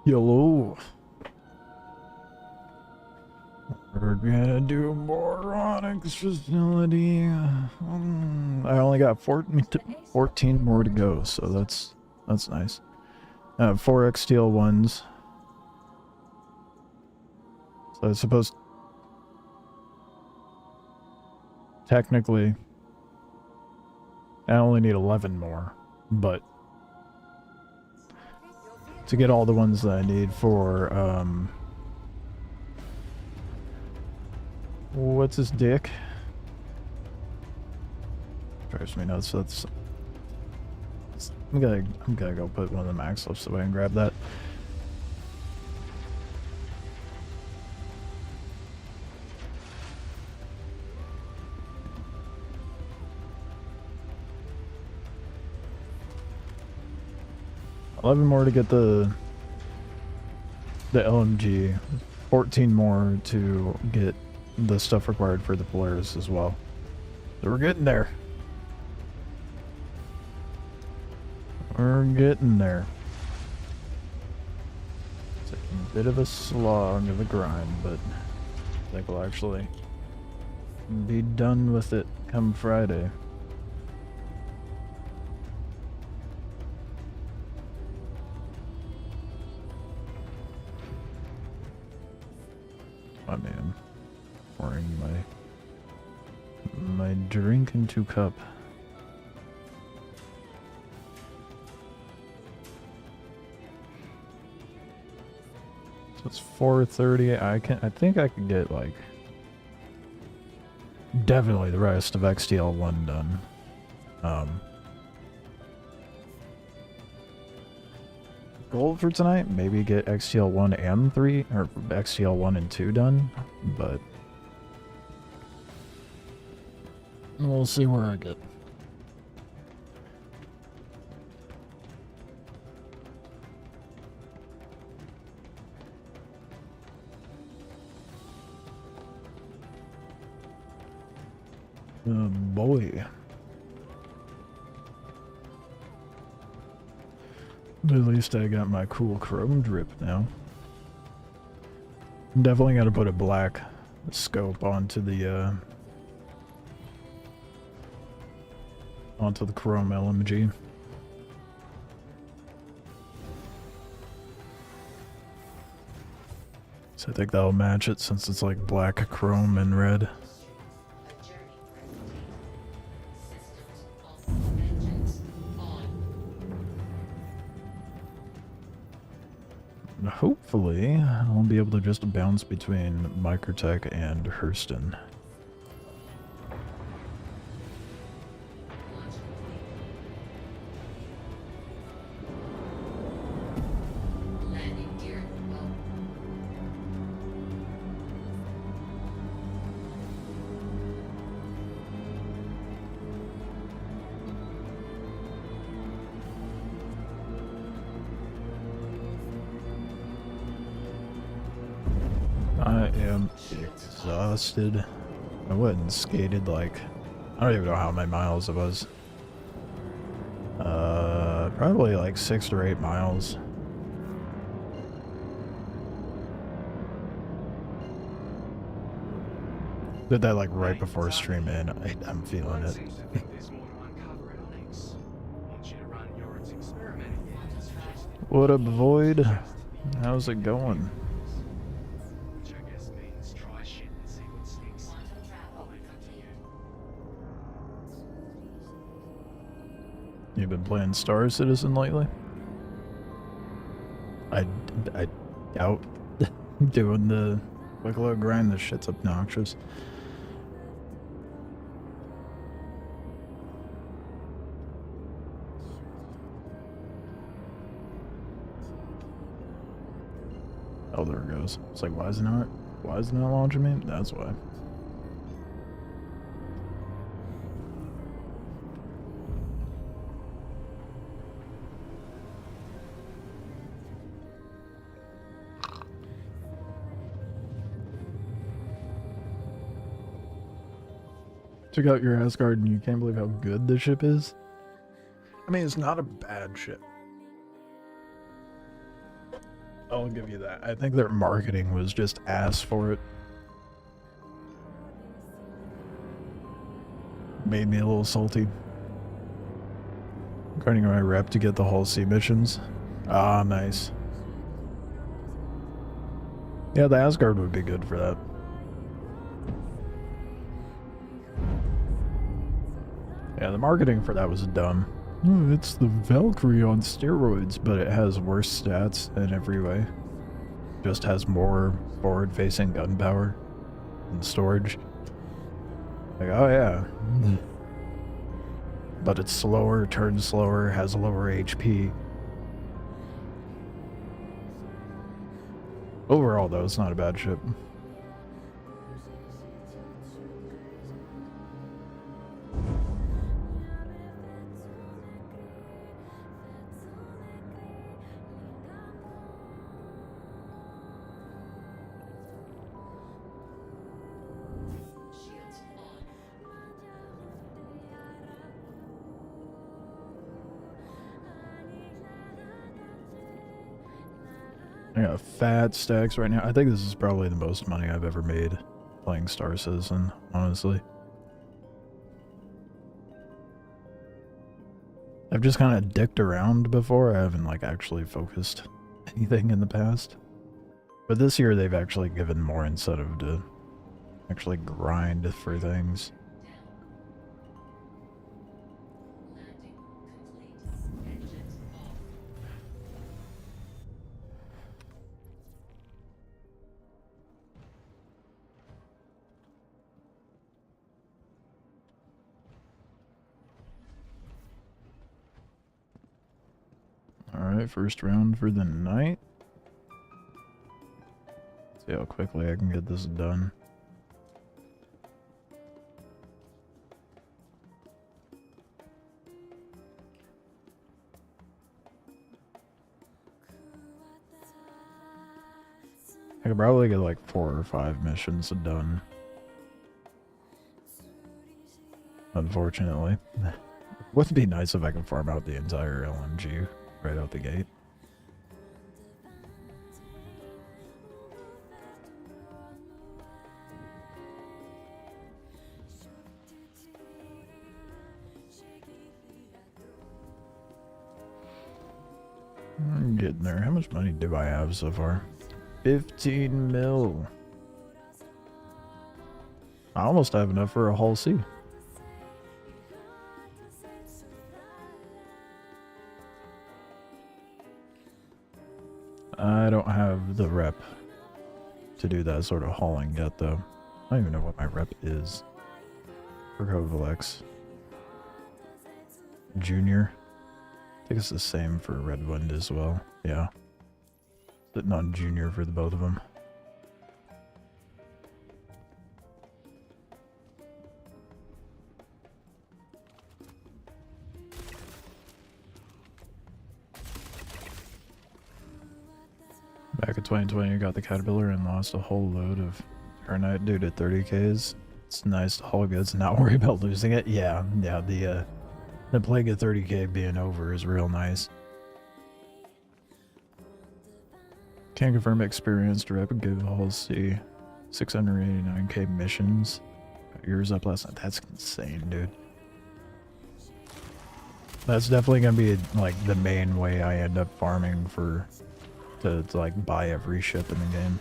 Hello. We're gonna do moronics facility. I only got 14 more to go, so that's nice. 4 XTL1s. So it's supposed... Technically, I only need 11 more, but to get all the ones that I need for, what's his dick? Drives me nuts. I'm gonna go put one of the max lifts away and grab that. $11 more to get the LMG, 14 more to get the stuff required for the Polaris as well. So we're getting there. We're getting there. It's like a bit of a slog of a grind, but I think we'll actually be done with it come Friday. I mean, pouring my drink into cup. So it's 4:30. I think I can get like definitely the rest of XTL1 done. Goal for tonight, maybe get XTL1 and 3, or XTL1 and 2 done, but we'll see where I get. Oh boy. At least I got my cool chrome drip now. Definitely got to put a black scope onto the chrome LMG. So I think that'll match it since it's like black, chrome, and red. Hopefully, I'll be able to just bounce between Microtech and Hurston. I am exhausted. I went and skated like, I don't even know how many miles it was. Probably like 6 or 8 miles. Did that like right before stream in. I'm feeling it. What up, Void? How's it going? You been playing Star Citizen lately? I doubt doing the quick load grind. This shit's obnoxious. Oh, there it goes. It's like, why is it not launching me? That's why. Took out your Asgard and you can't believe how good the ship is? I mean, it's not a bad ship. I'll give you that. I think their marketing was just ass for it. Made me a little salty. Grinding my rep to get the Hull C missions. Ah, nice. Yeah, the Asgard would be good for that. Yeah, the marketing for that was dumb. Oh, it's the Valkyrie on steroids, but it has worse stats in every way. Just has more forward-facing gun power and storage. Like, oh yeah. But it's slower, turns slower, has lower HP. Overall, though, it's not a bad ship. I got fat stacks right now. I think this is probably the most money I've ever made playing Star Citizen, honestly. I've just kind of dicked around before. I haven't like actually focused anything in the past. But this year they've actually given more incentive to actually grind for things. Alright, first round for the night. See how quickly I can get this done. I could probably get like 4 or 5 missions done. Unfortunately. Would be nice if I could farm out the entire LMG right out the gate. I'm getting there. How much money do I have so far? 15 mil. I almost have enough for a Hull C. I don't have the rep to do that sort of hauling yet, though. I don't even know what my rep is. For Kovalex. Junior. I think it's the same for Redwind as well. Yeah. Sitting on Junior for the both of them. Back in 2020, I got the Caterpillar and lost a whole load of Ternite due to 30Ks. It's nice to haul goods and not worry about losing it. Yeah, the plague of 30K being over is real nice. Can't confirm experienced rep and give Hull C 689K missions. Got yours up last night. That's insane, dude. That's definitely gonna be like the main way I end up farming for to like buy every ship in the game.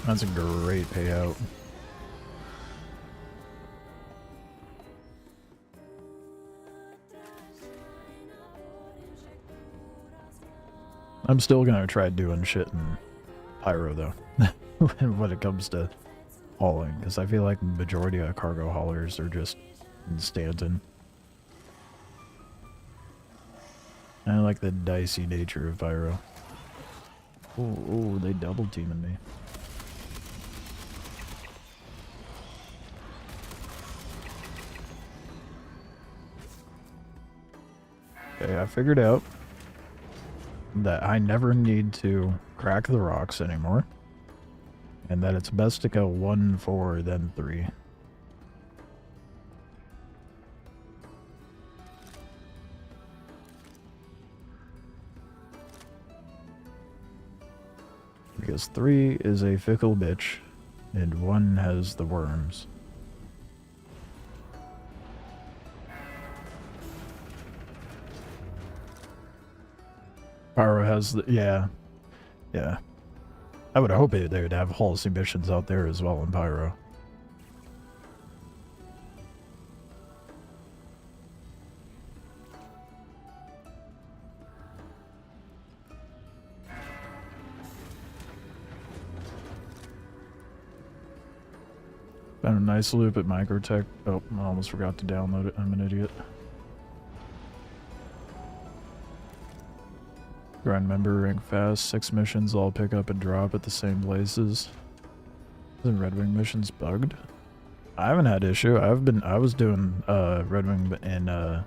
That's a great payout. I'm still gonna try doing shit in Pyro though, when it comes to hauling, because I feel like the majority of cargo haulers are just in Stanton. I like the dicey nature of Pyro. Oh, they double teaming me. Okay, I figured out that I never need to crack the rocks anymore, and that it's best to go 1, 4, then 3. Because 3 is a fickle bitch, and 1 has the worms. Pyro has the... yeah. Yeah. I would hope they would have Halsey missions out there as well in Pyro. Found a nice loop at Microtech. Oh, I almost forgot to download it. I'm an idiot. Grind member, rank fast, 6 missions, all pick up and drop at the same places. Isn't Red Wing missions bugged? I haven't had issue. I was doing Red Wing in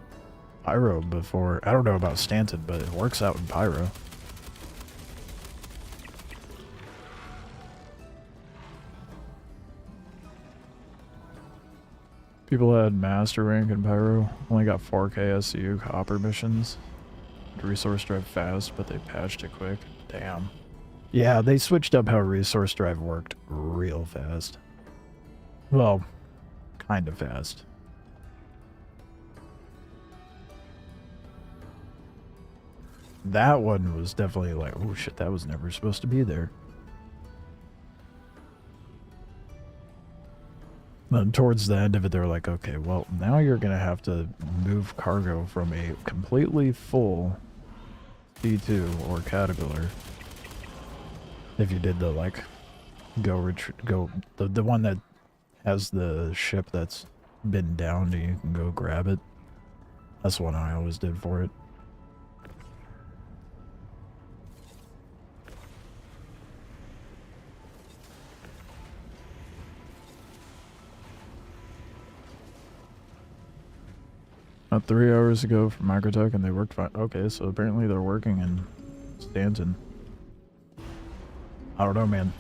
Pyro before. I don't know about Stanton, but it works out in Pyro. People had master rank in Pyro. Only got 4k SCU copper missions. Resource drive fast, but they patched it quick. Damn. Yeah, they switched up how resource drive worked real fast. Well, kind of fast. That one was definitely like, oh shit, that was never supposed to be there. Then towards the end of it, they're like, okay, well, now you're going to have to move cargo from a completely full D2 or Caterpillar. If you did the, like, the one that has the ship that's been downed and you can go grab it. That's what I always did for it. About 3 hours ago from Microtech and they worked fine. Okay, so apparently they're working in Stanton. I don't know, man.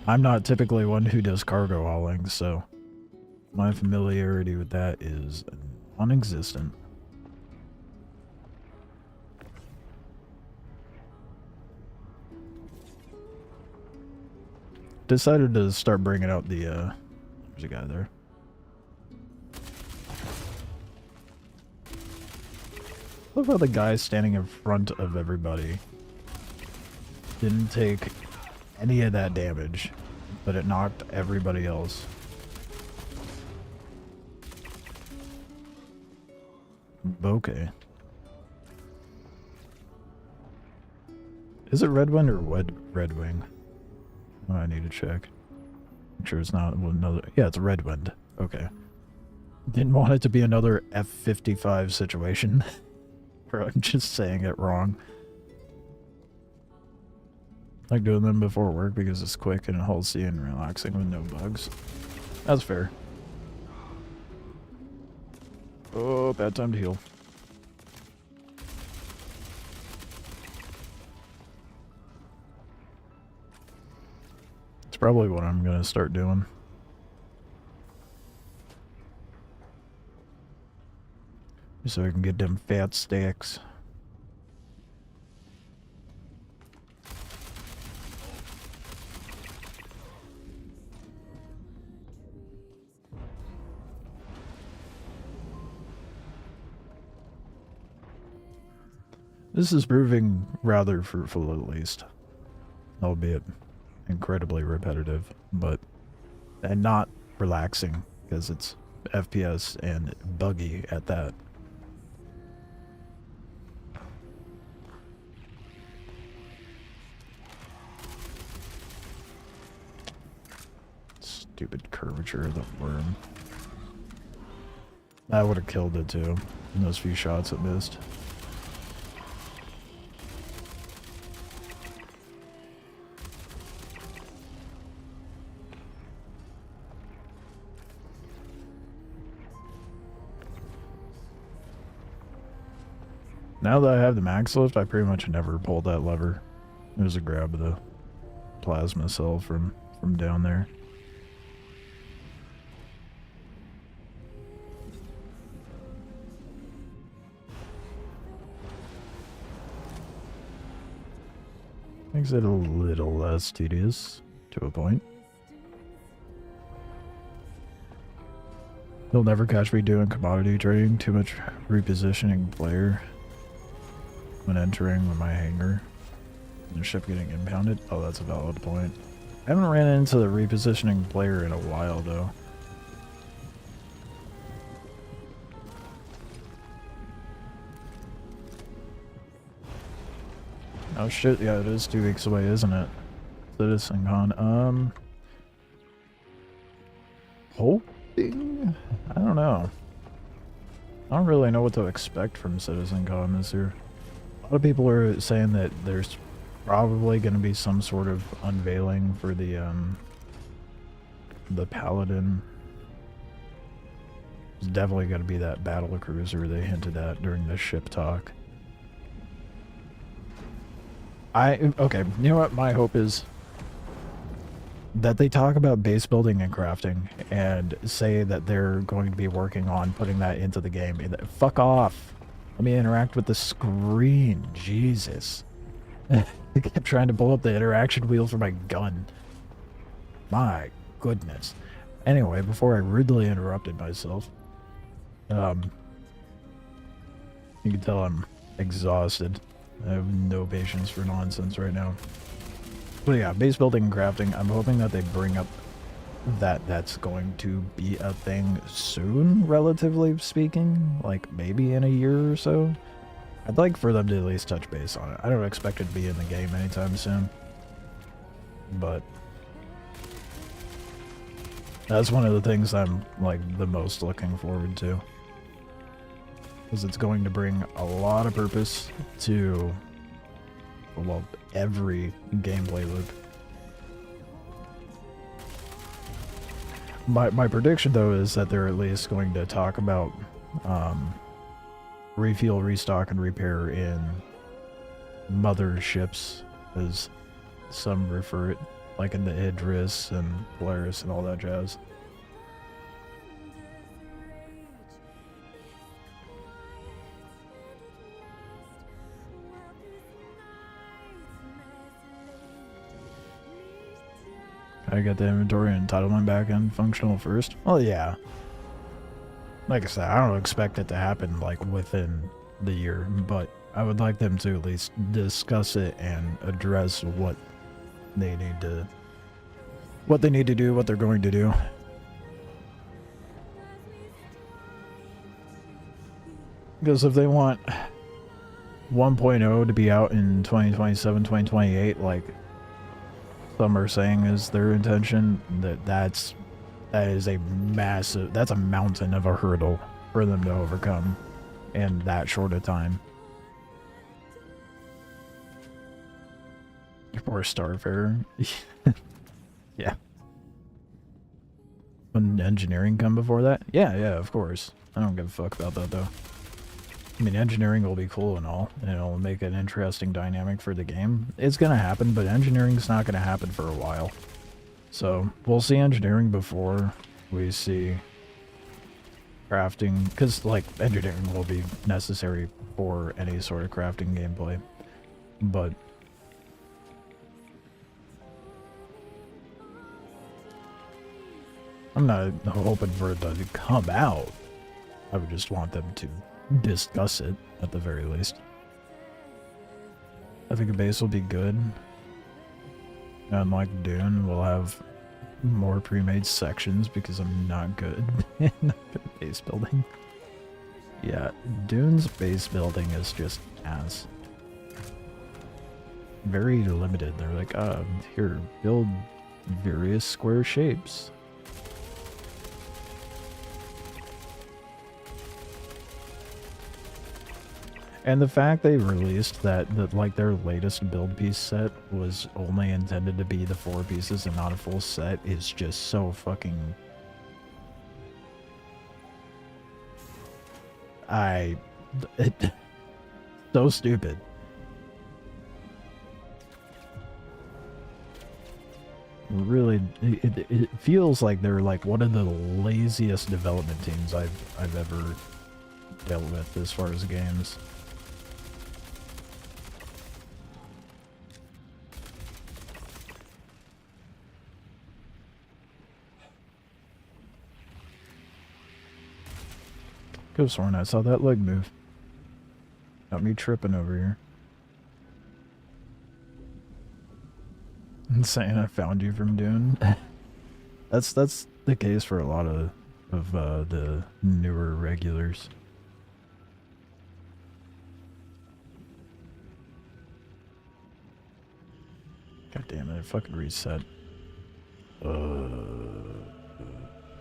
I'm not typically one who does cargo hauling, so my familiarity with that is non-existent. Decided to start bringing out the, there's a guy there. I love how the guy standing in front of everybody didn't take any of that damage, but it knocked everybody else. Bokeh. Is it Red Wing or Red Wing? Oh, I need to check. Make sure it's not another... yeah, it's Red Wind. Okay. Didn't want it to be another F-55 situation. Or I'm just saying it wrong. I like doing them before work because it's quick and halsey and relaxing with no bugs. That's fair. Oh, bad time to heal. It's probably what I'm gonna start doing. So I can get them fat stacks. This is proving rather fruitful at least. Albeit incredibly repetitive, and not relaxing because it's FPS and buggy at that. Stupid curvature of the worm. I would have killed it too in those few shots it missed. Now that I have the max lift, I pretty much never pulled that lever. It was a grab of the plasma cell from down there. Makes it a little less tedious, to a point. You'll never catch me doing commodity trading, too much repositioning player when entering with my hangar. And the ship getting impounded? Oh, that's a valid point. I haven't ran into the repositioning player in a while, though. Oh shit, yeah, it is 2 weeks away, isn't it? CitizenCon. Hoping? I don't know. I don't really know what to expect from CitizenCon this year. A lot of people are saying that there's probably going to be some sort of unveiling for the Paladin. There's definitely going to be that battle cruiser they hinted at during the ship talk. Okay, you know what my hope is? That they talk about base building and crafting and say that they're going to be working on putting that into the game. Fuck off. Let me interact with the screen. Jesus. I kept trying to pull up the interaction wheel for my gun. My goodness. Anyway, before I rudely interrupted myself, you can tell I'm exhausted. I have no patience for nonsense right now. But yeah, base building and crafting, I'm hoping that they bring up that that's going to be a thing soon, relatively speaking. Like, maybe in a year or so. I'd like for them to at least touch base on it. I don't expect it to be in the game anytime soon. But that's one of the things I'm, like, the most looking forward to. Because it's going to bring a lot of purpose to, well, every gameplay loop. My prediction, though, is that they're at least going to talk about refuel, restock, and repair in motherships, as some refer it, like in the Idris and Polaris and all that jazz. I got the inventory and entitlement back end functional first. Well, yeah. Like I said, I don't expect it to happen like within the year, but I would like them to at least discuss it and address what they need to do, what they're going to do. Because if they want 1.0 to be out in 2027, 2028, like some are saying is their intention, that is a massive, that's a mountain of a hurdle for them to overcome in that short a time. Poor Starfarer. Yeah. Wouldn't engineering come before that? Yeah, of course. I don't give a fuck about that, though. I mean, engineering will be cool and all, and it'll make an interesting dynamic for the game. It's gonna happen, but engineering's not gonna happen for a while. So, we'll see engineering before we see crafting, because, like, engineering will be necessary for any sort of crafting gameplay. But I'm not hoping for it to come out. I would just want them to discuss it, at the very least. I think a base will be good. Unlike Dune, we'll have more pre-made sections because I'm not good in base building. Yeah, Dune's base building is just ass. Very limited. They're like, here, build various square shapes. And the fact they released that like their latest build piece set was only intended to be the 4 pieces and not a full set is just so fucking... so stupid. Really, it feels like they're like one of the laziest development teams I've ever dealt with as far as games. Could've sworn I saw that leg move. Got me tripping over here. I'm saying I found you from Dune. That's the case for a lot of the newer regulars. God damn it, fucking reset.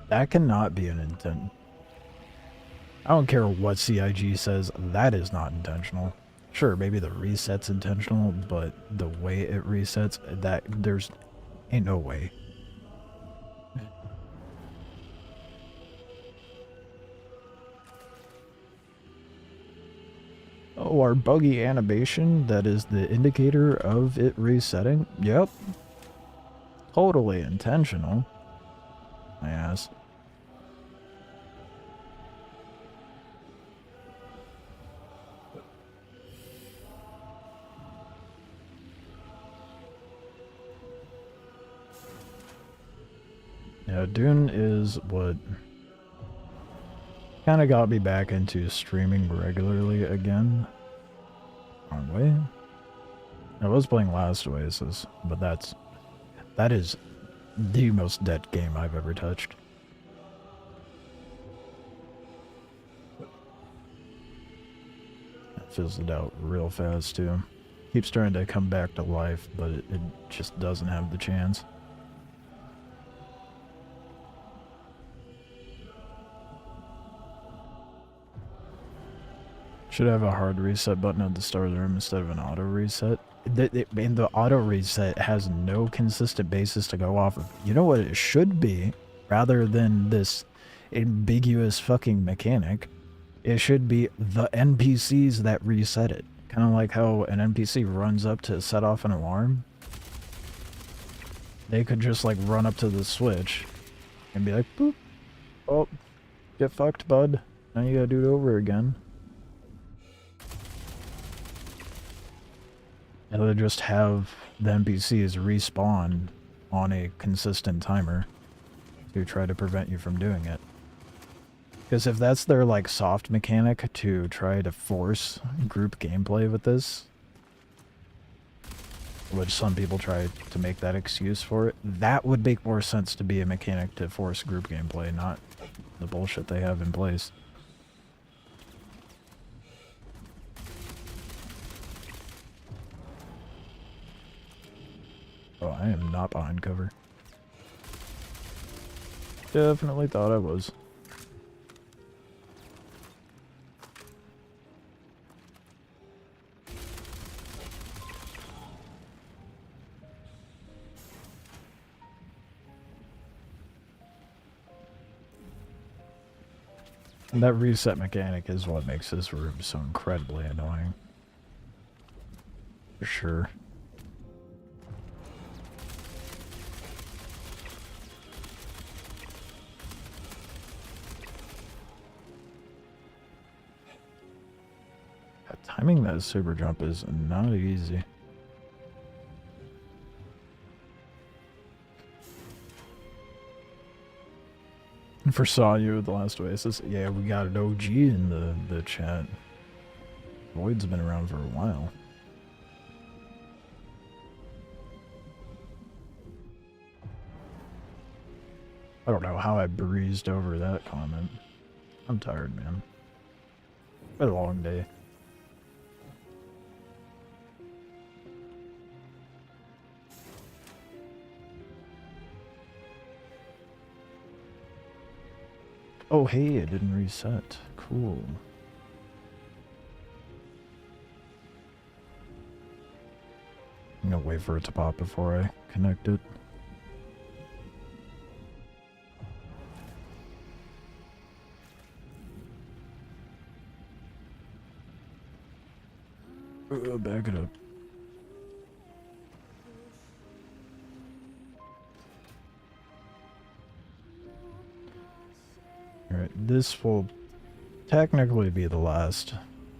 That cannot be an intent. I don't care what CIG says, that is not intentional. Sure, maybe the reset's intentional, but the way it resets, that there's ain't no way. Oh, our buggy animation that is the indicator of it resetting? Yep. Totally intentional. My ass. Yeah, Dune is what kind of got me back into streaming regularly again. Wrong way. I was playing Last Oasis, but that is the most dead game I've ever touched. It fizzled out real fast too. Keeps trying to come back to life, but it just doesn't have the chance. Should have a hard reset button at the start of the room instead of an auto reset. And the auto reset has no consistent basis to go off of. You know what it should be, rather than this ambiguous fucking mechanic? It should be the NPCs that reset it. Kind of like how an NPC runs up to set off an alarm. They could just like run up to the switch and be like, boop. Oh, get fucked, bud. Now you gotta do it over again. And they just have the NPCs respawn on a consistent timer to try to prevent you from doing it. Because if that's their like soft mechanic to try to force group gameplay with this, which some people try to make that excuse for it, that would make more sense to be a mechanic to force group gameplay, not the bullshit they have in place. Oh, I am not behind cover. Definitely thought I was. And that reset mechanic is what makes this room so incredibly annoying. For sure. Timing that super jump is not easy. For Saw You, The Last Oasis, yeah, we got an OG in the chat. Void's been around for a while. I don't know how I breezed over that comment. I'm tired, man. Been a long day. Oh, hey, it didn't reset. Cool. I'm gonna wait for it to pop before I connect it. Back it up. Alright, this will technically be the last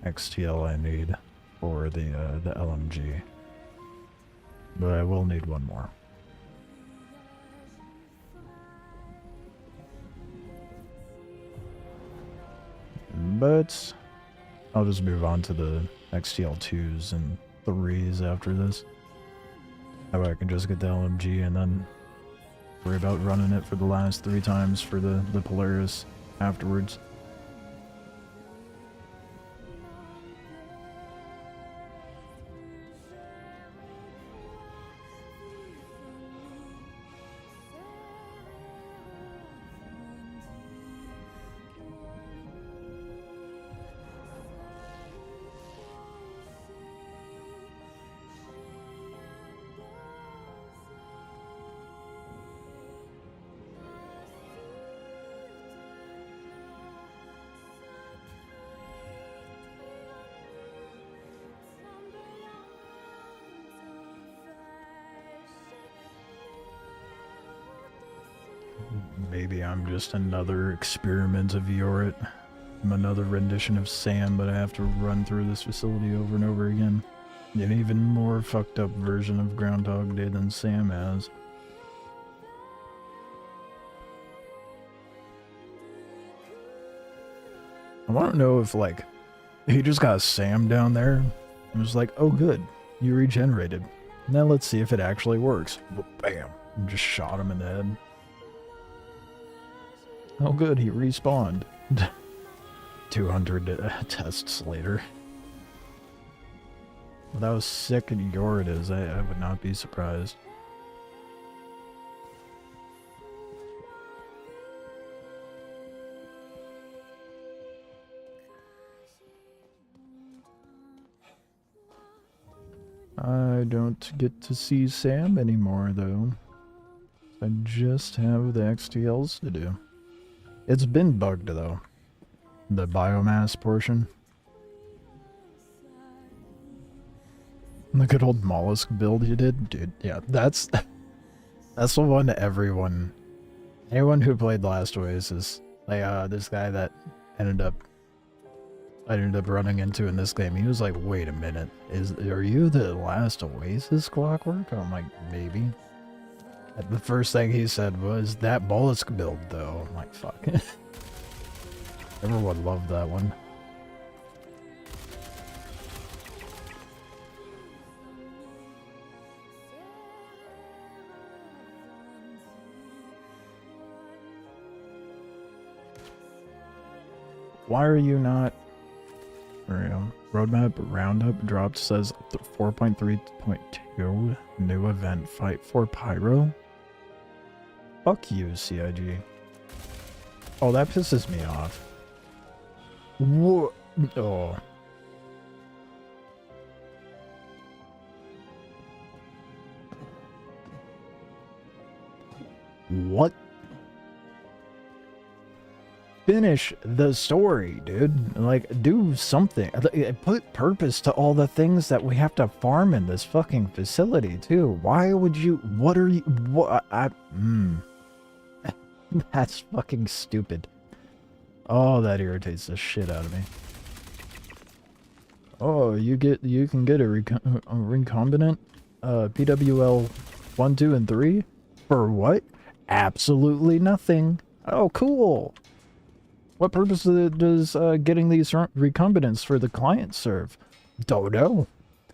XTL I need for the LMG. But I will need one more. but I'll just move on to the XTL2s and 3s after this. That way I can just get the LMG and then worry about running it for the last 3 times for the Polaris afterwards. Maybe I'm just another experiment of Yorit. I'm another rendition of Sam, but I have to run through this facility over and over again. An even more fucked up version of Groundhog Day than Sam has. I want to know if, like, he just got Sam down there and was like, oh good, you regenerated. Now let's see if it actually works. Bam! And just shot him in the head. Oh good, he respawned. 200 tests later. Well, that was sick and Yorit is. I would not be surprised. I don't get to see Sam anymore, though. I just have the XTLs to do. It's been bugged, though. The biomass portion. The good old mollusk build you did? Dude, yeah, that's the one that anyone who played Last Oasis, like, this guy that I ended up running into in this game, he was like, wait a minute, are you the Last Oasis Clockwork? I'm like, maybe. And the first thing he said was, that mollusk build, though. I'm like, fuck. Everyone loved that one. Why are you not... Roadmap roundup dropped says 4.3.2 new event fight for Pyro. Fuck you, CIG. Oh, that pisses me off. What? Oh. What? Finish the story, dude. Like, do something. Put purpose to all the things that we have to farm in this fucking facility, too. Why would you... What are you... What... That's fucking stupid. Oh, that irritates the shit out of me. Oh, you can get a recombinant PWL 1, 2, and 3? For what? Absolutely nothing. Oh, cool. What purpose does getting these recombinants for the client serve? Don't know.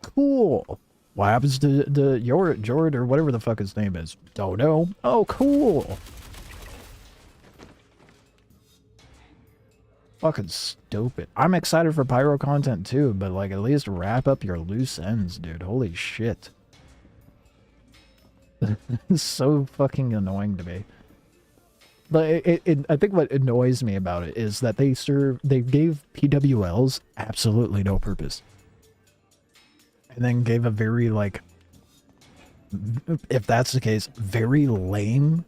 Cool. What happens to the Yorit or whatever the fuck his name is? Don't know. Oh, cool. Fucking stupid. I'm excited for Pyro content too, but like at least wrap up your loose ends, dude. Holy shit. It's so fucking annoying to me. But I think what annoys me about it is that they gave PWLs absolutely no purpose. And then gave a very, like, if that's the case, very lame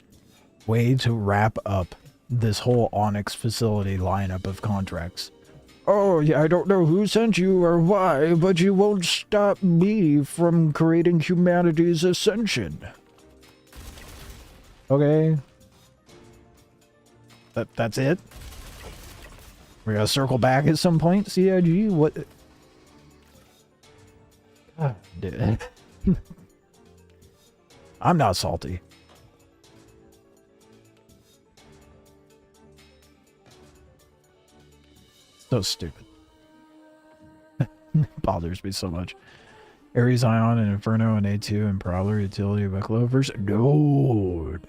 way to wrap up this whole Onyx facility lineup of contracts. Oh, yeah, I don't know who sent you or why, but you won't stop me from creating humanity's ascension. Okay. That's it? We're gonna circle back at some point, CIG? What? God, dude. I'm not salty. So stupid. Bothers me so much. Ares Ion and Inferno and A2 and Prowler utility Wicklow version. Dude.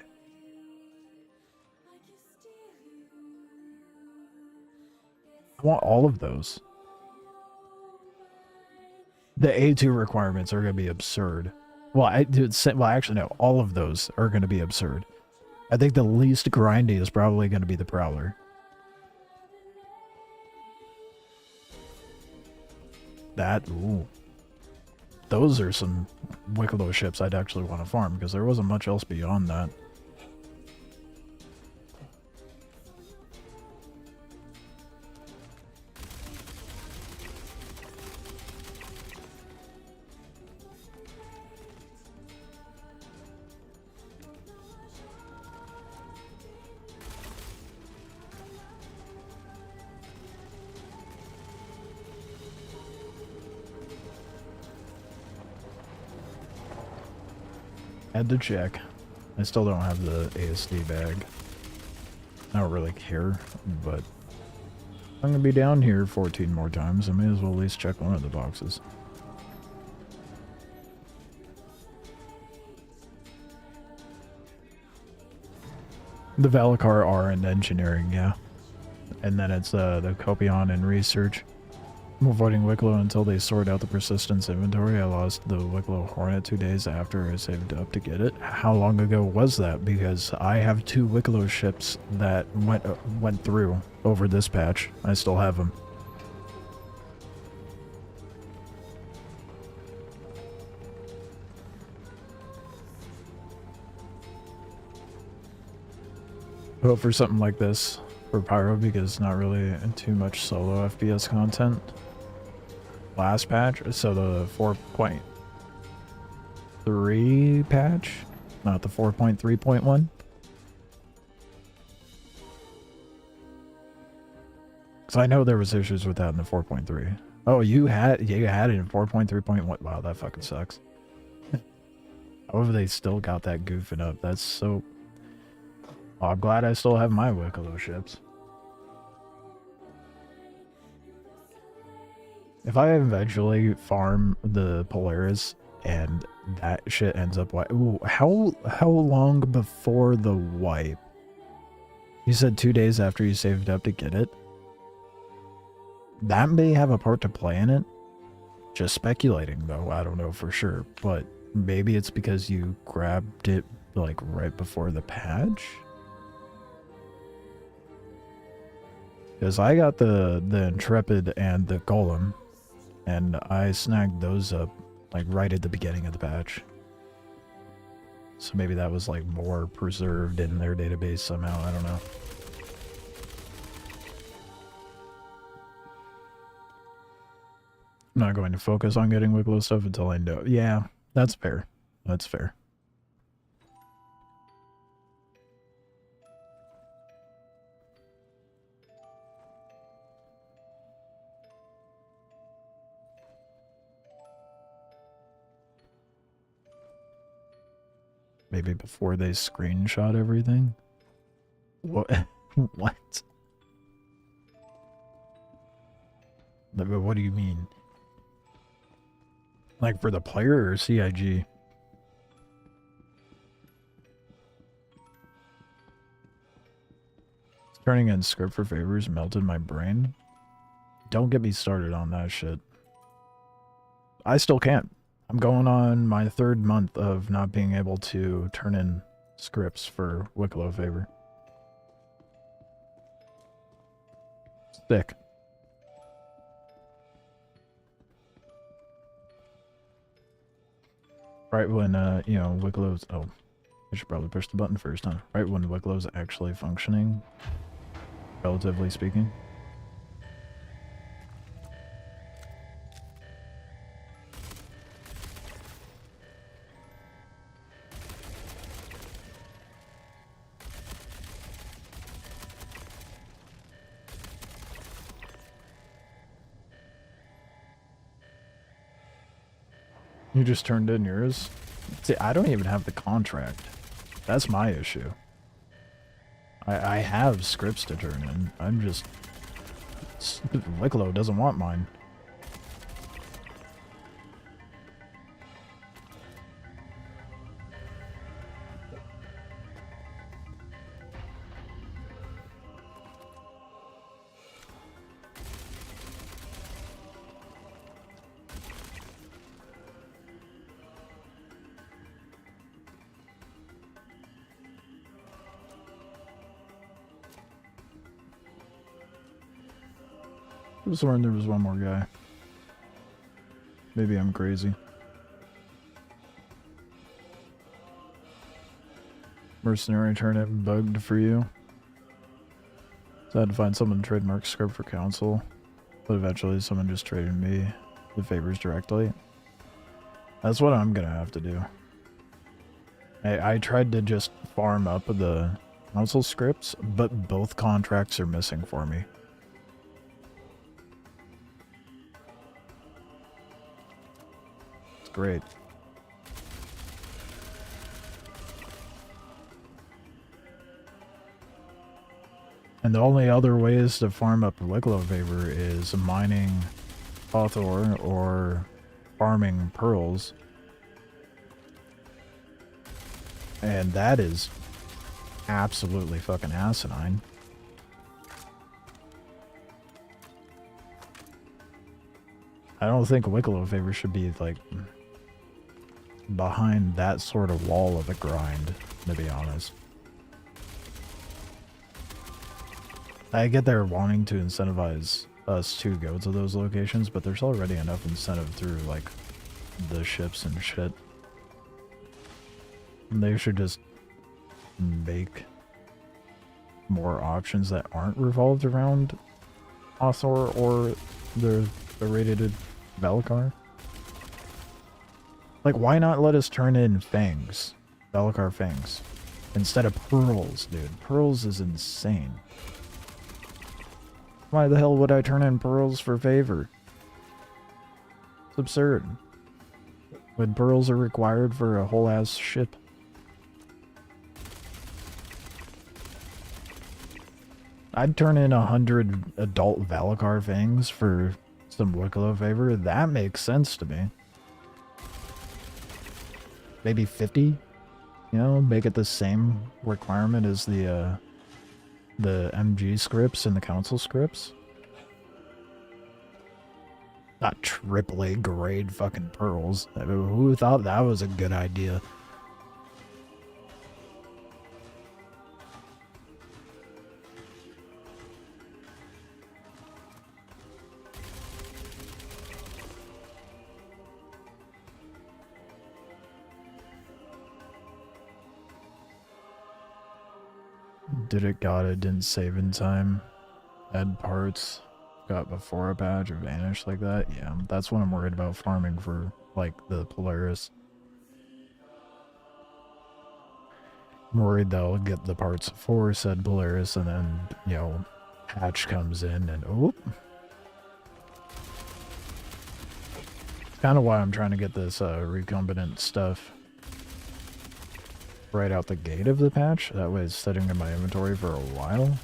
I want all of those. The A2 requirements are going to be absurd. Well, actually, no. All of those are going to be absurd. I think the least grindy is probably going to be the Prowler. Ooh. Those are some Wicklow ships I'd actually want to farm, because there wasn't much else beyond that. Had to check. I still don't have the ASD bag. I don't really care, but I'm gonna be down here 14 more times. I may as well at least check one of the boxes. The Valakar are in engineering, yeah. And then it's the Copion in research. I'm avoiding Wicklow until they sort out the persistence inventory. I lost the Wicklow Hornet 2 days after I saved up to get it. How long ago was that? Because I have 2 Wicklow ships that went through over this patch. I still have them. Hope for something like this for Pyro, because not really too much solo FPS content. Last patch, so the 4.3 patch, not the 4.3.1. Because I know there was issues with that in the 4.3. Oh, you had it in 4.3.1. Wow, that fucking sucks. However, they still got that goofing up. That's so... Oh, I'm glad I still have my Wicklow ships. If I eventually farm the Polaris and that shit ends up wipe, ooh, how long before the wipe? You said 2 days after you saved up to get it. That may have a part to play in it. Just speculating though, I don't know for sure, but maybe it's because you grabbed it like right before the patch. Because I got the Intrepid and the Golem, and I snagged those up like right at the beginning of the patch. So maybe that was like more preserved in their database somehow, I don't know. I'm not going to focus on getting Wicklow stuff until I know. Yeah, that's fair. That's fair. Maybe before they screenshot everything? What? What? What do you mean? Like for the player or CIG? Turning in script for favors melted my brain. Don't get me started on that shit. I still can't. I'm going on my 3rd month of not being able to turn in scripts for Wicklow favor. Sick. Right when, you know, Wicklow's... Oh, I should probably push the button first, huh? Right when Wicklow's actually functioning, relatively speaking. You just turned in yours? See, I don't even have the contract. That's my issue. I have scripts to turn in. I'm just Wicklow doesn't want mine. I was sworn there was one more guy. Maybe I'm crazy. Mercenary turn-in bugged for you. So I had to find someone to trademark script for council. But eventually someone just traded me the favors directly. That's what I'm gonna have to do. I tried to just farm up the council scripts, but both contracts are missing for me. It's great. And the only other ways to farm up Wicklow favor is mining Hawthorne or farming pearls. And that is absolutely fucking asinine. I don't think Wicklow favor should be, like, behind that sort of wall of a grind, to be honest. I get they're wanting to incentivize us to go to those locations, but there's already enough incentive through, like, the ships and shit. They should just make more options that aren't revolved around Othor or the rated Velkar. Like, why not let us turn in fangs? Velkar fangs. Instead of pearls, dude. Pearls is insane. Why the hell would I turn in pearls for favor? It's absurd. When pearls are required for a whole ass ship. I'd turn in 100 adult Velkar fangs for some Wicklow favor. That makes sense to me. Maybe 50? You know, make it the same requirement as the MG scripts and the council scripts. Not AAA grade fucking pearls. I mean, who thought that was a good idea? Did it got it, didn't save in time. Add parts. Got before a patch or vanished like that. Yeah, that's what I'm worried about farming for, like, the Polaris. I'm worried that I'll get the parts for said Polaris and then, you know, patch comes in and oh. Kind of why I'm trying to get this recombinant stuff right out the gate of the patch. That way it's sitting in my inventory for a while.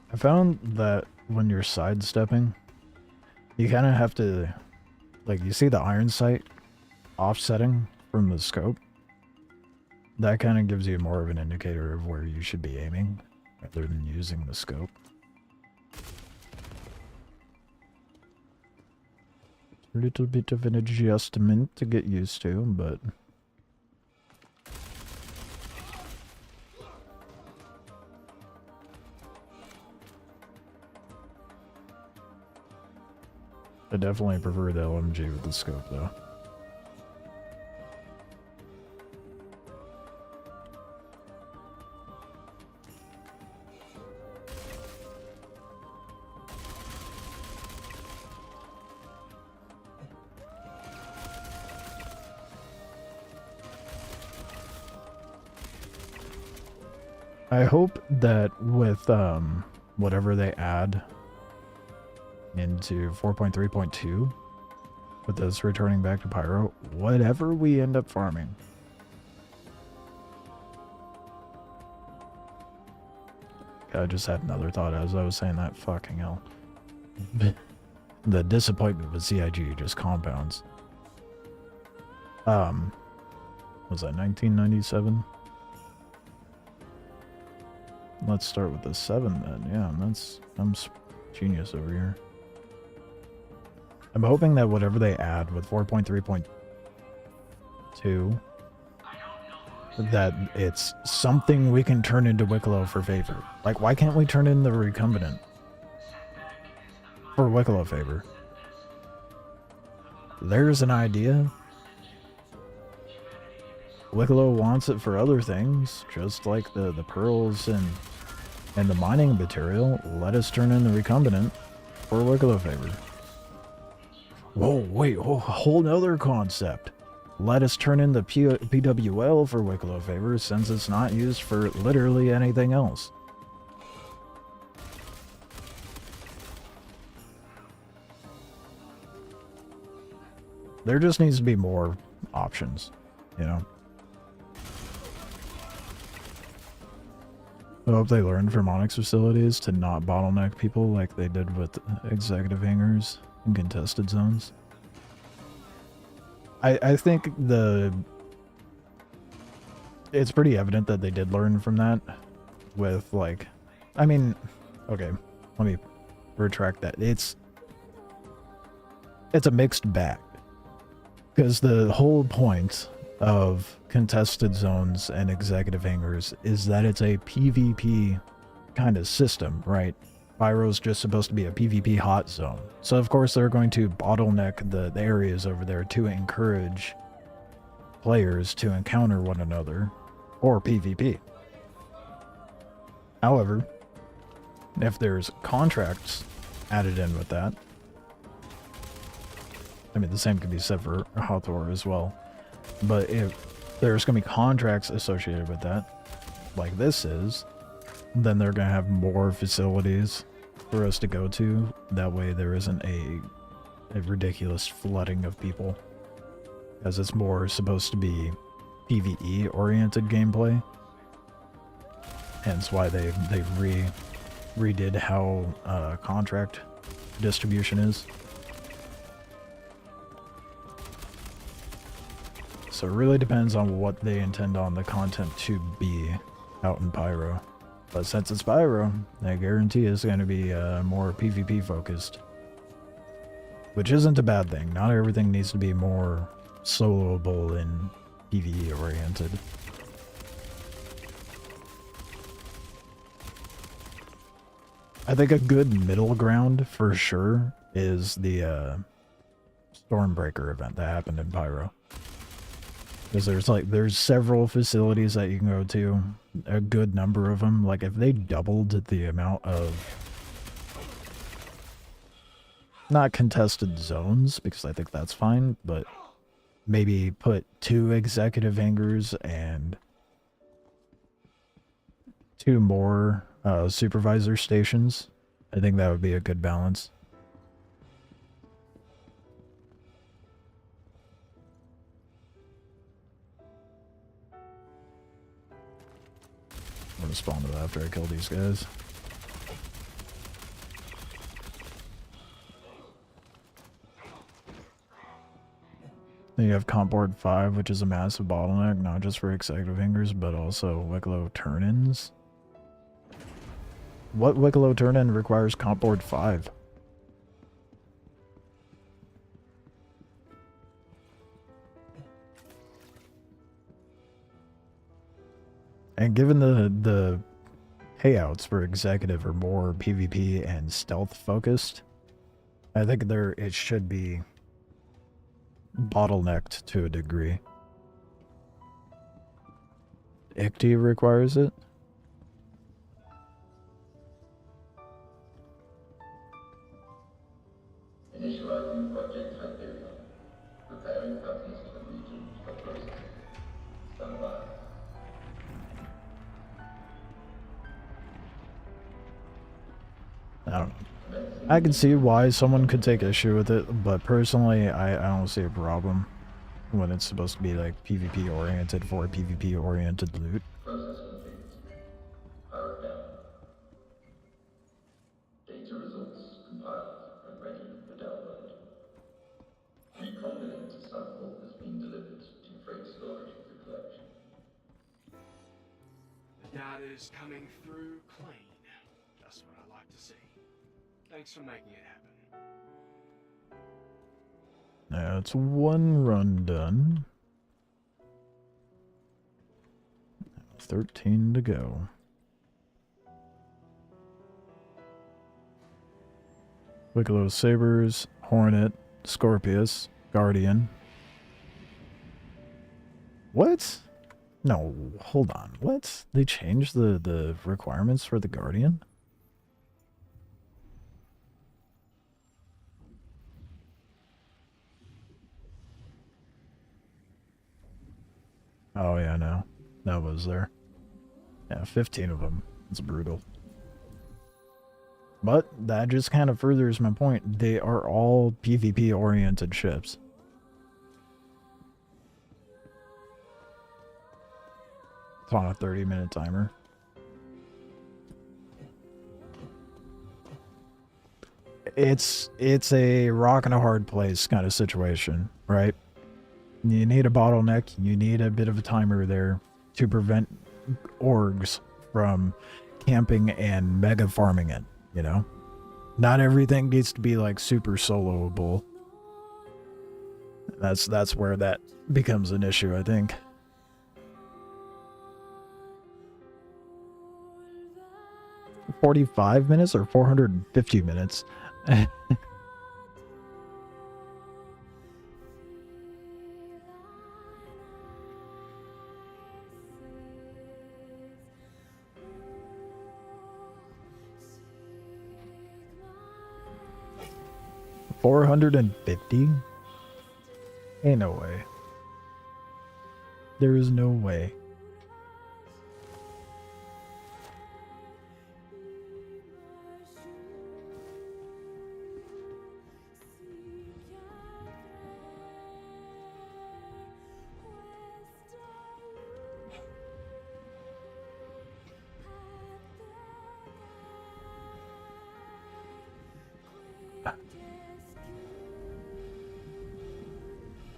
I found that when you're sidestepping, you kind of have to, like, you see the iron sight offsetting from the scope? That kind of gives you more of an indicator of where you should be aiming, rather than using the scope. A little bit of an adjustment to get used to, but... I definitely prefer the LMG with the scope, though. I hope that with whatever they add into 4.3.2, with this returning back to Pyro, whatever we end up farming. I just had another thought as I was saying that. Fucking hell. The disappointment with CIG just compounds. Was that 1997? Let's start with the 7 then. Yeah, I'm genius over here. I'm hoping that whatever they add with 4.3.2, that it's something we can turn into Wicklow for favor. Like, why can't we turn in the recombinant for Wicklow favor? There's an idea. Wicklow wants it for other things, just like the pearls and the mining material. Let us turn in the recombinant for Wicklow favor. Whoa, wait, a whole nother concept. Let us turn in the PWL for Wicklow favor, since it's not used for literally anything else. There just needs to be more options, you know? I hope they learned from Onyx facilities to not bottleneck people like they did with executive hangars and contested zones. I think it's pretty evident that they did learn from that with, like, I mean, okay, let me retract that. It's a mixed bag, because the whole point of contested zones and executive hangars is that it's a PvP kind of system, right? Pyro's just supposed to be a PvP hot zone. So of course they're going to bottleneck the areas over there to encourage players to encounter one another or PvP. However, if there's contracts added in with that, I mean the same could be said for Hathor as well, but if there's going to be contracts associated with that, like this is, then they're going to have more facilities for us to go to. That way there isn't a ridiculous flooding of people, as it's more supposed to be PvE oriented gameplay. Hence why they redid how contract distribution is. So it really depends on what they intend on the content to be out in Pyro. But since it's Pyro, I guarantee it's going to be more PvP focused. Which isn't a bad thing. Not everything needs to be more soloable and PvE oriented. I think a good middle ground for sure is the Stormbreaker event that happened in Pyro. Because there's several facilities that you can go to, a good number of them. Like if they doubled the amount of, not contested zones, because I think that's fine, but maybe put 2 executive hangars and 2 more supervisor stations. I think that would be a good balance. I'm gonna spawn to that after I kill these guys. Then you have Comp Board 5, which is a massive bottleneck, not just for executive hangars, but also Wicklow turn-ins. What Wicklow turn-in requires Comp Board 5? And given the payouts for executive are more PvP and stealth focused, I think it should be bottlenecked to a degree. ICT requires it. Initializing project Hyperion. Preparing southeast of the region for processing. Stand by. I don't know. I can see why someone could take issue with it, but personally, I don't see a problem when it's supposed to be like PvP oriented for PvP oriented loot. Process complete. Powered down. Data results compiled and ready for download. Recombinant sample has been delivered to freight storage for collection. The data is coming through clean. Just what I like to see. Thanks for making it happen. Now it's one run done. 13 to go. Piccolo Sabers, Hornet, Scorpius, Guardian. What? No, hold on. What? They changed the requirements for the Guardian? Oh yeah, no. That was there. Yeah, 15 of them. It's brutal. But that just kind of furthers my point. They are all PvP-oriented ships. It's on a 30-minute timer. It's a rock and a hard place kind of situation, right? You need a bottleneck, you need a bit of a timer there to prevent orgs from camping and mega farming it, you know? Not everything needs to be like super soloable. That's where that becomes an issue, I think. $45 minutes or 450 minutes? 450? Ain't no way. There is no way.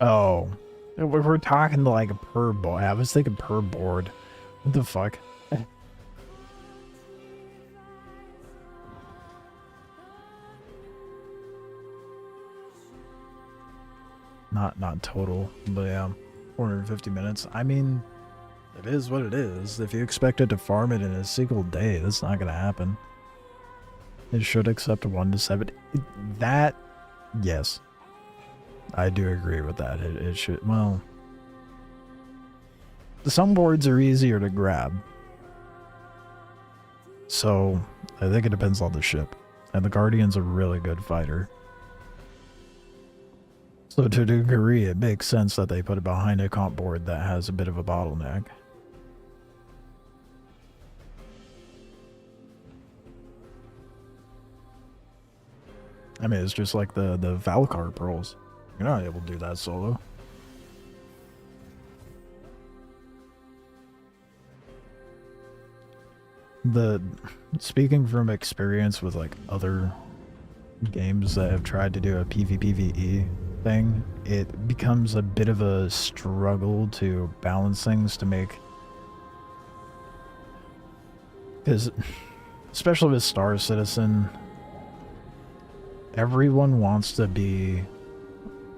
Oh, we're talking like per board. I was thinking per board. What the fuck? Not total, but yeah, 450 minutes. I mean, it is what it is. If you expect it to farm it in a single day, that's not gonna happen. It should accept 1 to 7. That, yes. I do agree with that. It should, well... Some boards are easier to grab. So, I think it depends on the ship. And the Guardian's a really good fighter. So to a degree, it makes sense that they put it behind a comp board that has a bit of a bottleneck. I mean, it's just like the Valkar Pearls. You're not able to do that solo. Speaking from experience with like other games that have tried to do a PvPvE thing, it becomes a bit of a struggle to balance things to make, because especially with Star Citizen, everyone wants to be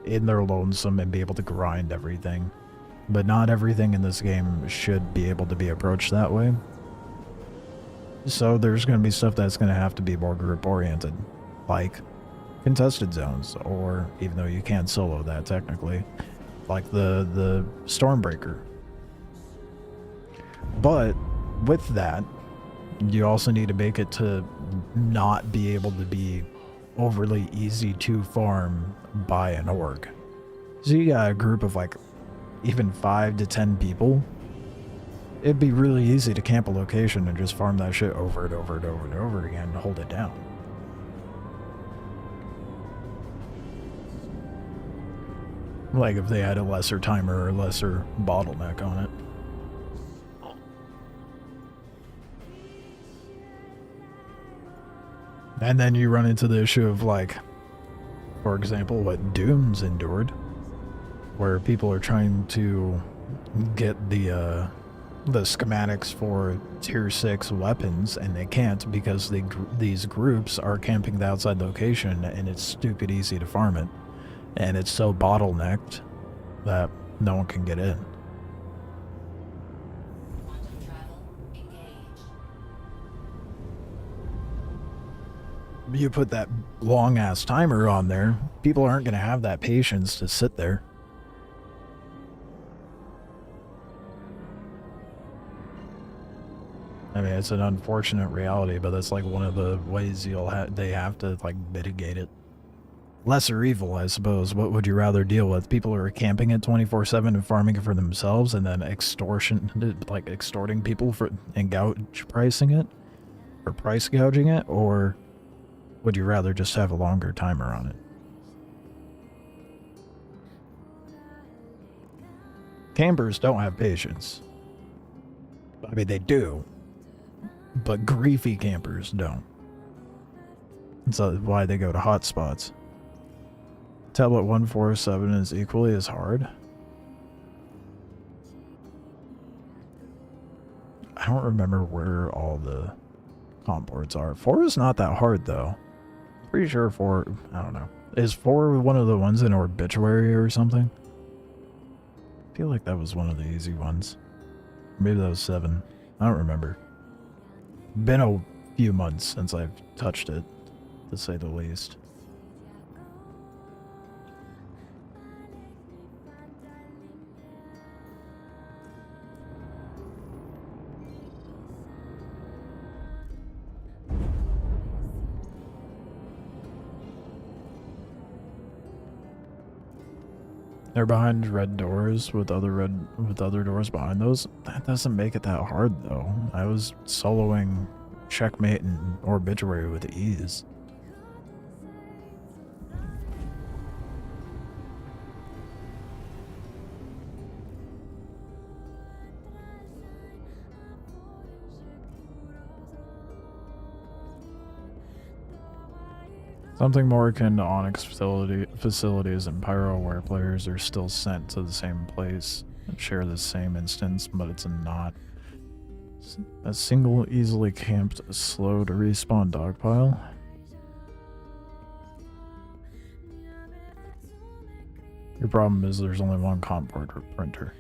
in their lonesome and be able to grind everything, but not everything in this game should be able to be approached that way. So there's going to be stuff that's going to have to be more group oriented, like contested zones, or even though you can't solo that technically, like the Stormbreaker. But with that, you also need to make it to not be able to be overly easy to farm by an org. So you got a group of like even 5 to 10 people, it'd be really easy to camp a location and just farm that shit over and over and over and over again and hold it down. Like if they had a lesser timer or lesser bottleneck on it. And then you run into the issue of, like, for example, what Doom's endured, where people are trying to get the schematics for tier 6 weapons, and they can't because these groups are camping the outside location, and it's stupid easy to farm it. And it's so bottlenecked that no one can get in. You put that long-ass timer on there, people aren't going to have that patience to sit there. I mean, it's an unfortunate reality, but that's like one of the ways they have to, like, mitigate it. Lesser evil, I suppose. What would you rather deal with? People who are camping it 24/7 and farming it for themselves, and then extorting people and gouge pricing it? Or price gouging it? Or would you rather just have a longer timer on it? Campers don't have patience. I mean, they do. But griefy campers don't. That's why they go to hotspots. Tablet 147 is equally as hard. I don't remember where all the comp boards are. 4 is not that hard, though. Pretty sure 4, I don't know. Is 4 one of the ones in Obituary or something? I feel like that was one of the easy ones. Maybe that was 7. I don't remember. Been a few months since I've touched it, to say the least. They're behind red doors with other doors behind those. That doesn't make it that hard, though. I was soloing Checkmate and Obituary with ease. Something more akin to Onyx facilities and Pyro, where players are still sent to the same place and share the same instance, but it's not. A single easily camped, slow to respawn dogpile. Your problem is there's only one comp board printer.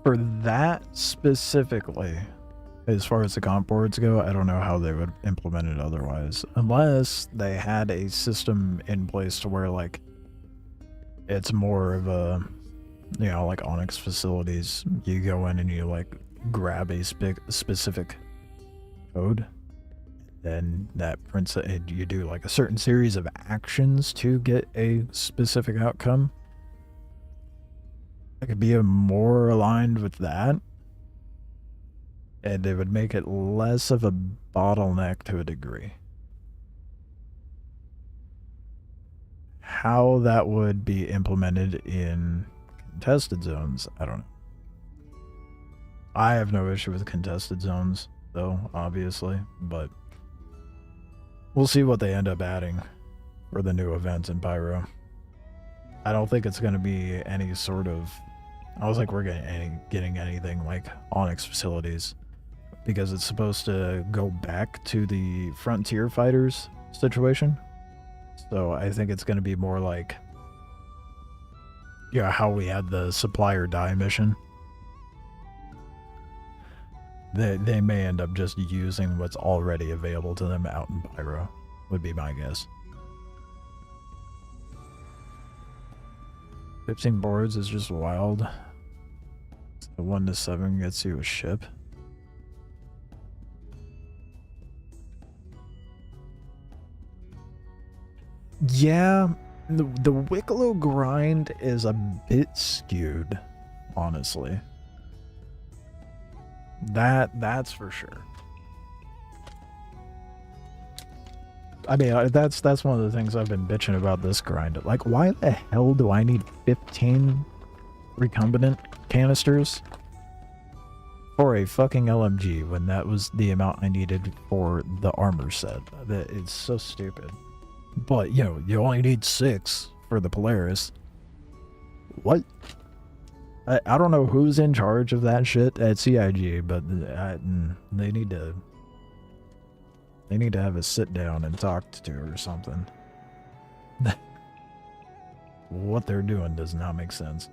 For that specifically, as far as the comp boards go, I don't know how they would implement it otherwise. Unless they had a system in place to where, like, it's more of a, you know, like Onyx facilities. You go in and you, like, grab a specific code. Then that prints it, and you do, like, a certain series of actions to get a specific outcome. I could be more aligned with that, and it would make it less of a bottleneck to a degree. How that would be implemented in contested zones, I don't know. I have no issue with contested zones, though, obviously, but we'll see what they end up adding for the new events in Pyro. I don't think it's going to be any sort of... I don't think we're getting anything like Onyx facilities, because it's supposed to go back to the Frontier Fighters situation. So I think it's going to be more like, yeah, how we had the Supply or Die mission. They may end up just using what's already available to them out in Pyro, would be my guess. 15 boards is just wild. So 1 to 7 gets you a ship. Yeah, the Wicklow grind is a bit skewed, honestly. That's for sure. I mean, that's one of the things I've been bitching about this grind. Like, why the hell do I need 15 recombinant canisters for a fucking LMG when that was the amount I needed for the armor set? That it's so stupid. But, you know, you only need 6 for the Polaris. What? I don't know who's in charge of that shit at CIG, but they need to have a sit down and talk to or something. What they're doing does not make sense.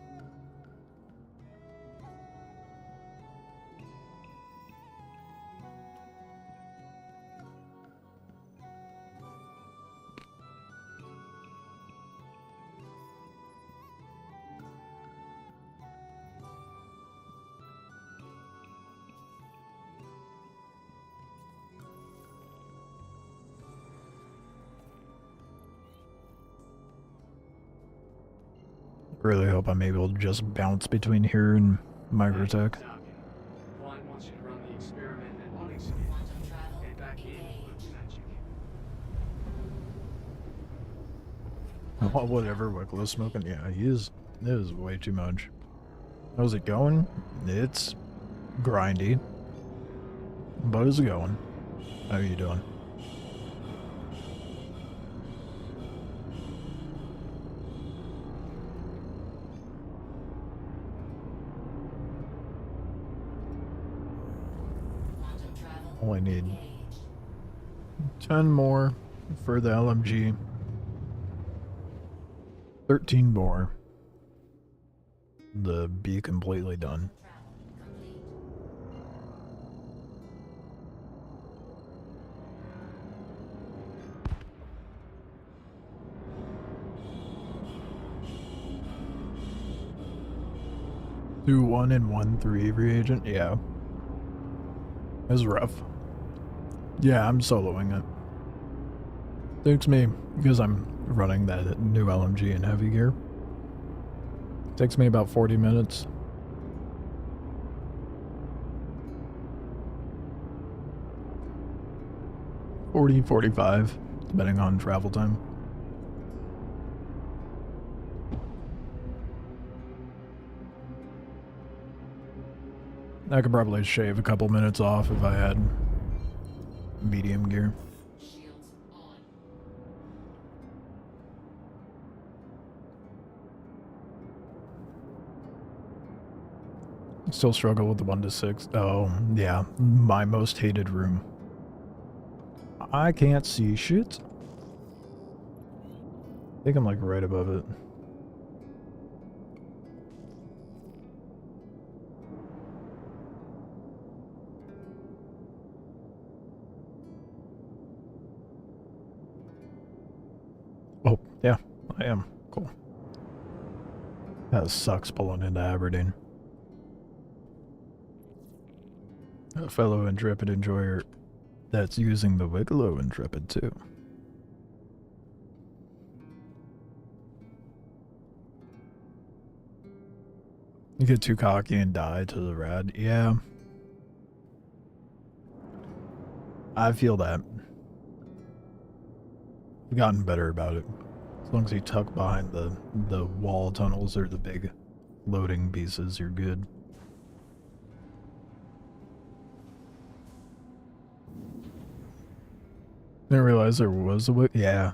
Really hope I'm able to just bounce between here and Microtech. Blind wants you to run the experiment at Onyx again. Head back in and look magic. Oh, whatever Wicklow's smoking. Yeah, he is. It is way too much. How's it going? It's grindy. But it's going. How are you doing? Only need 10 more for the LMG. 13 more. To be completely done. Do 1 and 1-3 reagent? Yeah. It's rough. Yeah, I'm soloing it. Takes me, because I'm running that new LMG in heavy gear. Takes me about 40 minutes. $40, $45, depending on travel time. I could probably shave a couple minutes off if I had medium gear. Still struggle with the 1 to 6. Oh, yeah. My most hated room. I can't see shit. I think I'm like right above it. Oh, yeah, I am. Cool. That sucks pulling into Aberdeen. A fellow Intrepid enjoyer that's using the Wicklow Intrepid too. You get too cocky and die to the rad. Yeah. I feel that. I've gotten better about it. As long as you tuck behind the wall tunnels or the big loading pieces, you're good. Didn't realize there was a Wick. Yeah.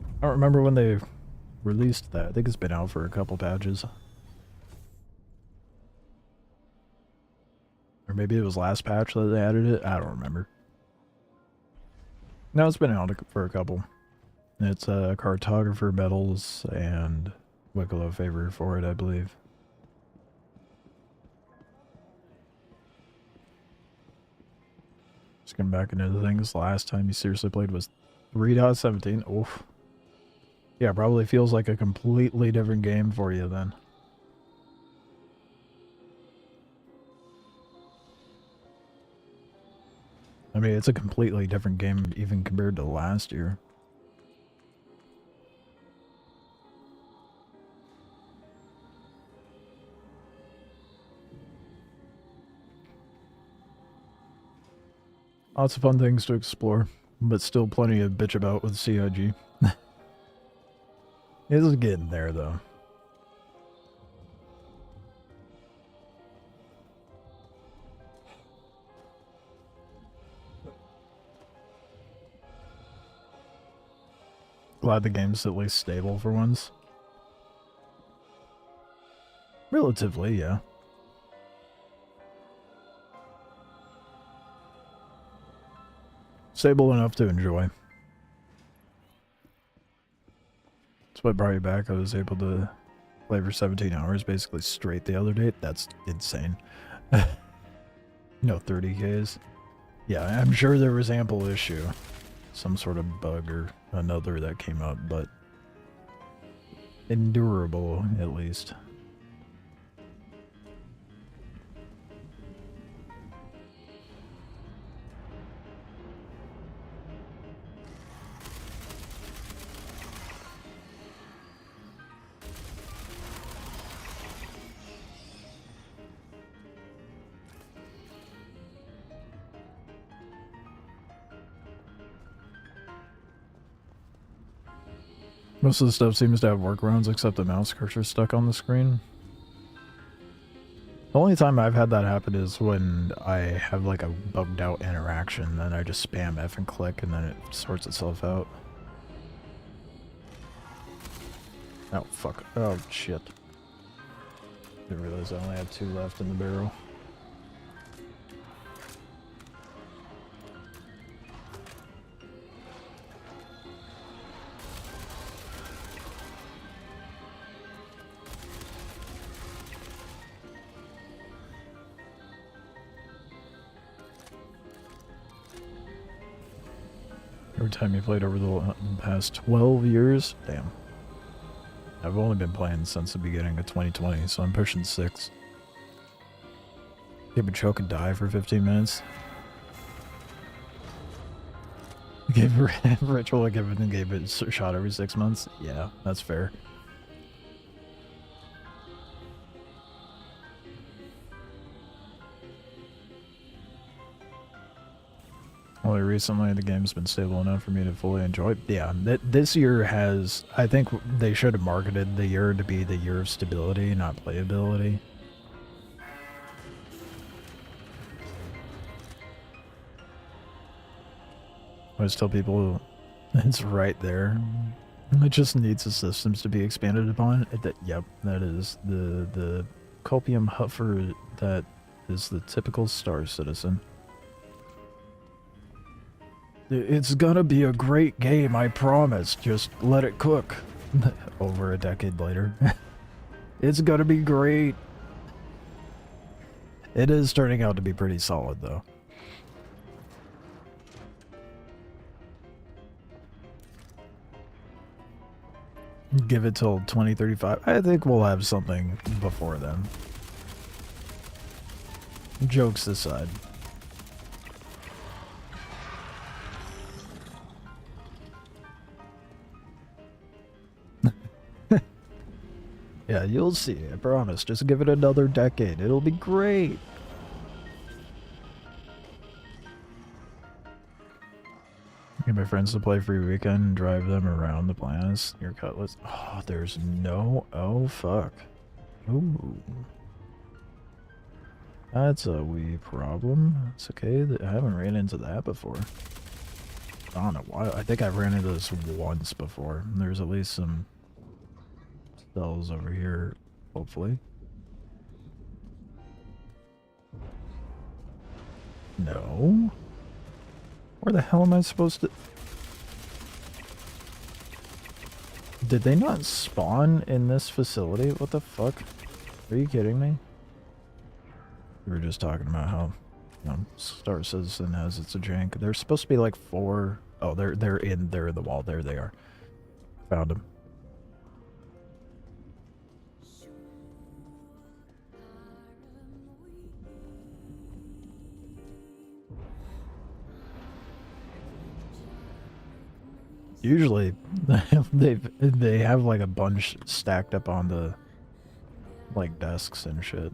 I don't remember when they released that. I think it's been out for a couple patches. Or maybe it was last patch that they added it. I don't remember. No, it's been out for a couple. It's cartographer medals and Wicklow favor for it, I believe. Just getting back into the things. Last time you seriously played was 3.17. Oof. Yeah, probably feels like a completely different game for you then. I mean, it's a completely different game even compared to last year. Lots of fun things to explore, but still plenty of bitch about with CIG. It's getting there, though. Glad the game's at least stable for once. Relatively, yeah. Stable enough to enjoy. That's what brought you back. I was able to play for 17 hours basically straight the other day. That's insane. No 30Ks. Yeah, I'm sure there was ample issue. Some sort of bug or another that came up, but endurable at least. Most of the stuff seems to have workarounds except the mouse cursor stuck on the screen. The only time I've had that happen is when I have like a bugged out interaction, then I just spam F and click and then it sorts itself out. Oh fuck. Oh shit. Didn't realize I only had 2 left in the barrel. Every time you played over the past 12 years? Damn. I've only been playing since the beginning of 2020, so I'm pushing 6. Give a choke and die for 15 minutes. Gave Ritual a give it and gave it a shot every 6 months? Yeah, that's fair. Only recently the game's been stable enough for me to fully enjoy it. Yeah, this year has... I think they should have marketed the year to be the year of stability, not playability. I always tell people it's right there. It just needs the systems to be expanded upon. Yep, that is the copium huffer that is the typical Star Citizen. It's gonna be a great game, I promise. Just let it cook. Over a decade later. It's gonna be great. It is turning out to be pretty solid, though. Give it till 2035. I think we'll have something before then. Jokes aside. Yeah, you'll see, I promise. Just give it another decade. It'll be great. Get my friends to play free weekend and drive them around the planets. Your cutlets. Oh, there's no... Oh, fuck. Ooh. That's a wee problem. It's okay. I haven't ran into that before. I don't know why. I think I ran into this once before. There's at least some cells over here, hopefully. No? Where the hell am I supposed to... Did they not spawn in this facility? What the fuck? Are you kidding me? We were just talking about how, you know, Star Citizen has its jank. There's supposed to be like 4... Oh, they're in the wall. There they are. Found them. Usually, they have like a bunch stacked up on the like desks and shit.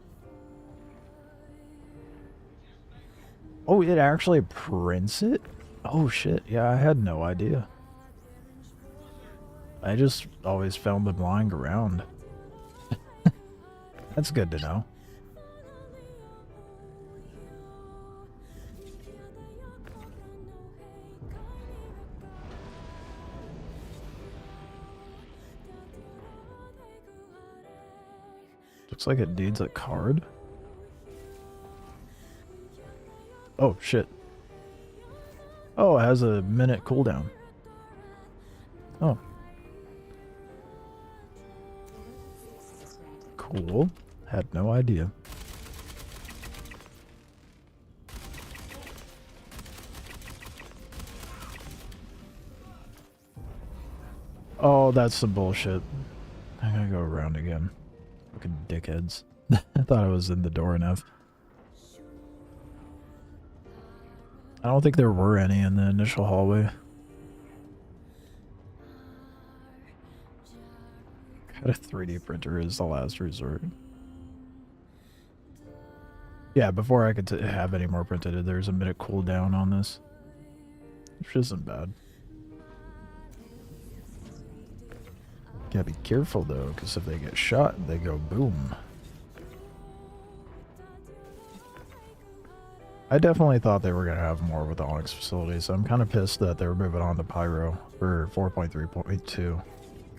Oh, it actually prints it? Oh shit, yeah, I had no idea. I just always found them lying around. That's good to know. Looks like it needs a card. Oh shit. Oh, it has a minute cooldown. Oh. Cool. Had no idea. Oh, that's some bullshit. I gotta go around again. Fucking dickheads. I thought I was in the door enough. I don't think there were any in the initial hallway. Got a 3D printer is the last resort. Yeah, before I could have any more printed, there's a minute cooldown on this. Which isn't bad. Gotta be careful though, because if they get shot, they go boom. I definitely thought they were going to have more with the Onyx facility, so I'm kind of pissed that they were moving on to Pyro for 4.3.2.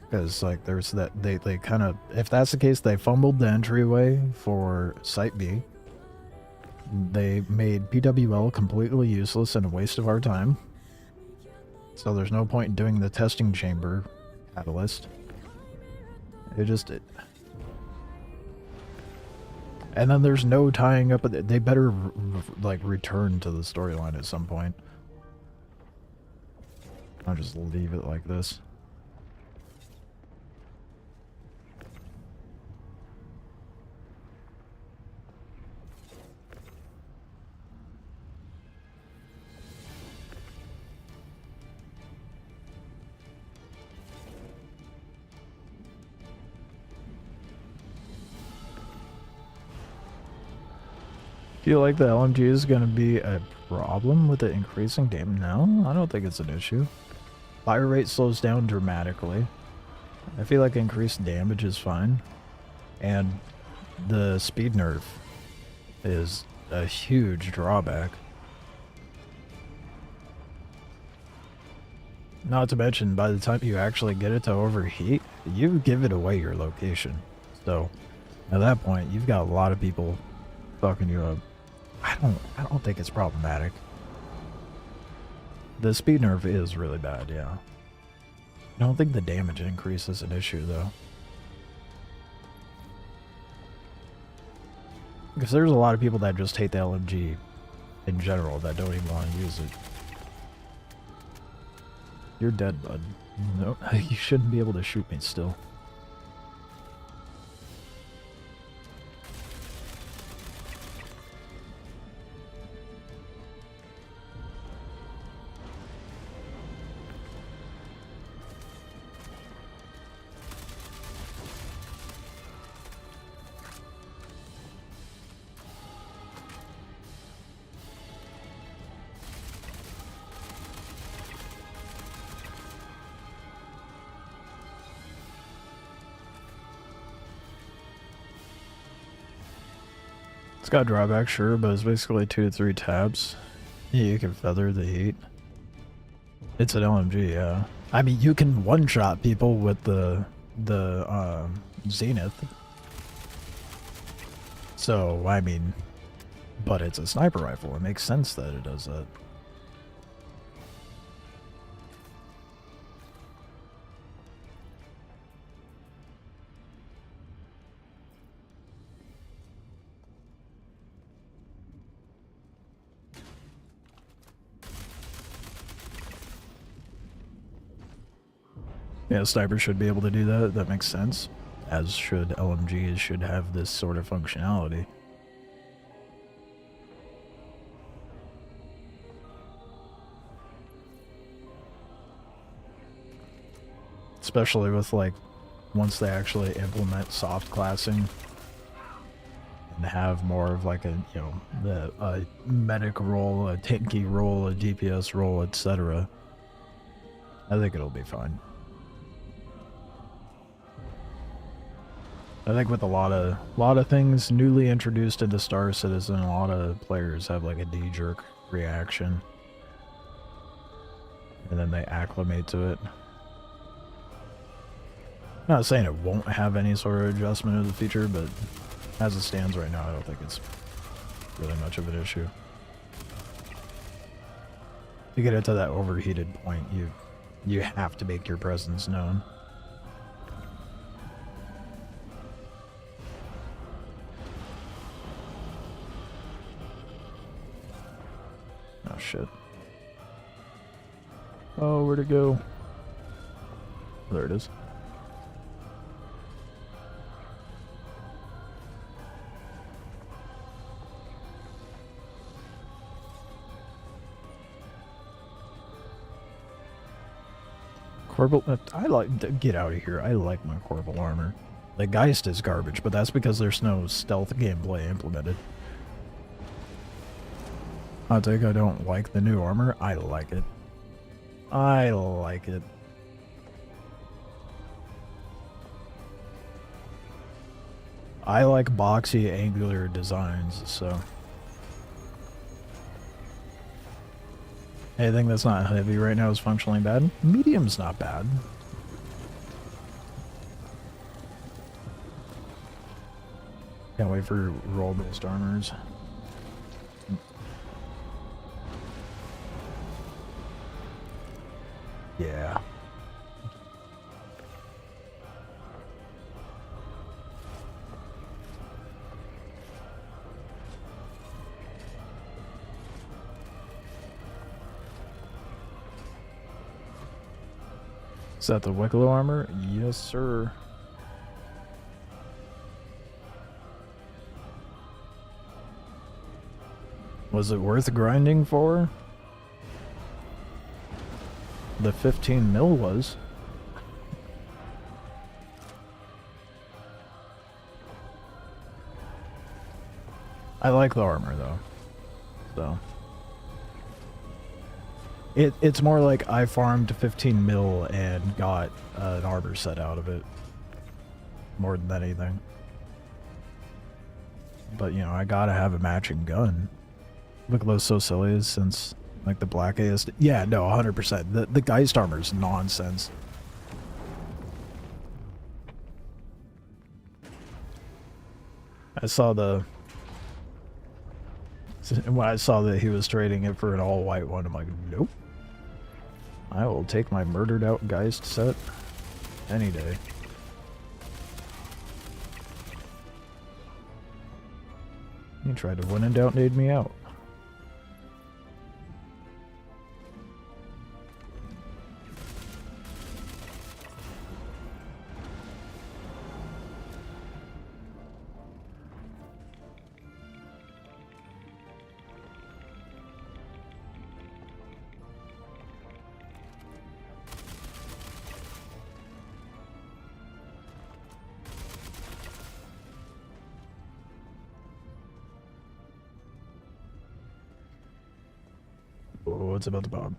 Because, like, there's that, they kind of, if that's the case, they fumbled the entryway for Site B. They made PWL completely useless and a waste of our time. So there's no point in doing the testing chamber catalyst. And then there's no tying up. They better, like, return to the storyline at some point. I'll just leave it like this. Feel like the LMG is going to be a problem with it increasing damage? No, I don't think it's an issue. Fire rate slows down dramatically. I feel like increased damage is fine. And the speed nerf is a huge drawback. Not to mention, by the time you actually get it to overheat, you've given away your location. So, at that point, you've got a lot of people fucking you up. I don't think it's problematic. The speed nerf is really bad, yeah. I don't think the damage increase is an issue, though. Because there's a lot of people that just hate the LMG in general that don't even want to use it. You're dead, bud. No, you shouldn't be able to shoot me still. It's got drawbacks, sure, but it's basically 2 to 3 tabs. Yeah, you can feather the heat. It's an LMG, yeah. I mean, you can one-shot people with the Zenith. So, I mean, but it's a sniper rifle. It makes sense that it does that. Yeah, sniper should be able to do that. That makes sense. As should LMGs should have this sort of functionality. Especially with, like, once they actually implement soft classing and have more of like a, you know, a medic role, a tanky role, a DPS role, etc. I think it'll be fine. I think with a lot of things newly introduced into Star Citizen, a lot of players have like a knee-jerk reaction, and then they acclimate to it. I'm not saying it won't have any sort of adjustment of the feature, but as it stands right now, I don't think it's really much of an issue. To get it to that overheated point, you have to make your presence known. Oh shit. Oh, where'd it go? There it is. Corbel, I like, get out of here. I like my Corbel armor. The Geist is garbage, but that's because there's no stealth gameplay implemented. Hot take, I don't like the new armor. I like it. I like it. I like boxy, angular designs, so... Anything that's not heavy right now is functionally bad. Medium's not bad. Can't wait for roll-based armors. Yeah. Is that the Wicklow armor? Yes, sir. Was it worth grinding for? The 15 mil was. I like the armor though. So. It's more like I farmed 15 mil and got an armor set out of it. More than anything. But, you know, I gotta have a matching gun. Wicklow's so silly since, like, the black ASD. Yeah, no, 100%. The Geist armor's nonsense. I saw the... When I saw that he was trading it for an all-white one, I'm like, nope. I will take my murdered out Geist set any day. He tried to win and out-nade me out. What's about the Bob?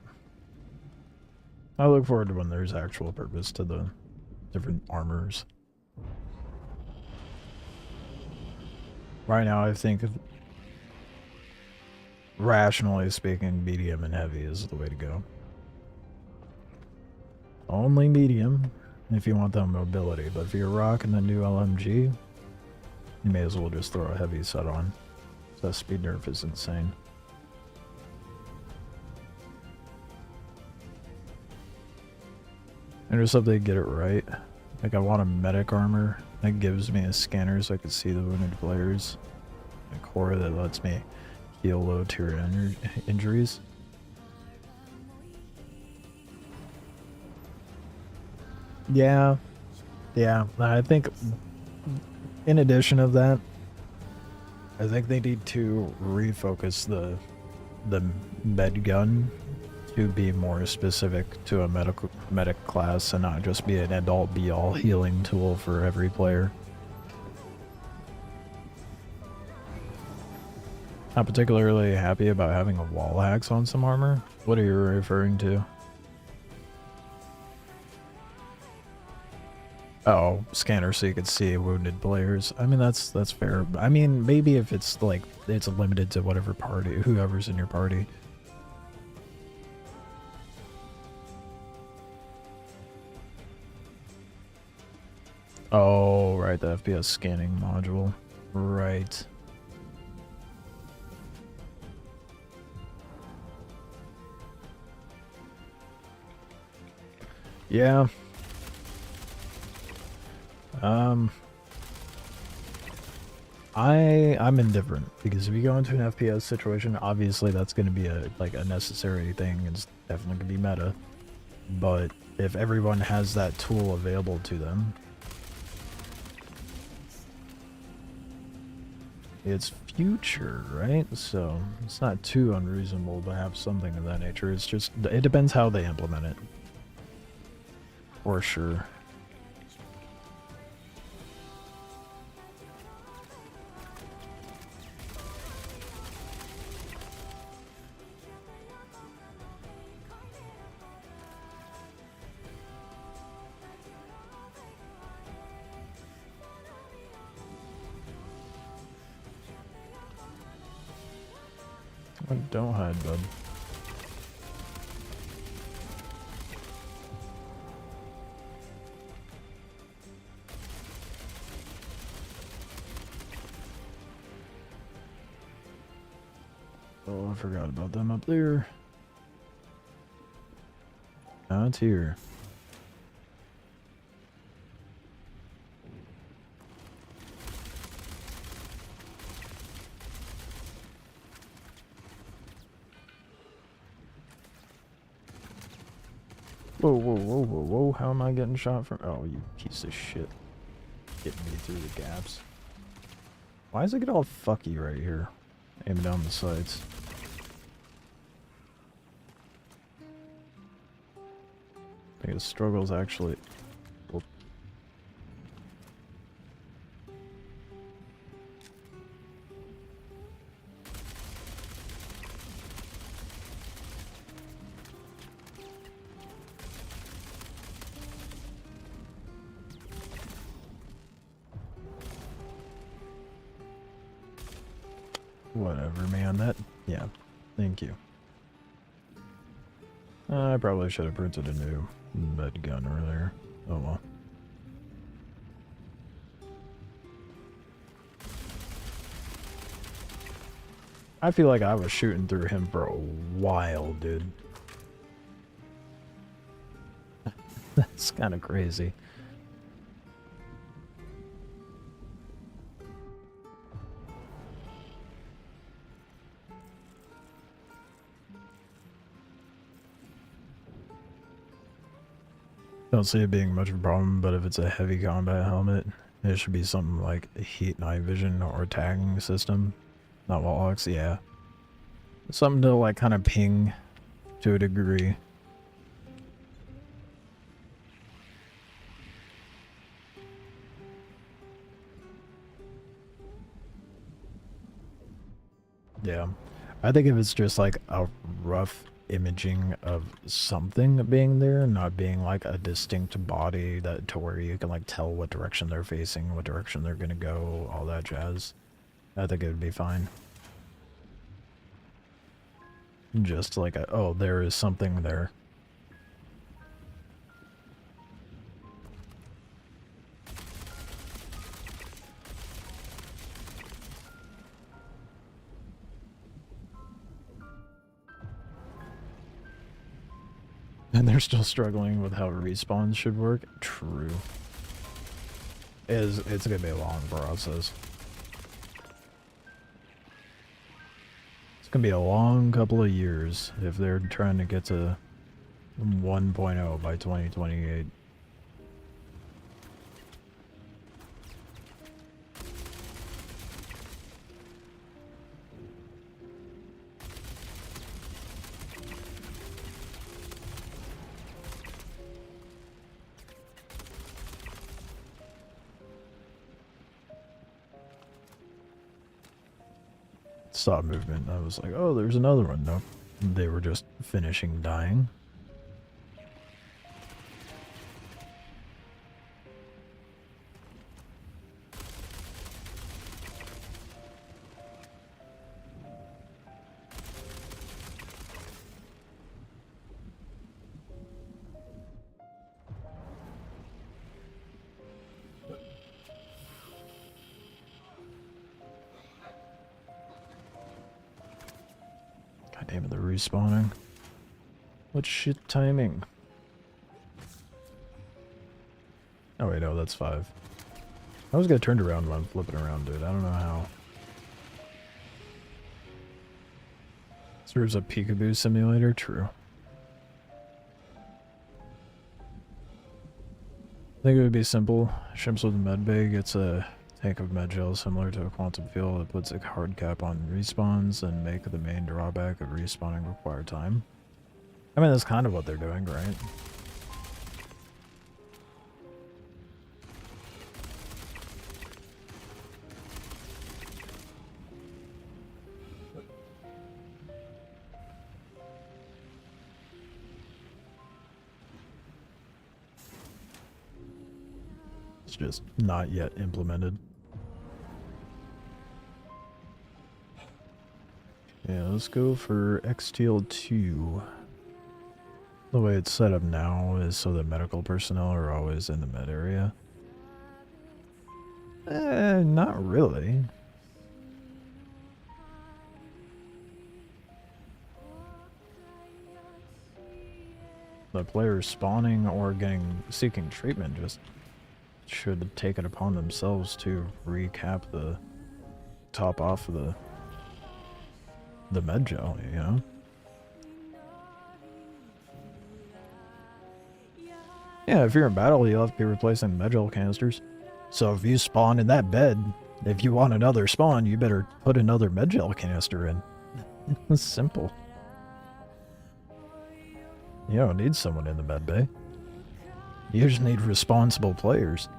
I look forward to when there's actual purpose to the different armors. Right now, I think, rationally speaking, medium and heavy is the way to go. Only medium if you want that mobility, but if you're rocking the new LMG, you may as well just throw a heavy set on. So that speed nerf is insane. I just hope they get it right. Like, I want a medic armor that gives me a scanner so I can see the wounded players. A core that lets me heal low tier injuries. Yeah. Yeah. I think, in addition of that, I think they need to refocus the med gun to be more specific to a medic class and not just be an end-all be-all healing tool for every player. Not particularly happy about having a wall hacks on some armor? What are you referring to? Oh, scanner so you could see wounded players. I mean, that's fair. I mean, maybe if it's like, it's limited to whatever party, whoever's in your party. Oh, right, the FPS scanning module. Right. Yeah. I'm indifferent because if you go into an FPS situation, obviously that's going to be a necessary thing. It's definitely going to be meta. But if everyone has that tool available to them, it's future, right? So it's not too unreasonable to have something of that nature. It's just, it depends how they implement it. For sure. Don't hide, bud. Oh, I forgot about them up there. Now it's here. Whoa, whoa, whoa, whoa, whoa. How am I getting shot from? Oh, you piece of shit. Getting me through the gaps. Why does it get all fucky right here? Aiming down the sides. I think the struggle's actually... Oh. Whatever, man. That... Yeah. Thank you. I probably should have printed a new med gun earlier. Oh well. I feel like I was shooting through him for a while, dude. That's kind of crazy. Don't see it being much of a problem, but if it's a heavy combat helmet, it should be something like a heat night vision or tagging system. Not wall locks, yeah. Something to like kind of ping to a degree. Yeah. I think if it's just like a rough imaging of something being there, not being like a distinct body that to where you can like tell what direction they're facing, what direction they're gonna go, all that jazz, I think it would be fine. Just like a, oh, there is something there. And they're still struggling with how respawns should work. True. It's gonna be a long process. It's gonna be a long couple of years if they're trying to get to 1.0 by 2028. saw movement. I was like, oh, there's another one. Nope. They were just finishing dying. God damn it, they're respawning. What shit timing? Oh wait, no, that's 5. I was gonna turn it around when I'm flipping around, dude. I don't know how. Serves a peekaboo simulator? True. I think it would be simple. Ships with a medbay gets a tank of med gel similar to a quantum field that puts a hard cap on respawns and make the main drawback of respawning require time. I mean, that's kind of what they're doing, right? It's just not yet implemented. Yeah, let's go for XTL2. The way it's set up now is so that medical personnel are always in the med area. Not really. The players spawning or seeking treatment just should take it upon themselves to recap the top off of the med gel, you know? Yeah, if you're in battle, you'll have to be replacing med gel canisters. So if you spawn in that bed, if you want another spawn, you better put another med gel canister in. It's simple. You don't need someone in the med bay. You just need responsible players.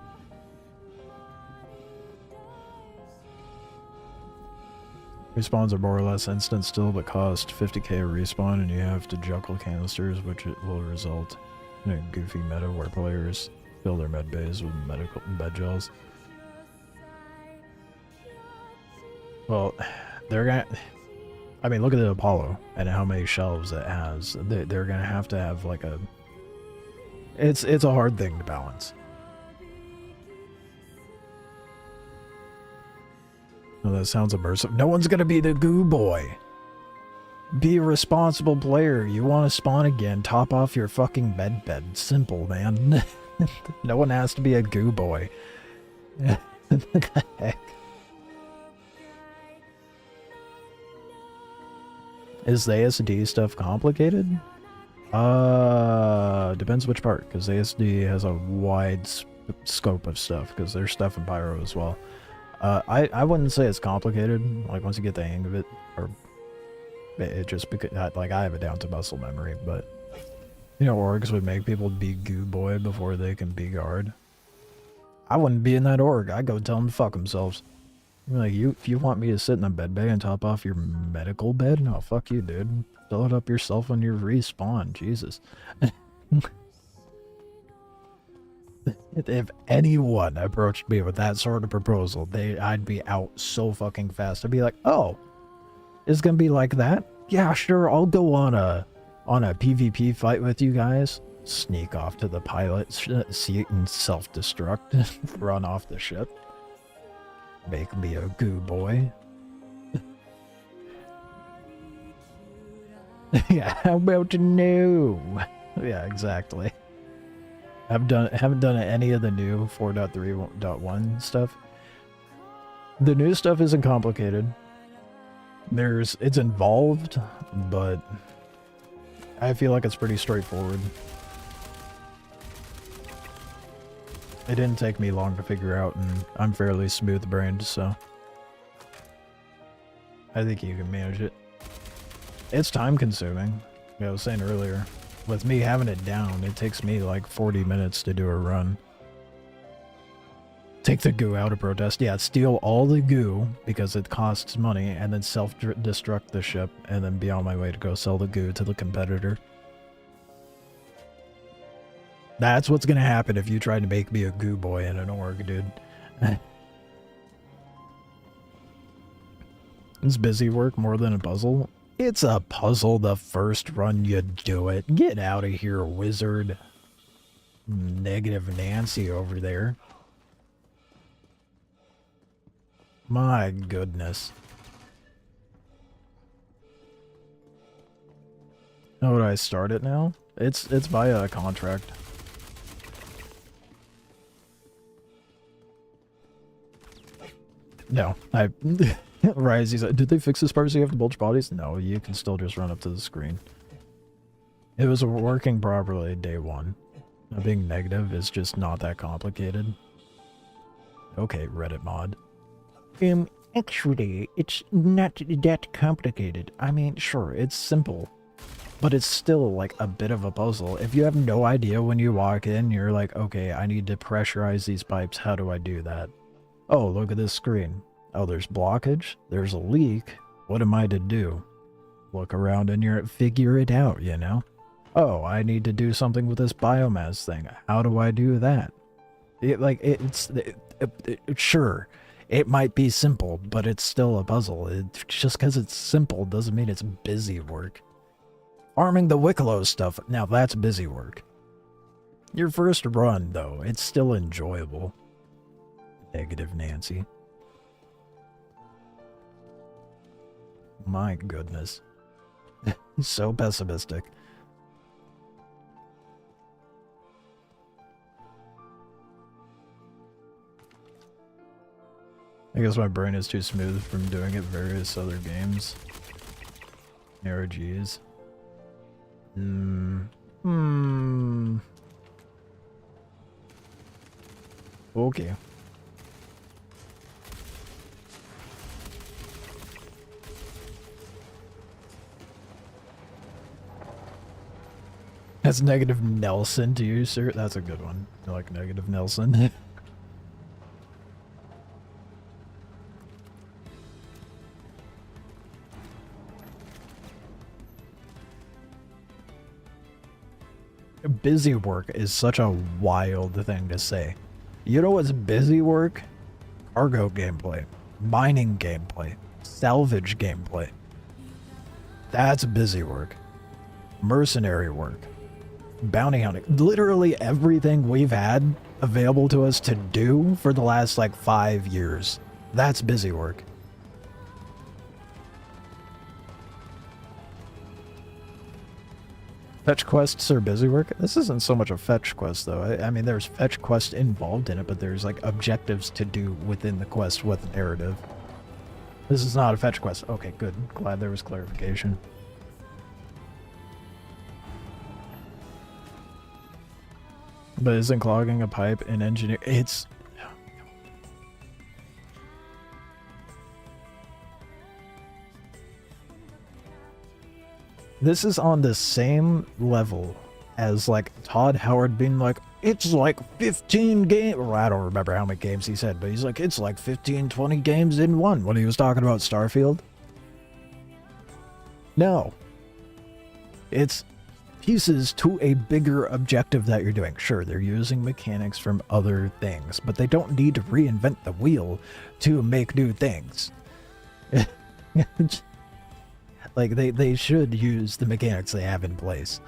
Respawns are more or less instant still, but cost 50k a respawn, and you have to juggle canisters, which it will result in a goofy meta where players fill their med bays with med gels. Well, they're gonna... I mean, look at the Apollo and how many shelves it has. They're gonna have to have like a... It's a hard thing to balance. Oh, that sounds immersive. No one's gonna be the goo boy. Be a responsible player. You want to spawn again, top off your fucking med bed. Simple, man. No one has to be a goo boy. What the heck? Is the ASD stuff complicated? Depends which part, because ASD has a wide scope of stuff, because there's stuff in Pyro as well. I wouldn't say it's complicated, like once you get the hang of it, or it just because, like, I have it down to muscle memory, but, you know, orgs would make people be goo boy before they can be guard. I wouldn't be in that org. I'd go tell them to fuck themselves. Like, if you want me to sit in a med bay and top off your medical bed, no, fuck you, dude. Fill it up yourself when you respawn. Jesus. If anyone approached me with that sort of proposal, I'd be out so fucking fast. I'd be like, oh, it's gonna be like that? Yeah, sure, I'll go on a PvP fight with you guys. Sneak off to the pilot seat and self-destruct. Run off the ship. Make me a goo boy. Yeah, how about you know? Yeah, exactly. Haven't done any of the new 4.3.1 stuff. The new stuff isn't complicated. It's involved, but I feel like it's pretty straightforward. It didn't take me long to figure out, and I'm fairly smooth-brained, so I think you can manage it. It's time-consuming. Like I was saying earlier, with me having it down, it takes me like 40 minutes to do a run. Take the goo out of protest. Yeah, steal all the goo because it costs money, and then self-destruct the ship, and then be on my way to go sell the goo to the competitor. That's what's gonna happen if you try to make me a goo boy in an org, dude. Is busy work more than a puzzle? It's a puzzle the first run you do it. Get out of here, wizard. Negative Nancy over there. My goodness. How would I start it now? It's via a contract. No, I Rise, he's like, did they fix this part so you have to bulge bodies? No, you can still just run up to the screen. It was working properly day one. Being negative is just not that complicated. Okay, Reddit mod. Actually, it's not that complicated. I mean, sure, it's simple. But it's still, like, a bit of a puzzle. If you have no idea when you walk in, you're like, okay, I need to pressurize these pipes. How do I do that? Oh, look at this screen. Oh, there's blockage. There's a leak. What am I to do? Look around and you're figure it out, you know? Oh, I need to do something with this biomass thing. How do I do that? Sure, it might be simple, but it's still a puzzle. Just because it's simple doesn't mean it's busy work. Farming the Wicklow stuff, now that's busy work. Your first run, though, it's still enjoyable. Negative Nancy. My goodness. So pessimistic. I guess my brain is too smooth from doing it various other games. RGs. Okay. That's Negative Nelson to you, sir. That's a good one. I like Negative Nelson. Busy work is such a wild thing to say. You know what's busy work? Cargo gameplay, mining gameplay, salvage gameplay. That's busy work. Mercenary work. Bounty hunting. Literally everything we've had available to us to do for the last, like, 5 years. That's busy work. Fetch quests are busy work? This isn't so much a fetch quest, though. I mean, there's fetch quest involved in it, but there's, like, objectives to do within the quest with narrative. This is not a fetch quest. Okay, good. Glad there was clarification. But isn't clogging a pipe in engineer? It's... This is on the same level as, like, Todd Howard being like, it's like 15 games, or I don't remember how many games he said, but he's like, it's like 15, 20 games in one when he was talking about Starfield. No. It's pieces to a bigger objective that you're doing. Sure, they're using mechanics from other things, but they don't need to reinvent the wheel to make new things. Like, they should use the mechanics they have in place.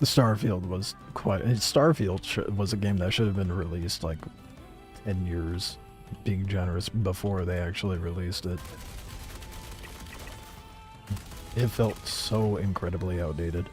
Starfield was quite... Starfield was a game that should have been released, like, 10 years, being generous, before they actually released it. It felt so incredibly outdated.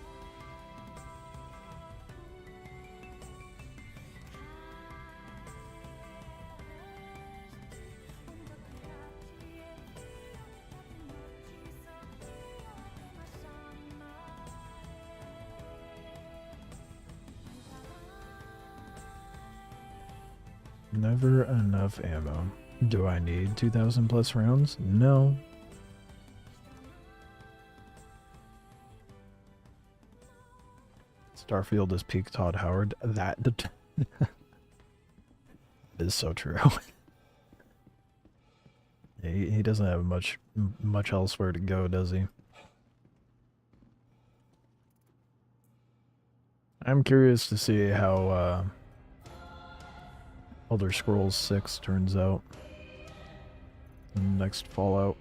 Never enough ammo. Do I need 2,000 plus rounds? No. Starfield is peak Todd Howard. That is so true. He doesn't have much elsewhere to go, does he? I'm curious to see how Elder Scrolls 6 turns out in the next Fallout.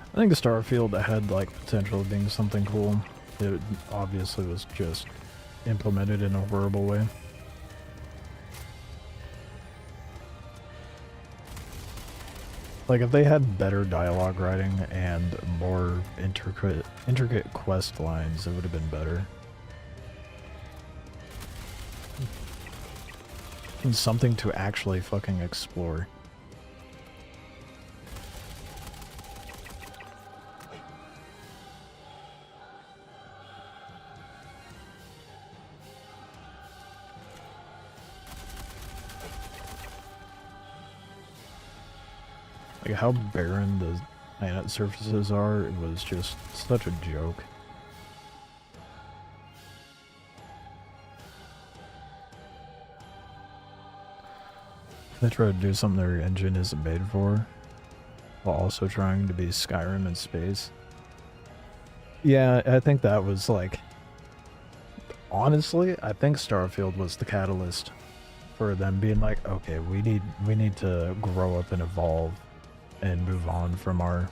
I think Starfield had like potential of being something cool. It obviously was just implemented in a horrible way. Like if they had better dialogue writing and more intricate quest lines, it would have been better. And something to actually fucking explore. Like how barren the planet surfaces are, it was just such a joke. They try to do something their engine isn't made for, while also trying to be Skyrim in space. Yeah, I think that was like... Honestly, I think Starfield was the catalyst for them being like, okay, we need to grow up and evolve and move on from our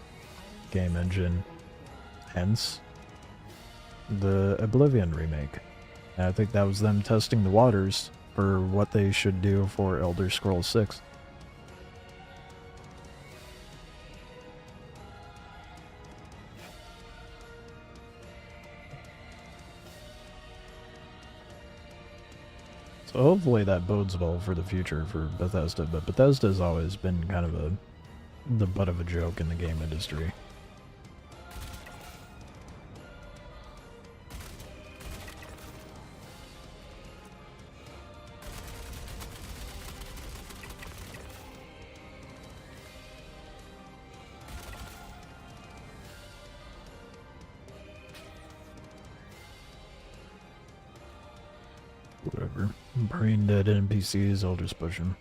game engine. Hence, the Oblivion remake. And I think that was them testing the waters for what they should do for Elder Scrolls 6. So hopefully that bodes well for the future for Bethesda, but Bethesda's always been kind of the butt of a joke in the game industry. Whatever. Brain dead NPCs, I'll just push them.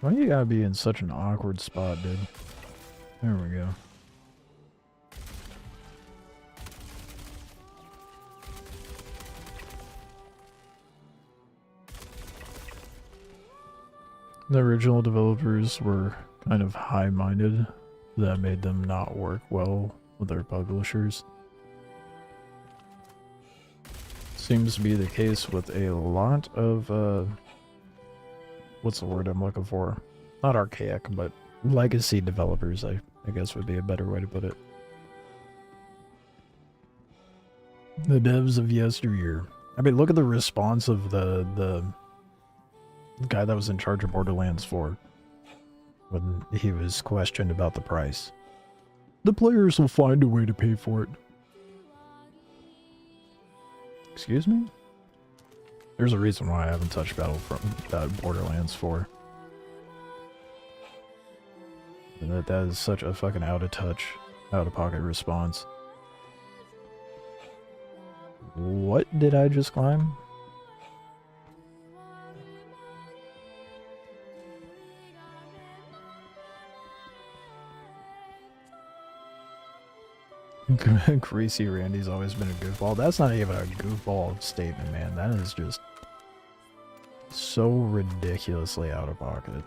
Why you gotta be in such an awkward spot, dude? There we go. The original developers were kind of high-minded. That made them not work well with their publishers. Seems to be the case with a lot of, what's the word I'm looking for? Not archaic, but legacy developers, I guess would be a better way to put it. The devs of yesteryear. I mean, look at the response of the guy that was in charge of Borderlands 4 when he was questioned about the price. The players will find a way to pay for it. Excuse me? There's a reason why I haven't touched Borderlands 4. And that is such a fucking out of pocket response. What did I just climb? Greasy Randy's always been a goofball. That's not even a goofball statement, man. That is just so ridiculously out of pocket.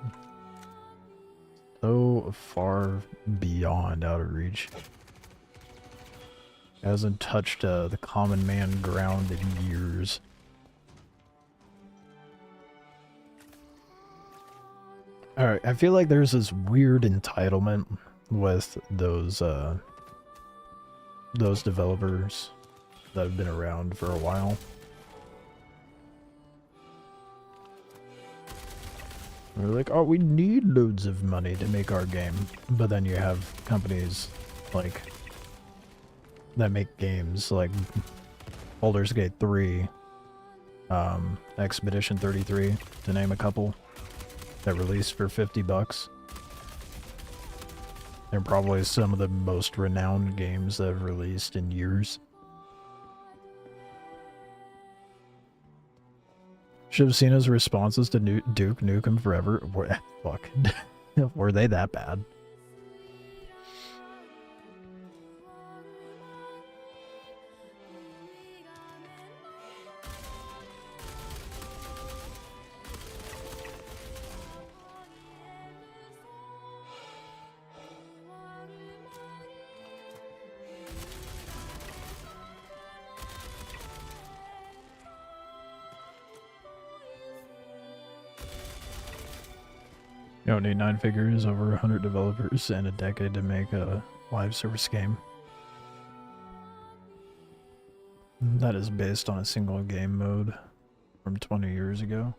So far beyond out of reach. Hasn't touched the common man ground in years. Alright, I feel like there's this weird entitlement with those developers that have been around for a while. They're like, oh, we need loads of money to make our game. But then you have companies like that make games like Baldur's Gate 3, Expedition 33, to name a couple, that released for $50. They're probably some of the most renowned games that have released in years. Should have seen his responses to Duke Nukem Forever. Fuck. Were they that bad? You don't need 9 figures, over 100 developers, and a decade to make a live service game. That is based on a single game mode from 20 years ago.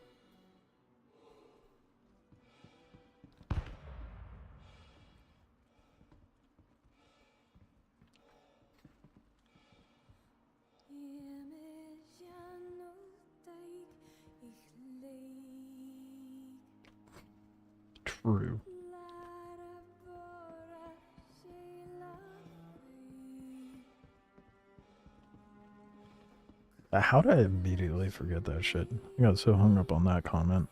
True. How did I immediately forget that shit? I got so hung up on that comment.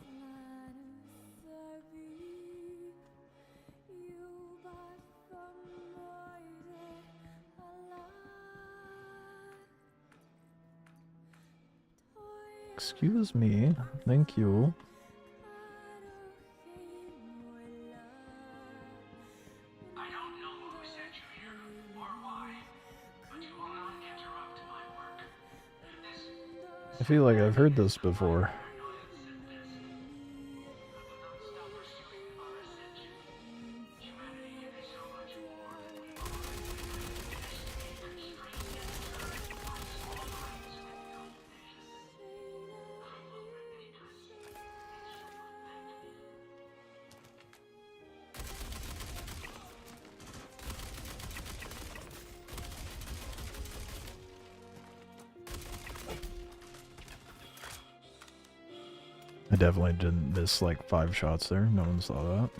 Excuse me. Thank you. I feel like I've heard this before. I definitely didn't miss like 5 shots there. No one saw that.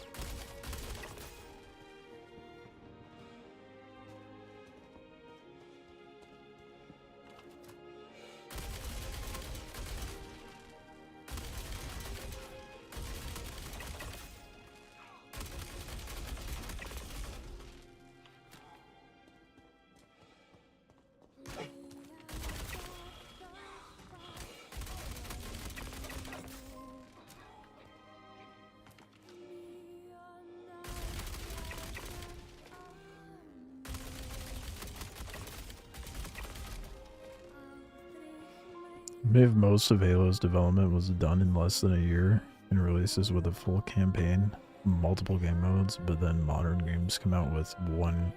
I believe most of Halo's development was done in less than a year and releases with a full campaign, multiple game modes, but then modern games come out with 1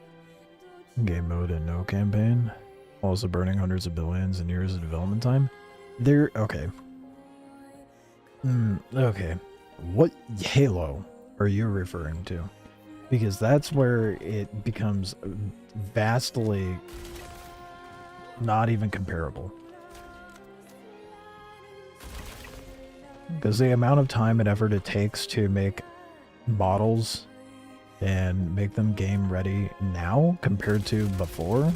game mode and no campaign, also burning hundreds of billions in years of development time. Okay. Okay. What Halo are you referring to? Because that's where it becomes vastly not even comparable. Because the amount of time and effort it takes to make models and make them game ready now compared to before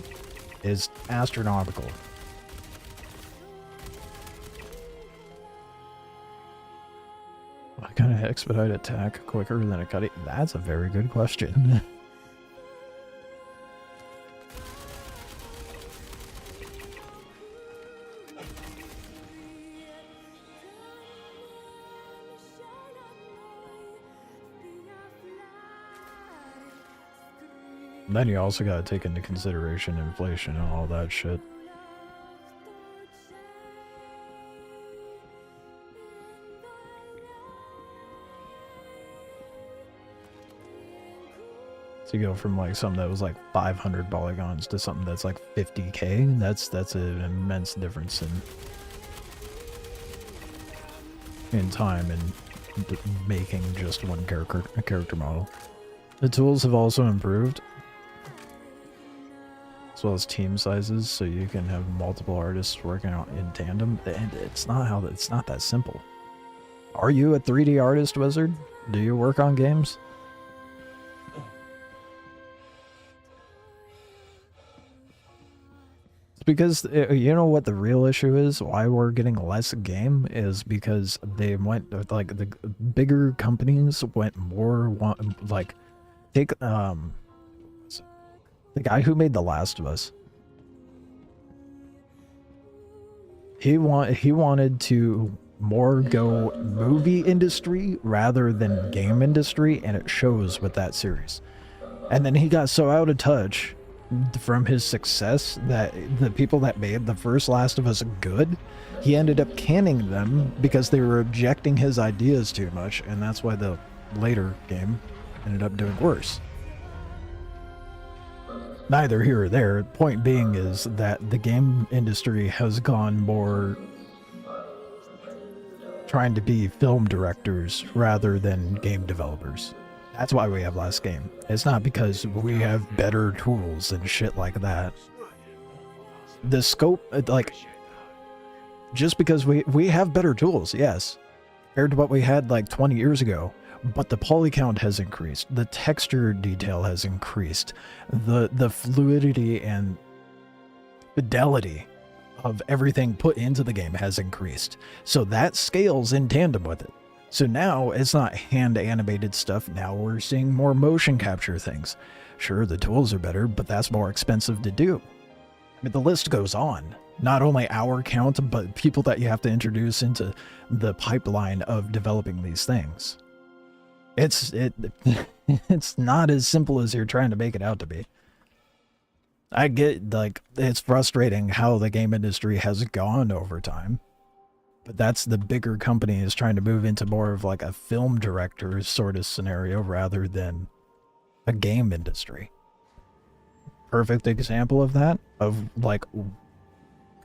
is astronomical. What kind of expedite attack quicker than a cutting? That's a very good question. then you also gotta take into consideration inflation and all that shit. To go from like something that was like 500 polygons to something that's like 50k, that's an immense difference in time and making just one character model. The tools have also improved, as well as team sizes, so you can have multiple artists working out in tandem. And it's not that simple. Are you a 3D artist, Wizard? Do you work on games? Because you know what the real issue is, why we're getting less game, is because they went, like, the bigger companies went more, like, take, the guy who made The Last of Us. He wanted to more go movie industry rather than game industry, and it shows with that series. And then he got so out of touch from his success that the people that made the first Last of Us good, he ended up canning them because they were rejecting his ideas too much, and that's why the later game ended up doing worse. Neither here or there. Point being is that the game industry has gone more trying to be film directors rather than game developers. That's why we have less game. It's not because we have better tools and shit like that. The scope, like, just because we have better tools, yes, compared to what we had like 20 years ago, but the poly count has increased, the texture detail has increased, the fluidity and fidelity of everything put into the game has increased. So that scales in tandem with it. So now it's not hand animated stuff. Now we're seeing more motion capture things. Sure, the tools are better, but that's more expensive to do. I mean, the list goes on. Not only our count, but people that you have to introduce into the pipeline of developing these things. It's not as simple as you're trying to make it out to be. I get, like, it's frustrating how the game industry has gone over time. But that's the bigger company is trying to move into more of like a film director sort of scenario rather than a game industry. Perfect example of that, of like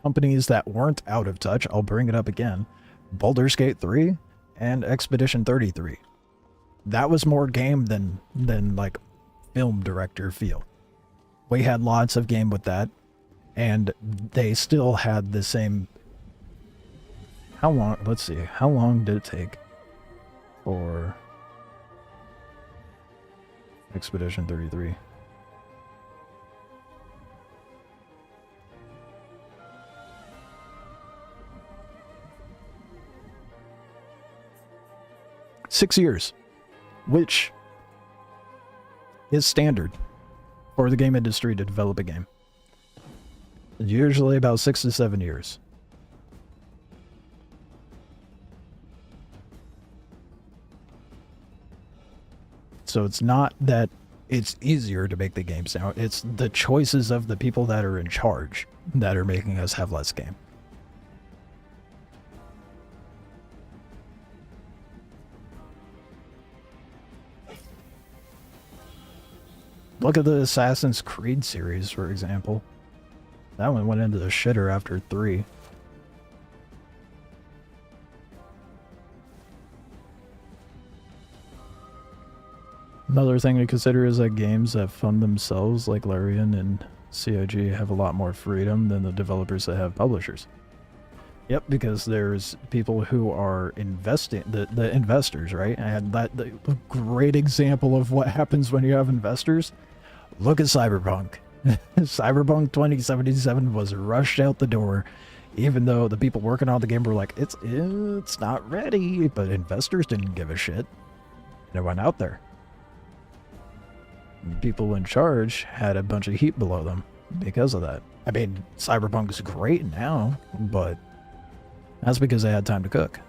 companies that weren't out of touch, I'll bring it up again, Baldur's Gate 3 and Expedition 33. That was more game than like film director feel. We had lots of game with that, and they still had the same. How long, let's see, how long did it take for Expedition 33? Six years, which is standard for the game industry to develop a game. Usually about 6 to 7 years. So it's not that it's easier to make the games now, it's the choices of the people that are in charge that are making us have less game. Look at the Assassin's Creed series, for example. That one went into the shitter after 3. Another thing to consider is that games that fund themselves, like Larian and CIG, have a lot more freedom than the developers that have publishers. Yep, because there's people who are investing, the investors, right? And the great example of what happens when you have investors. Look at Cyberpunk. Cyberpunk 2077 was rushed out the door, even though the people working on the game were like, it's not ready, but investors didn't give a shit. They went out there. People in charge had a bunch of heat below them because of that. I mean, Cyberpunk is great now, but that's because they had time to cook.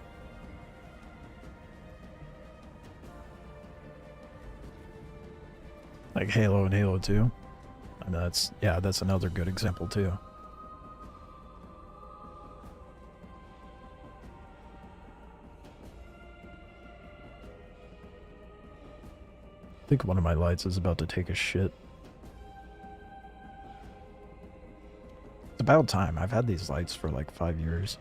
Like Halo and Halo 2. And that's another good example too. I think one of my lights is about to take a shit. It's about time. I've had these lights for like 5 years.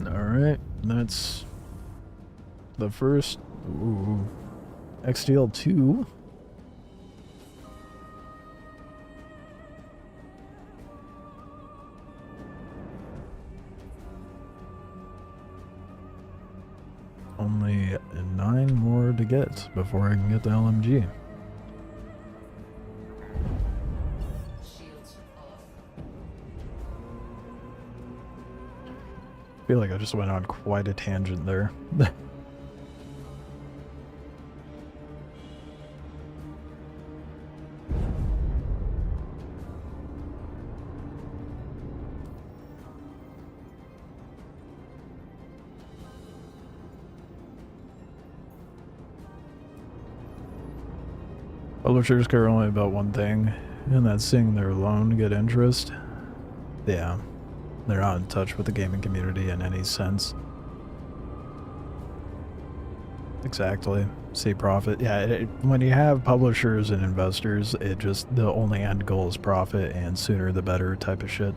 Alright, that's the first XDL2. Only 9 more to get before I can get the LMG. I feel like I just went on quite a tangent there. Publishers care only about one thing, and that's seeing their loan get interest. Yeah. They're not in touch with the gaming community in any sense. Exactly. See profit. Yeah, when you have publishers and investors, it just, the only end goal is profit, and sooner the better type of shit.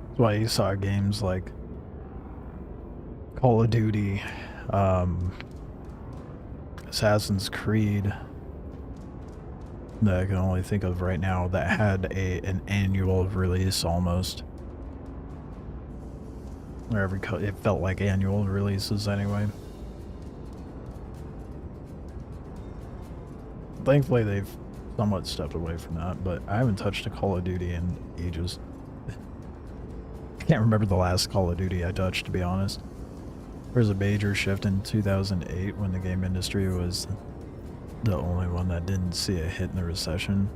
That's why you saw games like Call of Duty, Assassin's Creed, that I can only think of right now, that had an annual release almost. Or it felt like annual releases anyway. Thankfully they've somewhat stepped away from that, but I haven't touched a Call of Duty in ages. I can't remember the last Call of Duty I touched, to be honest. There was a major shift in 2008 when the game industry was the only one that didn't see a hit in the recession.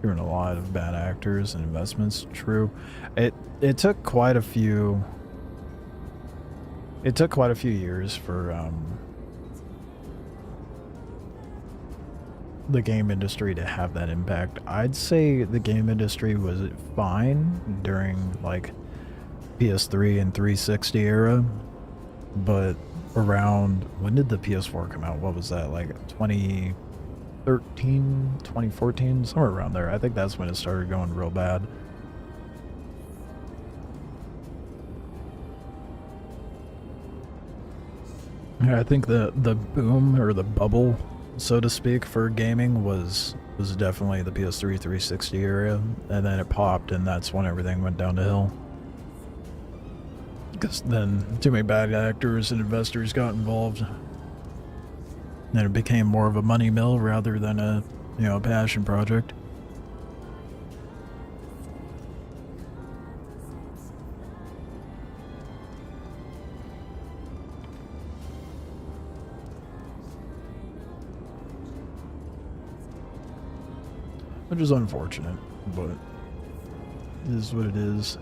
There were a lot of bad actors and investments. True. It took quite a few years for the game industry to have that impact. I'd say the game industry was fine during like PS3 and 360 era, but around, when did the PS4 come out? What was that, like 2013, 2014, somewhere around there? I think that's when it started going real bad. Yeah, I think the boom, or the bubble, so to speak, for gaming was definitely the PS3 360 area, and then it popped, and that's when everything went down the hill. Because then too many bad actors and investors got involved. Then it became more of a money mill rather than a, a passion project. Which is unfortunate, but it is what it is.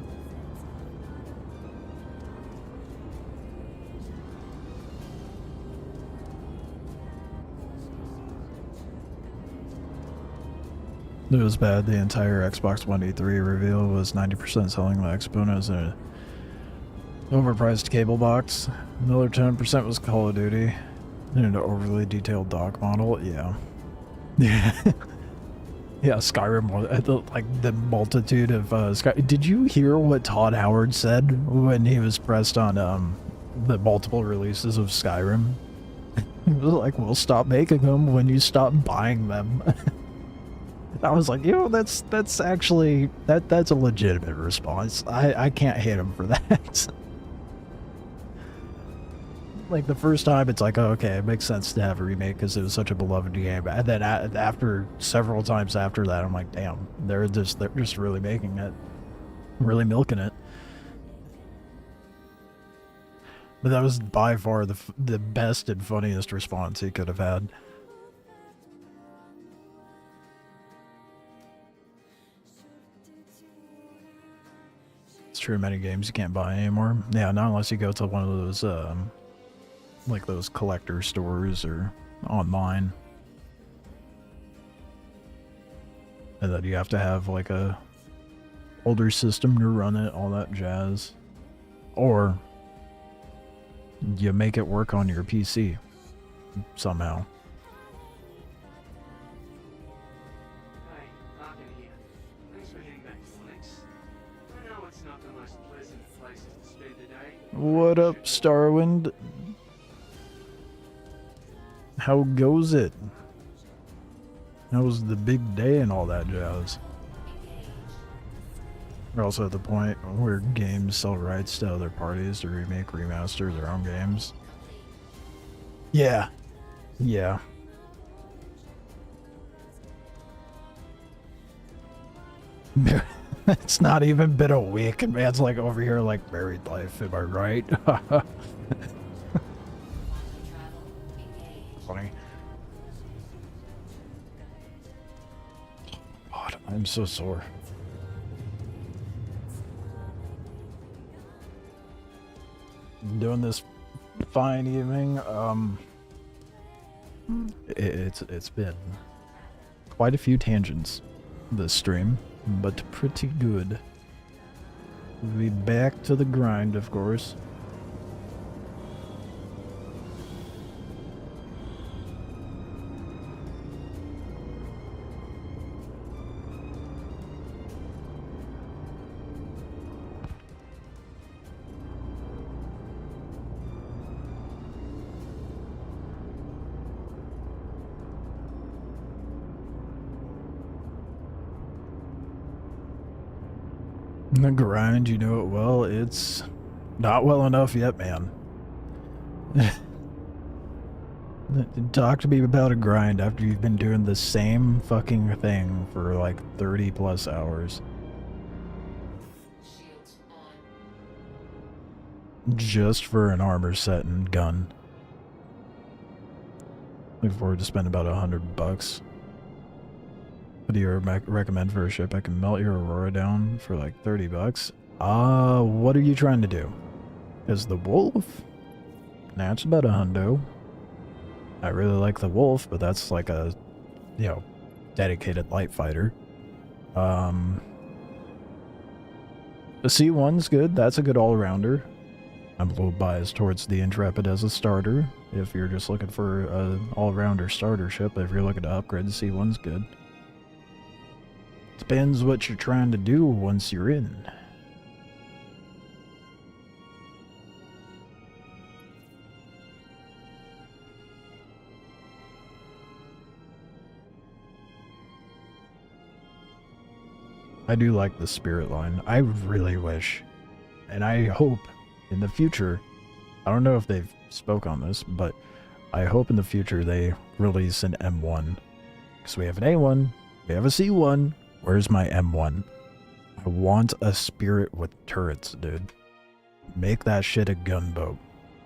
It was bad. The entire Xbox One E3 reveal was 90% selling the Xbone as an overpriced cable box. Another 10% was Call of Duty. And an overly detailed dock model. Yeah. Yeah. Yeah, Skyrim, like the multitude of Did you hear what Todd Howard said when he was pressed on the multiple releases of Skyrim? He was like, "We'll stop making them when you stop buying them." I was like, that's actually that's a legitimate response. I can't hate him for that. Like, the first time, it's like, oh, okay, it makes sense to have a remake because it was such a beloved game. And then after several times after that, I'm like, damn, they're just really making it, really milking it. But that was by far the best and funniest response he could have had. It's true, many games you can't buy anymore. Yeah, not unless you go to one of those, like those collector stores or online. And then you have to have like a older system to run it, all that jazz. Or you make it work on your PC somehow. Hey, Larkin here. Thanks for heading back to Onyx. I know it's not the most pleasant places to spend the day. What up, Starwind? How goes it? How was the big day and all that jazz? We're also at the point where games sell rights to other parties to remake, remaster their own games. Yeah. Yeah. It's not even been a week and man's like over here like married life, am I right? Funny. God, I'm so sore. Doing this fine evening. It's been quite a few tangents this stream, but pretty good. We'll be back to the grind, of course. The grind, you know it well. It's not well enough yet, man. Talk to me about a grind after you've been doing the same fucking thing for like 30 plus hours. Just for an armor set and gun. Looking forward to spending about $100. What do you recommend for a ship? I can melt your Aurora down for like 30 bucks. What are you trying to do? Is the Wolf? Nah, it's about $100. I really like the Wolf, but that's like a, you know, dedicated light fighter. The C1's good. That's a good all-rounder. I'm a little biased towards the Intrepid as a starter. If you're just looking for an all-rounder starter ship, if you're looking to upgrade, the C1's good. Depends what you're trying to do once you're in. I do like the Spirit line. I really wish, and I hope in the future, I don't know if they've spoke on this, but I hope in the future they release an M1. Because we have an A1, we have a C1, where's my M1? I want a Spirit with turrets, dude. Make that shit a gunboat.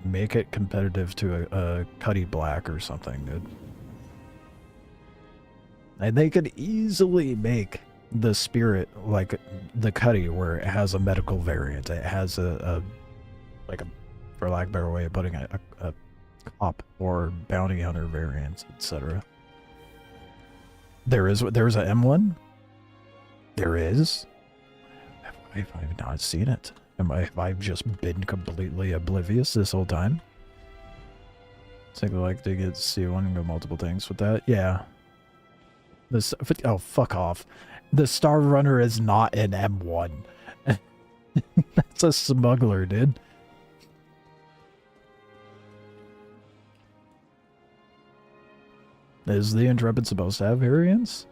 Make it competitive to a Cuddy Black or something, dude. And they could easily make the Spirit like the Cuddy, where it has a medical variant. It has like a, for lack of a better way of putting it, a cop or bounty hunter variant, etc. There's a M1? There is? Have I not seen it? Have I just been completely oblivious this whole time? Take a like to get C1 and go multiple things with that. Yeah. This, oh, fuck off. The Star Runner is not an M1. That's a smuggler, dude. Is the Intrepid supposed to have variants?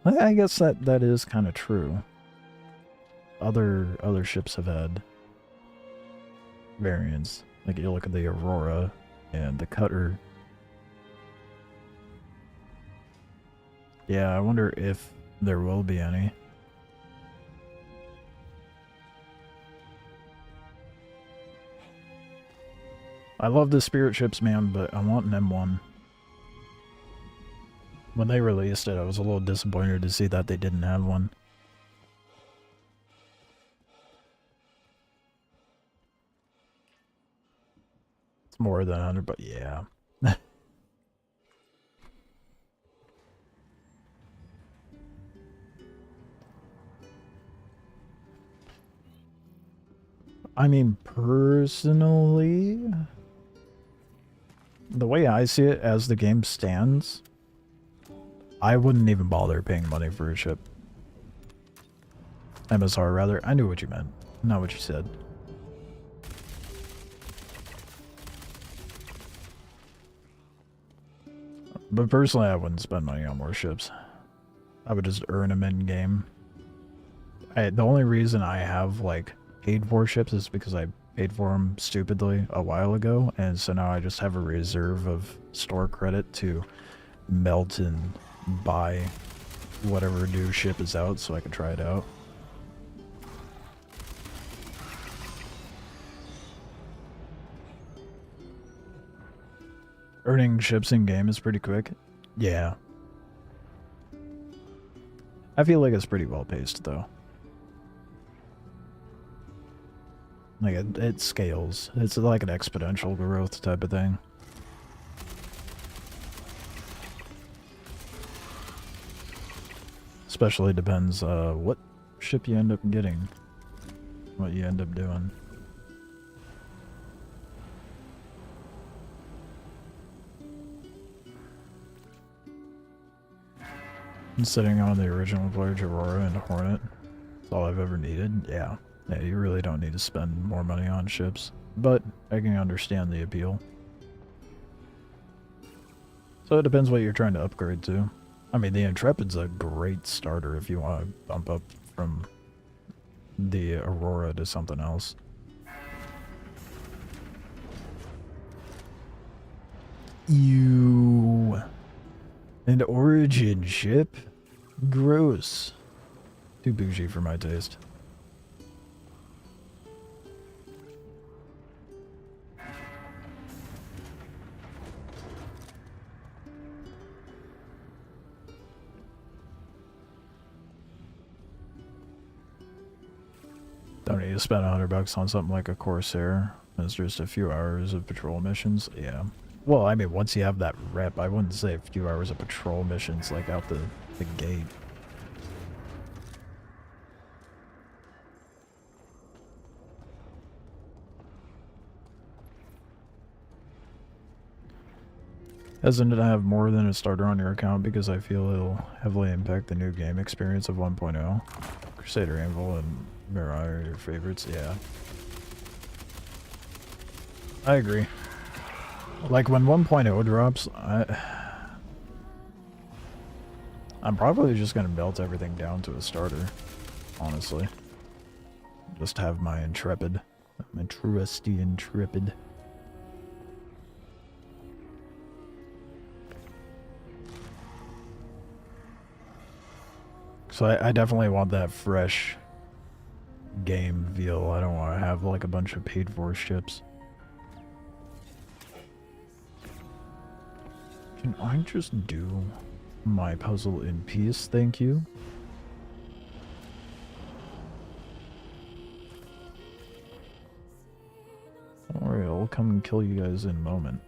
I guess that is kind of true. Other ships have had variants. Like you look at the Aurora and the Cutter. Yeah, I wonder if there will be any. I love the Spirit ships, man, but I want an M1. When they released it, I was a little disappointed to see that they didn't have one. It's more than 100, but yeah. I mean, personally, the way I see it as the game stands, I wouldn't even bother paying money for a ship. MSR, rather. I knew what you meant, not what you said. But personally, I wouldn't spend money on more ships. I would just earn them in-game. The only reason I have, like, paid for ships is because I paid for them stupidly a while ago, and so now I just have a reserve of store credit to melt and buy whatever new ship is out so I can try it out. Earning ships in game is pretty quick. Yeah. I feel like it's pretty well paced though. Like it scales. It's like an exponential growth type of thing. Especially depends what ship you end up getting. What you end up doing. I'm sitting on the original Voyage Aurora and Hornet. That's all I've ever needed. Yeah. Yeah, you really don't need to spend more money on ships. But I can understand the appeal. So it depends what you're trying to upgrade to. I mean, the Intrepid's a great starter if you want to bump up from the Aurora to something else. Ew. An Origin ship? Gross. Too bougie for my taste. Don't need to spend $100 on something like a Corsair. It's just a few hours of patrol missions. Yeah. Well, I mean, once you have that rep, I wouldn't say a few hours of patrol missions like out the gate. Hesitant to have more than a starter on your account because I feel it'll heavily impact the new game experience of 1.0. Crusader Anvil and Mirai are your favorites, yeah. I agree. Like when 1.0 drops, I'm probably just gonna melt everything down to a starter, honestly. Just have my Intrepid. My trusty Intrepid. So I definitely want that fresh game feel. I don't want to have like a bunch of paid for ships. Can I just do my puzzle in peace? Thank you. Don't worry, I'll come and kill you guys in a moment.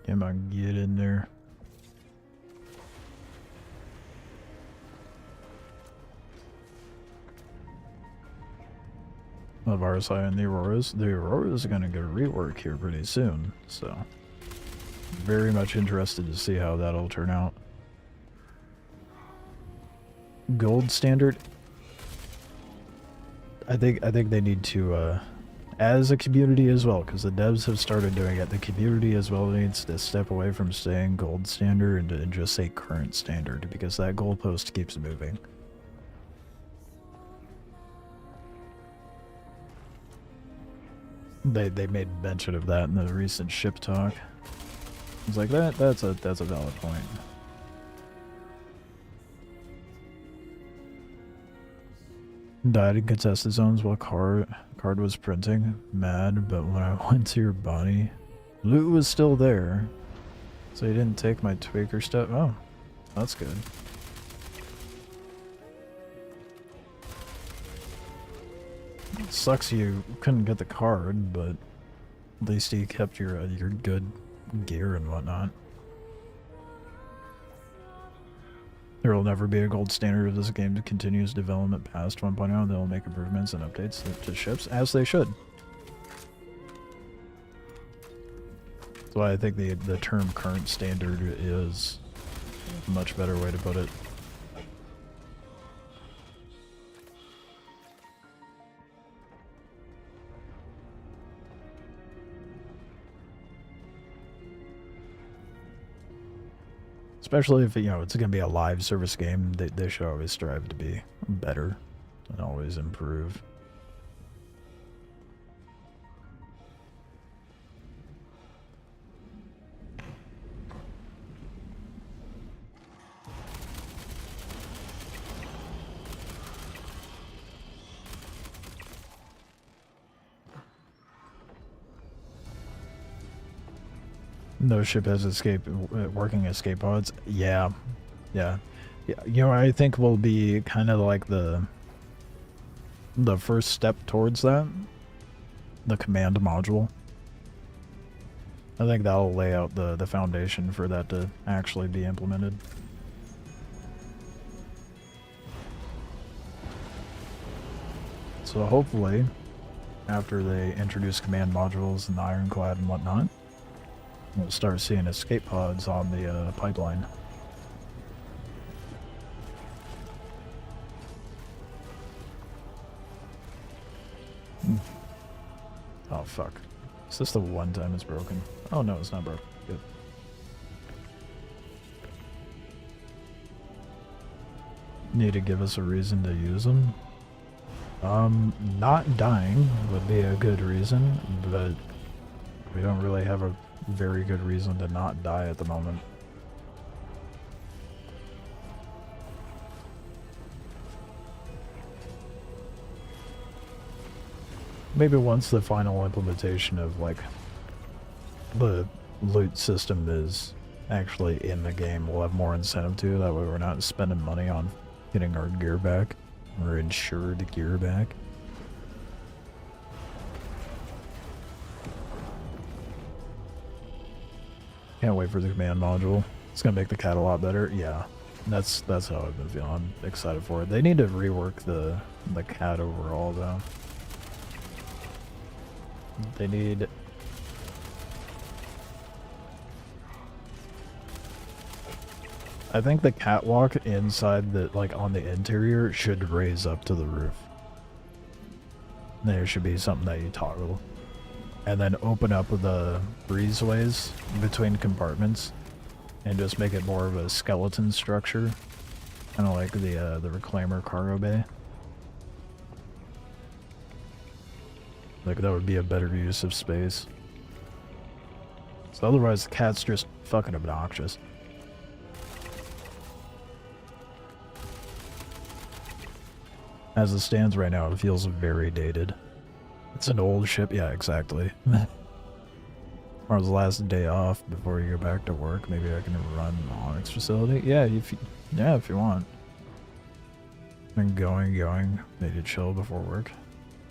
Come on, get in there. of RSI and the Auroras. The Auroras are going to get a rework here pretty soon, so very much interested to see how that'll turn out. Gold standard, I think they need to, as a community as well, because the devs have started doing it, the community as well needs to step away from saying gold standard and just say current standard, because that goalpost keeps moving. They made mention of that in the recent ship talk. I was like, that's a valid point. Died in contested zones while card was printing. Mad, but when I went to your body, loot was still there. So you didn't take my tweaker step? Oh, that's good. It sucks you couldn't get the card, but at least you kept your good gear and whatnot. There will never be a gold standard if this game continues development past 1.0. They'll make improvements and updates to ships, as they should. That's why I think the term current standard is a much better way to put it. Especially if, you know, it's going to be a live service game, they should always strive to be better and always improve. No ship has working escape pods. Yeah. You know, I think will be kind of like the first step towards that. The command module. I think that'll lay out the foundation for that to actually be implemented. So hopefully, after they introduce command modules and the Ironclad and whatnot, we'll start seeing escape pods on the pipeline. Oh fuck. Is this the one time it's broken? Oh no, it's not broken. Good. Need to give us a reason to use them? Not dying would be a good reason, but we don't really have a very good reason to not die at the moment. Maybe once the final implementation of like the loot system is actually in the game, we'll have more incentive to. That way we're not spending money on getting our gear back, or insured gear back. Can't wait for the command module. It's gonna make the CAD a lot better. Yeah, that's how I've been feeling. I'm excited for it. They need to rework the CAD overall though. They need. I think the catwalk inside the on the interior should raise up to the roof. There should be something that you toggle. And then open up the breezeways between compartments and just make it more of a skeleton structure. Kind of like the Reclaimer cargo bay. Like that would be a better use of space. So otherwise the cat's just fucking obnoxious. As it stands right now, it feels very dated. It's an old ship, yeah, exactly. Or the last day off before you go back to work, maybe I can run the Onyx facility. Yeah, if you want. And going, maybe chill before work.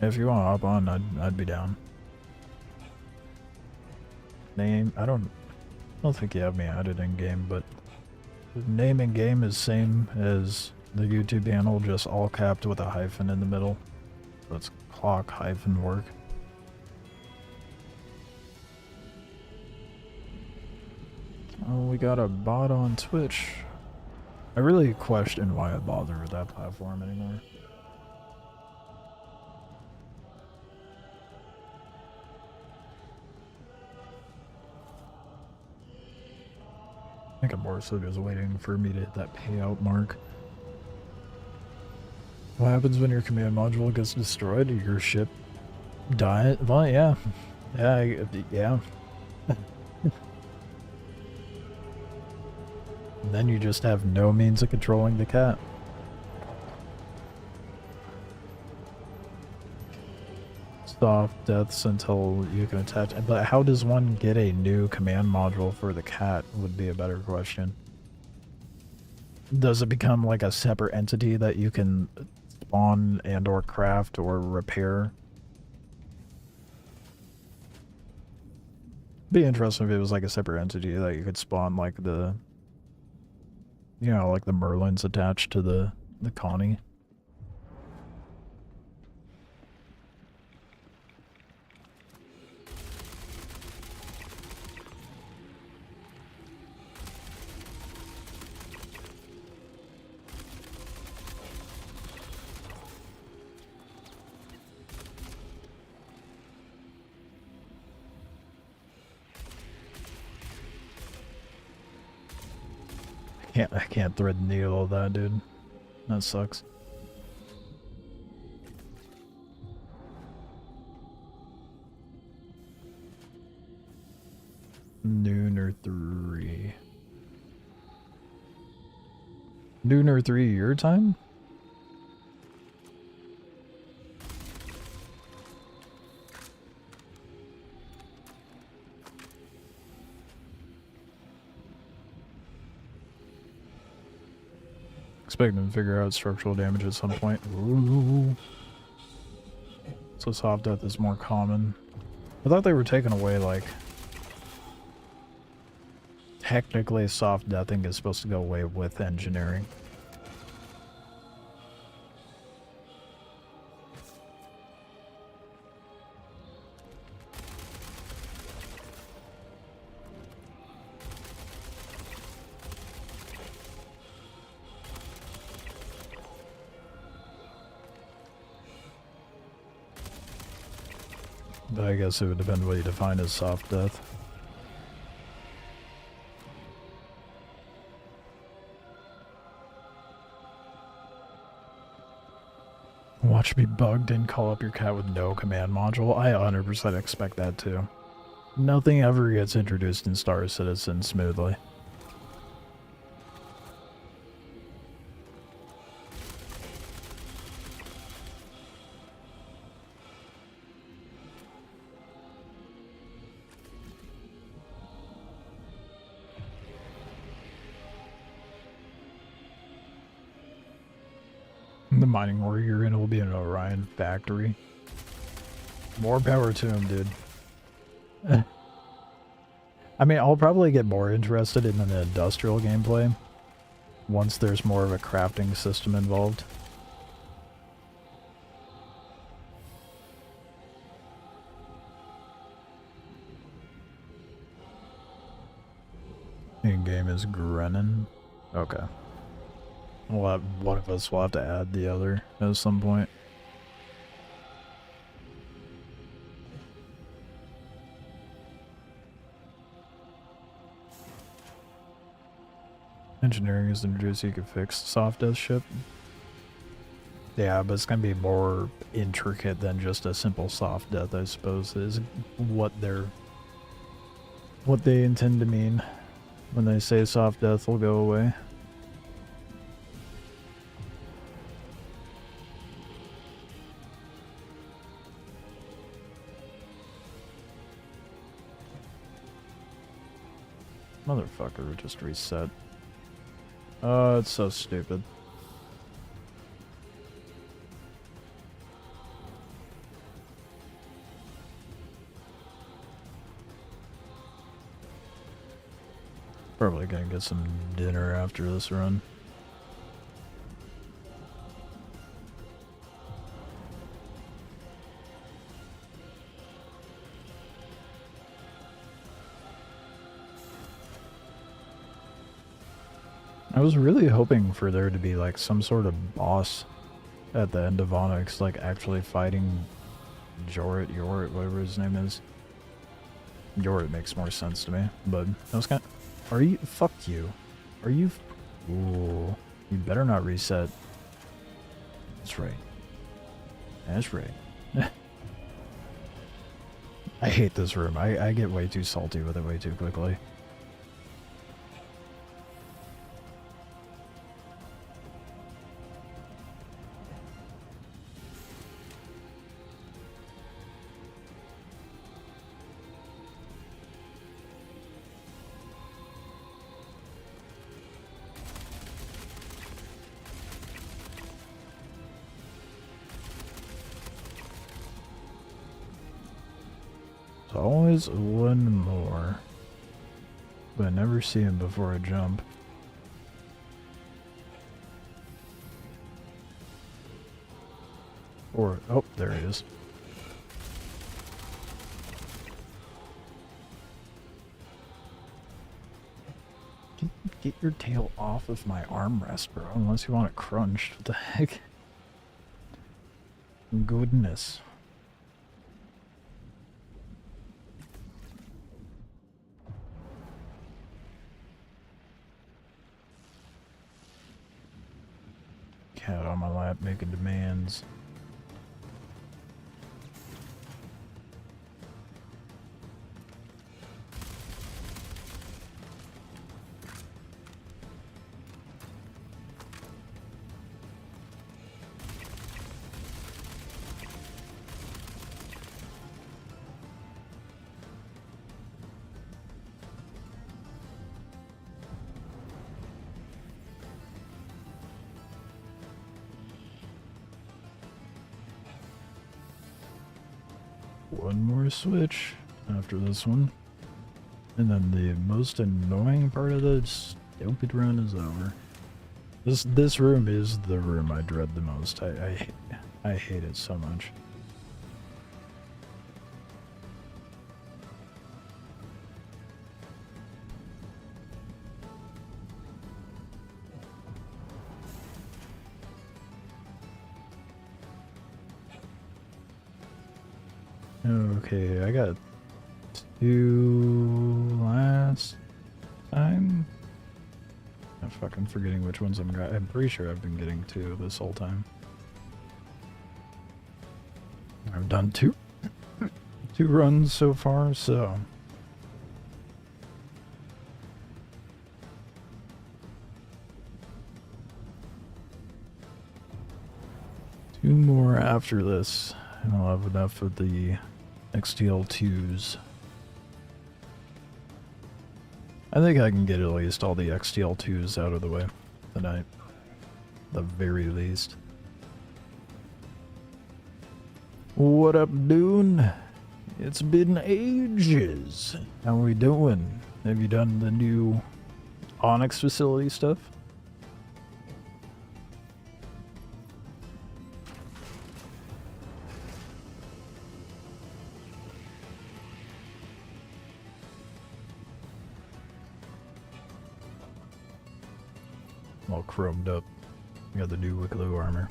If you want to hop on, I'd be down. Name, I don't think you have me added in game, but the name in game is same as the YouTube channel, just all capped with a hyphen in the middle. Let's clock hyphen work. Oh, we got a bot on Twitch. I really question why I bother with that platform anymore. I think I'm more so just waiting for me to hit that payout mark. What happens when your command module gets destroyed? Your ship dies? Well, yeah. Yeah. Then you just have no means of controlling the cat. Soft deaths until you can attach. But how does one get a new command module for the cat would be a better question. Does it become like a separate entity that you can spawn and or craft or repair? Be interesting if it was like a separate entity that you could spawn like the, you know, like the Merlins attached to the Connie. I can't thread the needle of that, dude. That sucks. Nooner 3. Nooner 3 your time? Expect them to figure out structural damage at some point. Ooh. So soft death is more common. I thought they were taking away, like... Technically, soft deathing is supposed to go away with engineering. But I guess it would depend what you define as soft death. Watch me bugged and call up your cat with no command module. I 100% expect that too. Nothing ever gets introduced in Star Citizen smoothly. The mining ore you're in will be an Orion factory. More power to him, dude. I mean, I'll probably get more interested in the industrial gameplay once there's more of a crafting system involved. In-game is Grennan. Okay. We'll have, one of us will have to add the other at some point. Engineering is introduced so you can fix soft death ship. Yeah, but it's gonna be more intricate than just a simple soft death, I suppose, is what they intend to mean when they say soft death will go away. Motherfucker just reset. Oh, it's so stupid. Probably gonna get some dinner after this run. I was really hoping for there to be like some sort of boss at the end of Onyx, like actually fighting Yorit, whatever his name is. Yorit makes more sense to me, but that was kind of... Are you... Fuck you. Are you... Ooh. You better not reset. That's right. That's right. I hate this room. I get way too salty with it way too quickly. There's always one more. But I never see him before I jump. Or, oh, there he is. Get your tail off of my armrest, bro, unless you want it crunched. What the heck? Goodness. Cat on my lap making demands. One more switch after this one. And then the most annoying part of the stupid run is over. This room is the room I dread the most. I hate it so much. Okay, I got 2 last time. I'm fucking forgetting which ones I'm pretty sure I've been getting 2 this whole time. I've done 2 runs so far, so two more after this, and I'll have enough of the XTL2s. I think I can get at least all the XTL2s out of the way tonight. The very least. What up, dude? It's been ages. How we doing? Have you done the new Onyx facility stuff? All chromed up. We got the new Wicklow armor.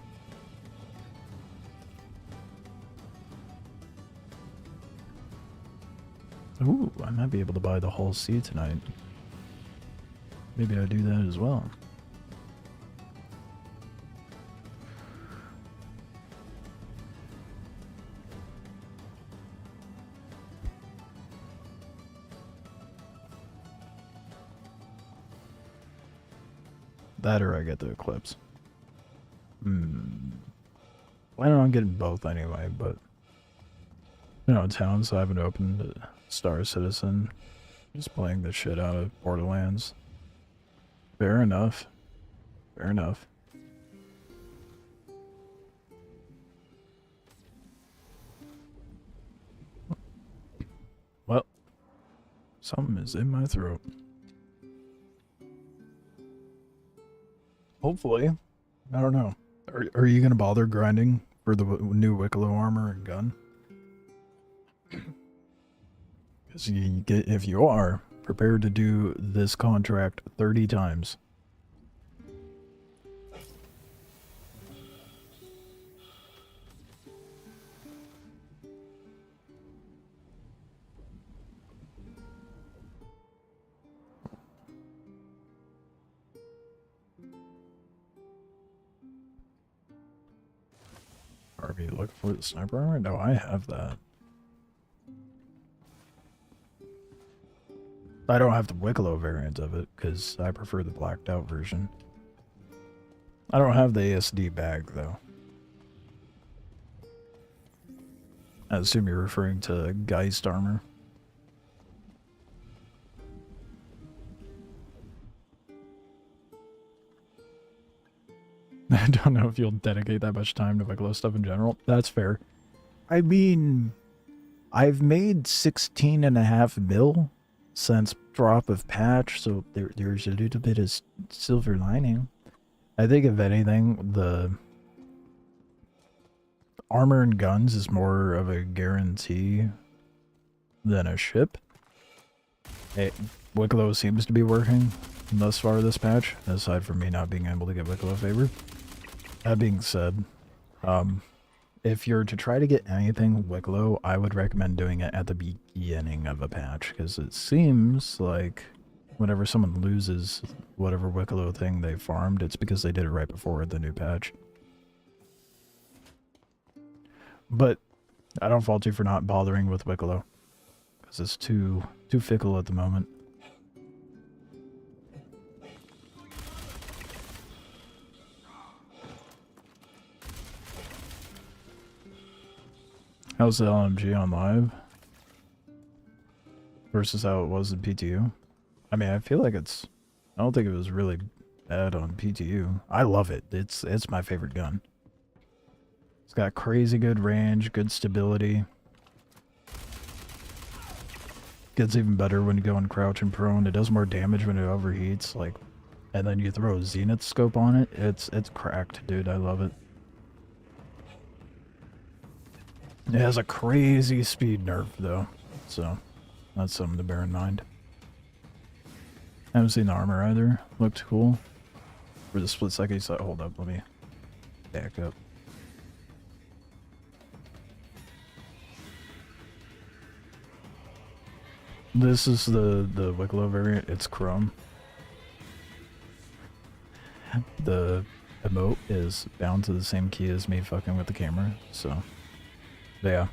Ooh, I might be able to buy the Hull C tonight. Maybe I do that as well. That or I get the Eclipse. Planning on getting both anyway, but you know, town, so I haven't opened Star Citizen. Just playing the shit out of Borderlands. Fair enough. Fair enough. Well, something is in my throat. Hopefully. I don't know. Are you gonna bother grinding for the new Wicklow armor and gun? Because if you are, prepared to do this contract 30 times. Are we looking for the sniper armor? No, I have that. I don't have the Wicklow variant of it, because I prefer the blacked out version. I don't have the ASD bag, though. I assume you're referring to Geist armor. I don't know if you'll dedicate that much time to Wicklow stuff in general. That's fair. I mean, I've made 16.5 mil since drop of patch, so there's a little bit of silver lining. I think if anything, the armor and guns is more of a guarantee than a ship. Wicklow seems to be working thus far this patch, aside from me not being able to get Wicklow favor. That being said, if you're to try to get anything Wicklow, I would recommend doing it at the beginning of a patch, because it seems like whenever someone loses whatever Wicklow thing they farmed, it's because they did it right before the new patch. But I don't fault you for not bothering with Wicklow, because it's too fickle at the moment. How's the LMG on live versus how it was in PTU? I mean, I feel like I don't think it was really bad on PTU. I love it. It's my favorite gun. It's got crazy good range, good stability. Gets even better when you go in crouch and prone. It does more damage when it overheats, like, and then you throw a zenith scope on it. It's cracked, dude. I love it. It has a crazy speed nerf, though, so that's something to bear in mind. Haven't seen the armor either. Looked cool. For the split second, you saw. Hold up, let me back up. This is the Wicklow variant. It's chrome. The emote is bound to the same key as me fucking with the camera, so. Yeah.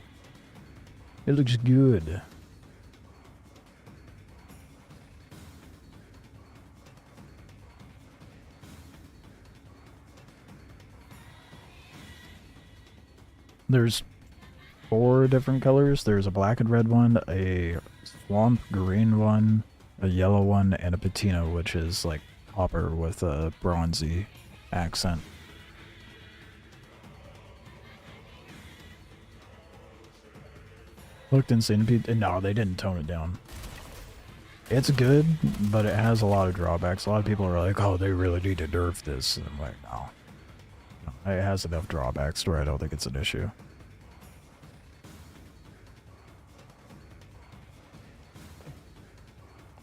It looks good. There's 4 different colors. There's a black and red one, a swamp green one, a yellow one, and a patina, which is like copper with a bronzy accent. Looked insane. No, they didn't tone it down. It's good, but it has a lot of drawbacks. A lot of people are like, oh, they really need to nerf this. And I'm like, no. It has enough drawbacks to where I don't think it's an issue.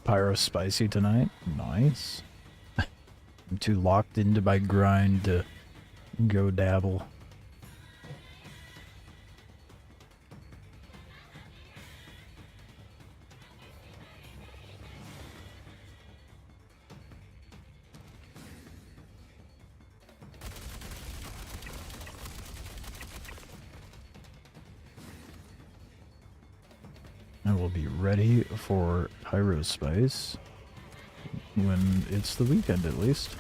Pyro spicy tonight. Nice. I'm too locked into my grind to go dabble. I will be ready for Pyro Spice when it's the weekend, at least.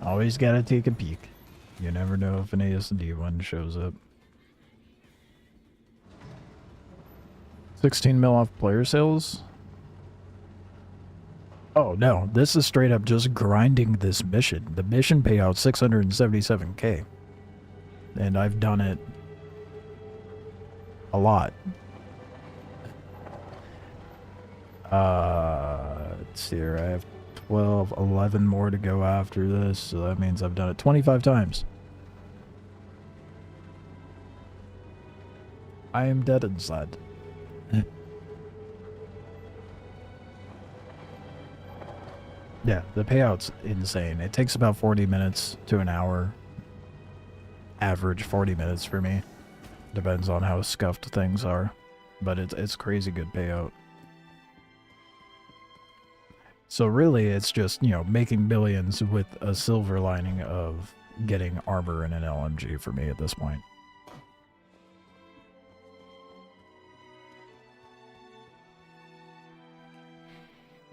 Always gotta take a peek. You never know if an ASD one shows up. 16 mil off player sales? Oh no, this is straight up just grinding this mission. The mission payout 677k. And I've done it a lot. Let's see here, I have 12, 11 more to go after this, so that means I've done it 25 times. I am dead inside. Yeah, the payout's insane. It takes about 40 minutes to an hour. Average 40 minutes for me. Depends on how scuffed things are. But it's crazy good payout. So really, it's just, you know, making billions with a silver lining of getting armor in an LMG for me at this point.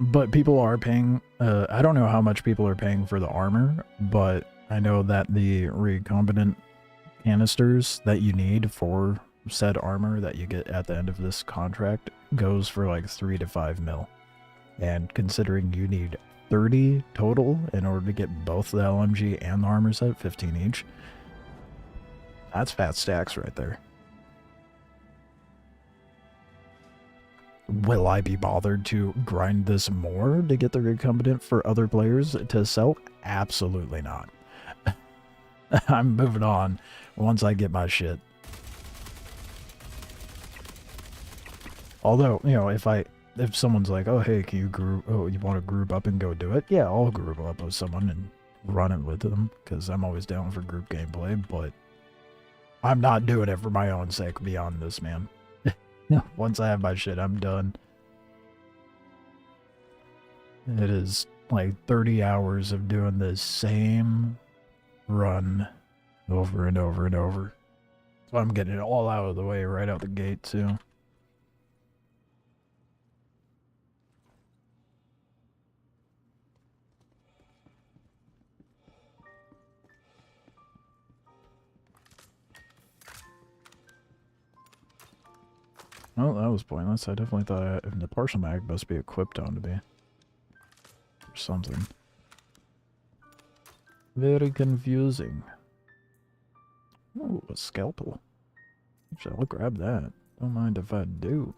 But people are paying, I don't know how much people are paying for the armor, but I know that the recombinant canisters that you need for said armor that you get at the end of this contract goes for like 3 to 5 mil. And considering you need 30 total in order to get both the LMG and the armor set, 15 each, that's fat stacks right there. Will I be bothered to grind this more to get the recombinant for other players to sell? Absolutely not. I'm moving on once I get my shit. Although, you know, if someone's like, oh, hey, can you want to group up and go do it? Yeah, I'll group up with someone and run it with them, because I'm always down for group gameplay, but I'm not doing it for my own sake beyond this, man. Once I have my shit, I'm done. It is like 30 hours of doing the same run over and over and over. So I'm getting it all out of the way right out the gate, too. Well, that was pointless. I definitely thought the partial mag must be equipped onto me. Or something. Very confusing. Oh, a scalpel. Actually, I'll grab that. Don't mind if I do.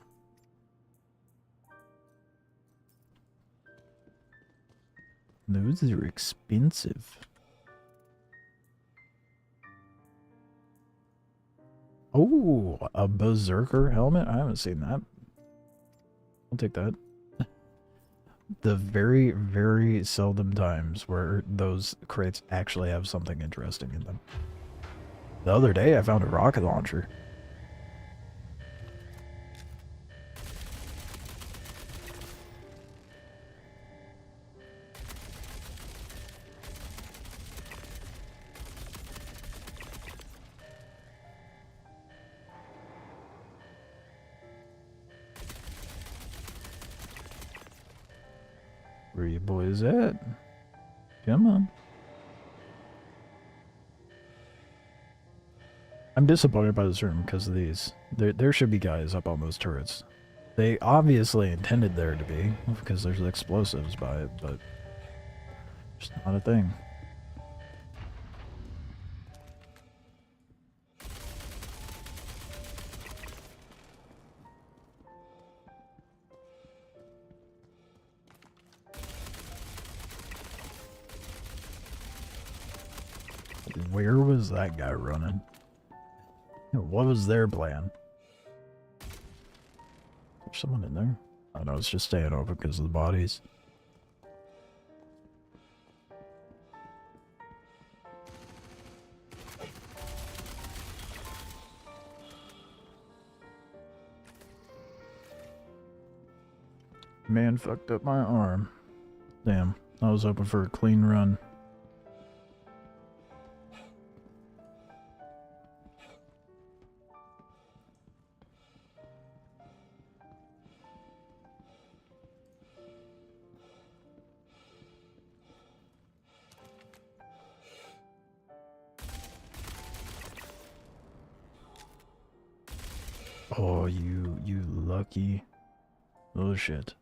Those are expensive. Oh, a berserker helmet? I haven't seen that. I'll take that. The very, very seldom times where those crates actually have something interesting in them. The other day I found a rocket launcher. Where you boys at? Come on. I'm disappointed by this room because of these. There should be guys up on those turrets. They obviously intended there to be because there's explosives by it, but it's not a thing. Where was that guy running? What was their plan? There's someone in there. Oh no, it's just staying open because of the bodies. Man fucked up my arm. Damn, I was hoping for a clean run. Oh, you lucky. Oh shit.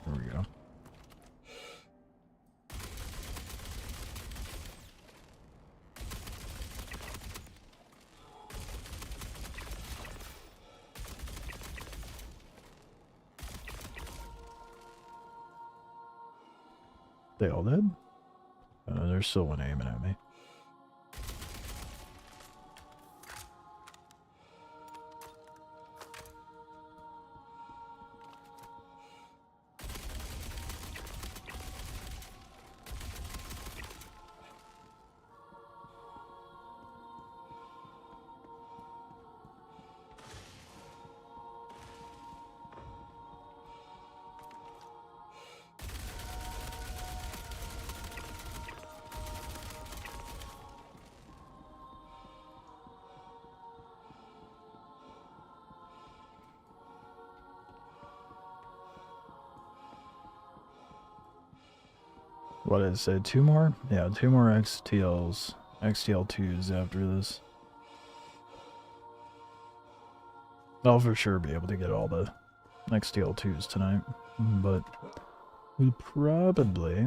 There we go. They all dead? There's still one aiming at me. What did I say? 2 more? Yeah, 2 more XTLs. XTL2s after this. I'll for sure be able to get all the XTL2s tonight, but we'll probably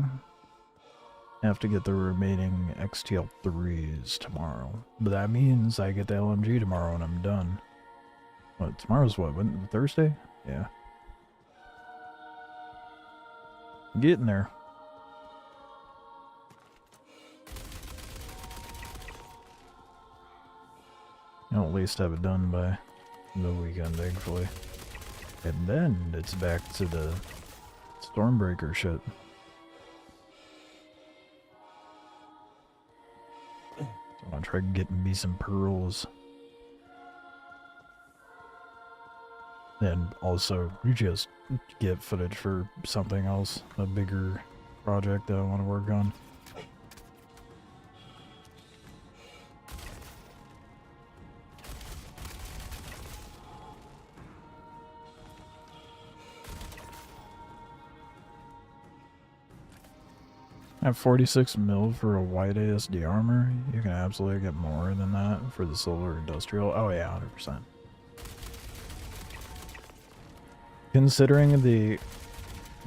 have to get the remaining XTL3s tomorrow. But that means I get the LMG tomorrow and I'm done. What, tomorrow's what, Thursday? Yeah. Getting there. I'll at least have it done by the weekend, thankfully. And then it's back to the Stormbreaker shit. So I'll try getting me some pearls. And also, you just get footage for something else, a bigger project that I want to work on. At 46 mil for a white ASD armor, you can absolutely get more than that for the silver industrial. Oh yeah, 100%. Considering the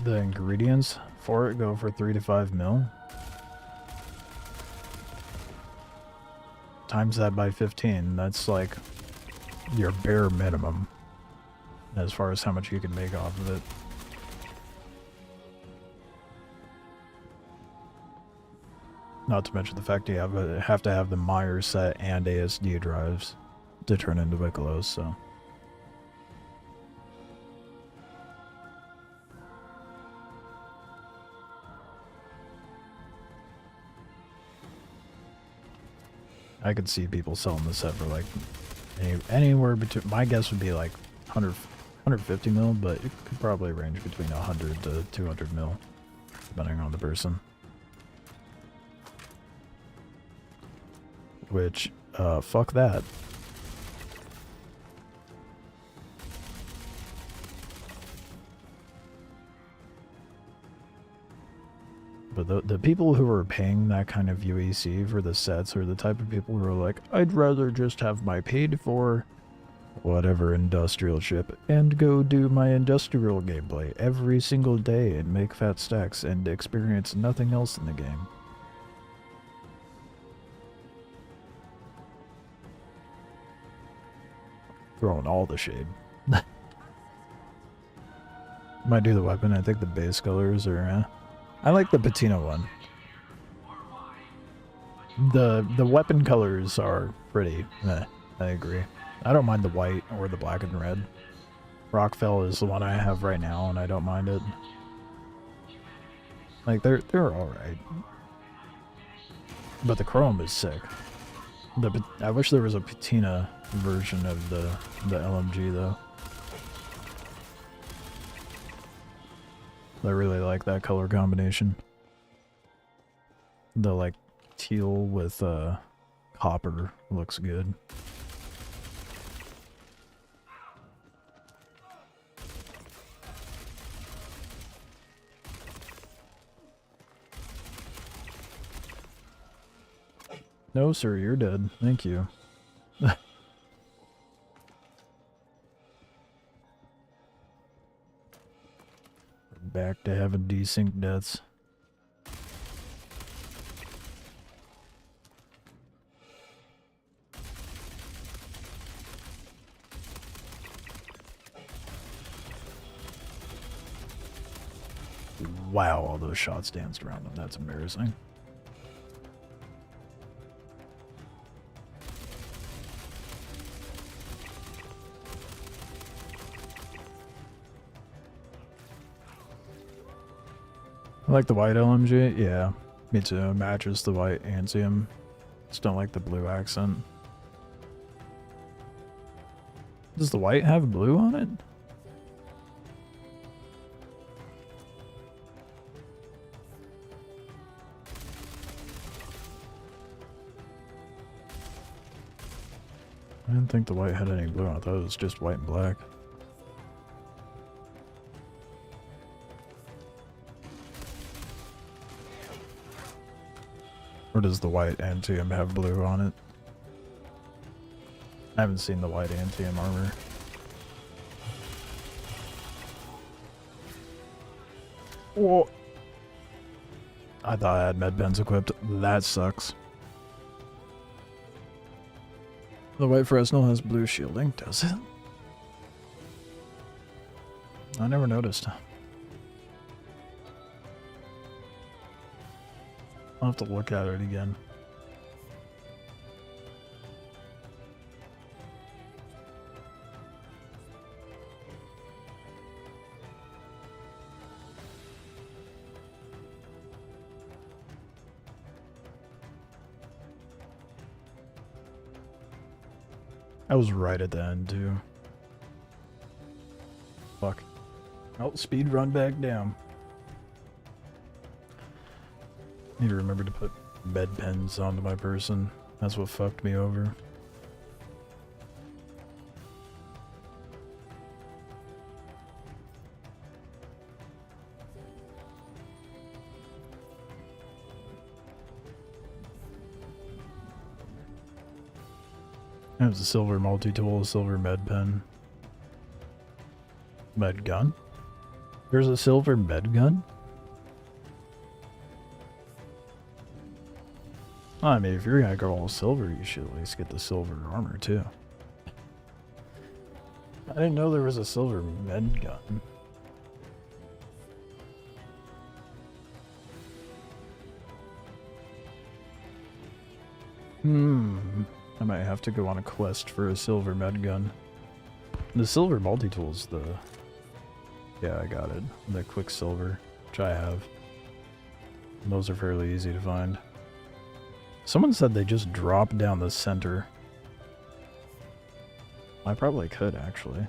ingredients for it go for 3 to 5 mil. Times that by 15, that's like your bare minimum as far as how much you can make off of it. Not to mention the fact you have to have the Meyer set and ASD drives to turn into Vickolos, so. I could see people selling the set for like anywhere between, my guess would be like 150 mil, but it could probably range between 100 to 200 mil, depending on the person. Which, fuck that. But the people who are paying that kind of UEC for the sets are the type of people who are like, I'd rather just have my paid for whatever industrial ship and go do my industrial gameplay every single day and make fat stacks and experience nothing else in the game. Throwing all the shade. Might do the weapon. I think the base colors are, I like the patina one. The weapon colors are pretty. I agree. I don't mind the white or the black and red. Rockfell is the one I have right now, and I don't mind it. Like they're all right. But the chrome is sick. I wish there was a patina version of the LMG though. I really like that color combination. The like teal with copper looks good. No, sir, you're dead. Thank you. Back to having desync deaths. Wow, all those shots danced around them. That's embarrassing. I like the white LMG. Yeah, me too. It matches the white Antium. Just don't like the blue accent. Does the white have blue on it? I didn't think the white had any blue on it. I thought it was just white and black. Or does the white Antium have blue on it? I haven't seen the white Antium armor. Whoa. I thought I had med pens equipped. That sucks. The white Fresnel has blue shielding, does it? I never noticed. I'll have to look at it again. I was right at the end, too. Fuck. Oh, speed run back down. Need to remember to put med pens onto my person. That's what fucked me over. It was a silver multi-tool, a silver med pen. Med gun? There's a silver med gun? I mean, if you're gonna go all silver, you should at least get the silver armor, too. I didn't know there was a silver med gun. I might have to go on a quest for a silver med gun. The silver multi-tool's the... Yeah, I got it. The Quicksilver, which I have. And those are fairly easy to find. Someone said they just drop down the center. I probably could, actually.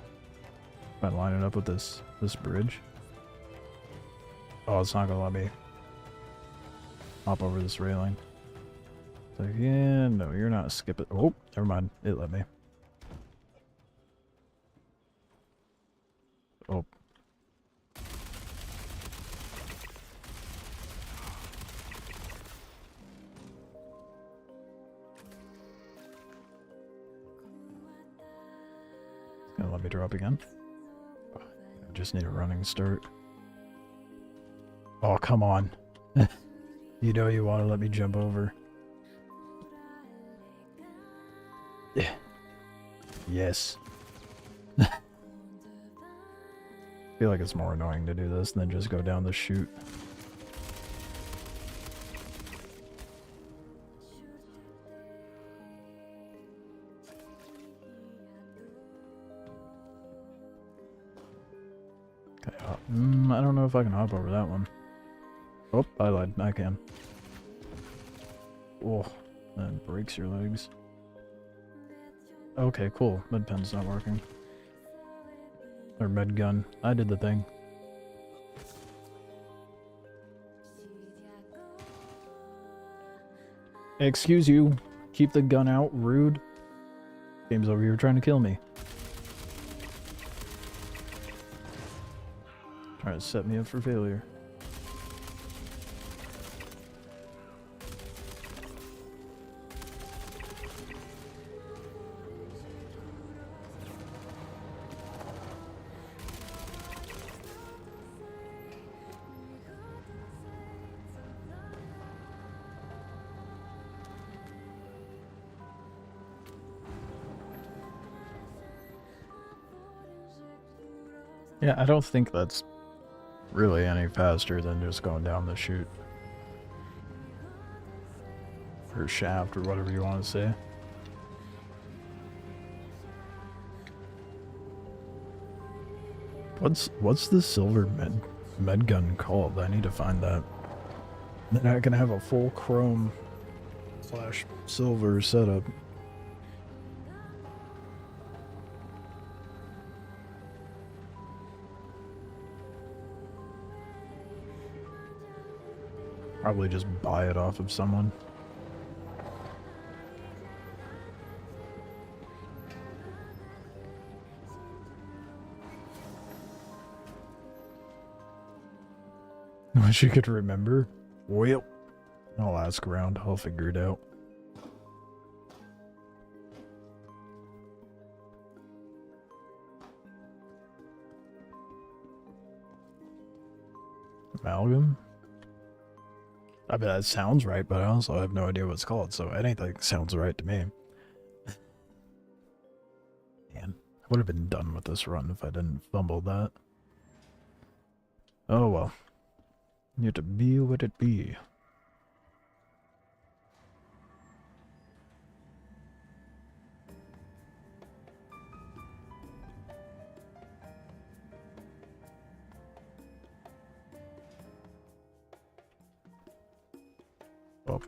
If I line it up with this bridge. Oh, it's not gonna let me hop over this railing. So, yeah, no, you're not skipping. Oh, never mind. It let me. Oh. It's gonna let me drop again. I just need a running start. Oh, come on. You know you want to let me jump over. Yeah. Yes. I feel like it's more annoying to do this than just go down the chute. Okay, I don't know if I can hop over that one. Oh, I lied. I can. Oh, that breaks your legs. Okay, cool. Med pen's not working. Or med gun. I did the thing. Excuse you. Keep the gun out, rude. Game's over here trying to kill me. Trying to set me up for failure. Yeah, I don't think that's really any faster than just going down the chute. Or shaft, or whatever you want to say. What's the silver med gun called? I need to find that. Then I can have a full chrome / silver setup. Probably just buy it off of someone. Wish you could remember. Well, I'll ask around. I'll figure it out. Amalgam? I mean, that sounds right, but I also have no idea what it's called, so anything sounds right to me. Man, I would have been done with this run if I didn't fumble that. Oh well. You have to be what it be. Well,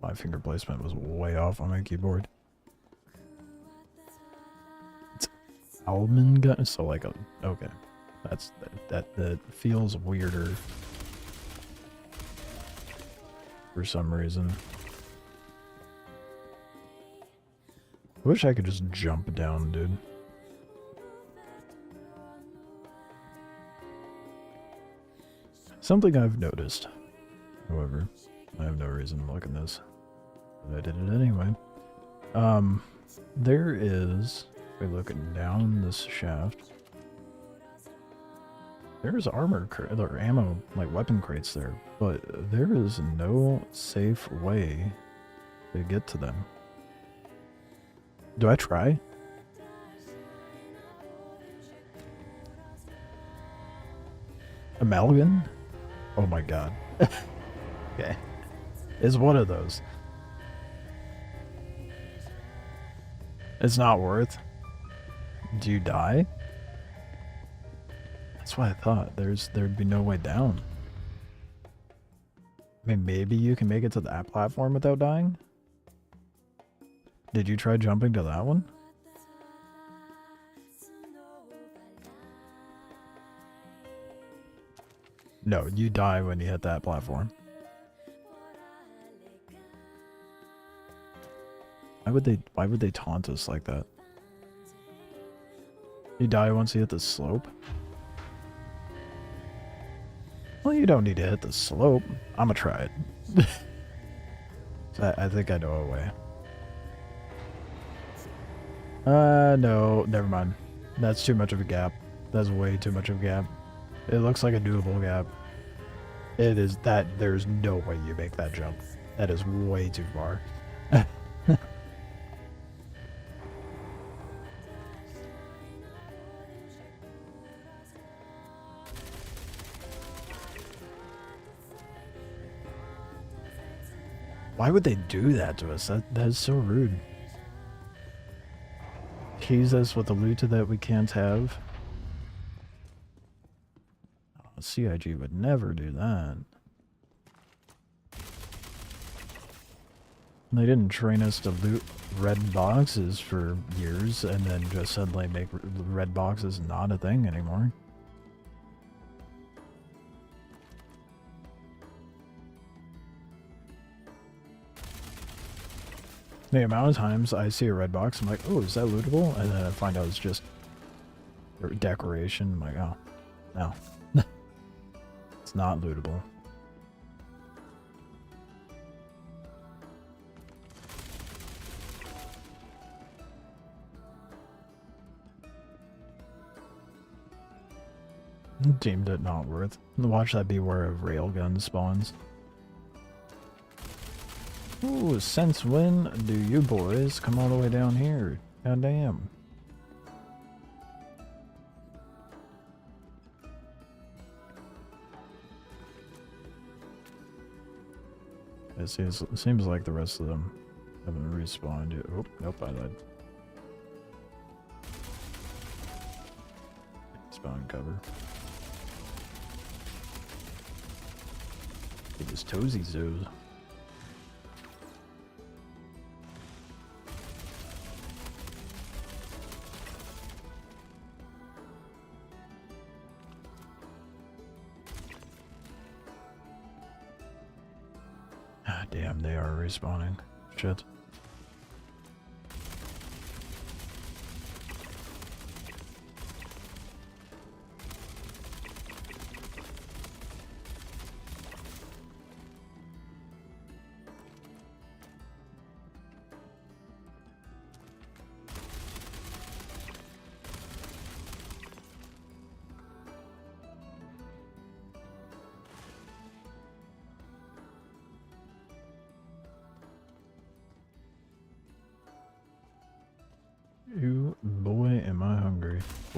my finger placement was way off on my keyboard. It's almond gun, so like a okay, that feels weirder for some reason. I wish I could just jump down, dude. Something I've noticed, however. I have no reason to look at this, but I did it anyway. There is, if we look down this shaft, there's armor or ammo, like weapon crates there, but there is no safe way to get to them. Do I try? Amalgam? Oh my god. Okay. It's one of those. It's not worth. Do you die? That's what I thought. There'd be no way down. I mean, maybe you can make it to that platform without dying? Did you try jumping to that one? No, you die when you hit that platform. Why would they taunt us like that? You die once you hit the slope? Well, you don't need to hit the slope. I'ma try it. I think I know a way. No, never mind. That's too much of a gap. That's way too much of a gap. It looks like a doable gap. It is that. There's no way you make that jump. That is way too far. Why would they do that to us? That is so rude. Tease us with the loot that we can't have. Oh, CIG would never do that. They didn't train us to loot red boxes for years and then just suddenly make red boxes not a thing anymore. The amount of times I see a red box, I'm like, oh, is that lootable? And then I find out it's just decoration. I'm like, oh, no. It's not lootable. Deemed it not worth. Watch that be where a railgun spawns. Ooh, since when do you boys come all the way down here? God damn. It seems like the rest of them haven't respawned yet. Oh, nope, I lied. Spawn cover. Get his toesies those. Ah, damn, they are respawning. Shit.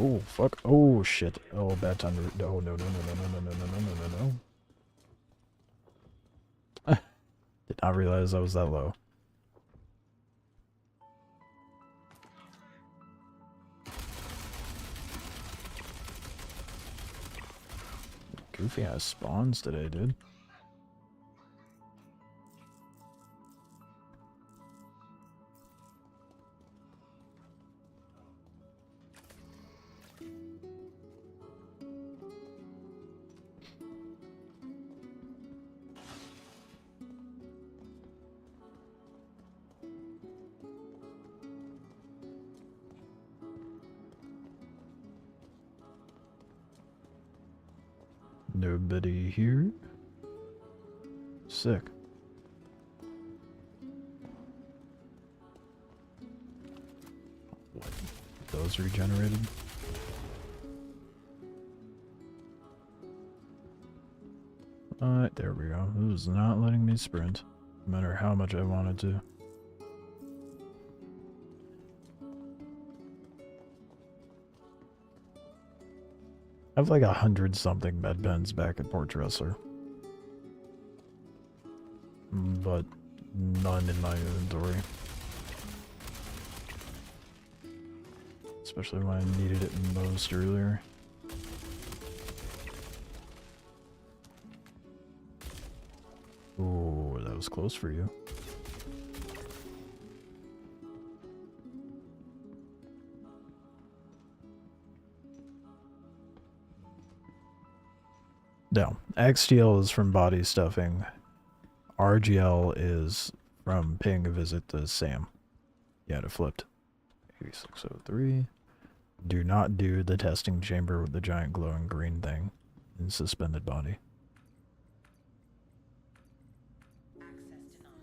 Oh, fuck. Oh, shit. Oh, bad time to... Oh, no, no, no, no, no, no, no, no, no, no, no, no. Did not realize I was that low. Goofy ass spawns today, dude. Nobody here? Sick. What? Those regenerated? Alright, there we go. It was not letting me sprint, no matter how much I wanted to. I have like 100-something med pens back at Port Dressler. But none in my inventory. Especially when I needed it most earlier. Ooh, that was close for you. No, XTL is from body stuffing. RGL is from paying a visit to Sam. Yeah, it flipped. 8603. Do not do the testing chamber with the giant glowing green thing in suspended body.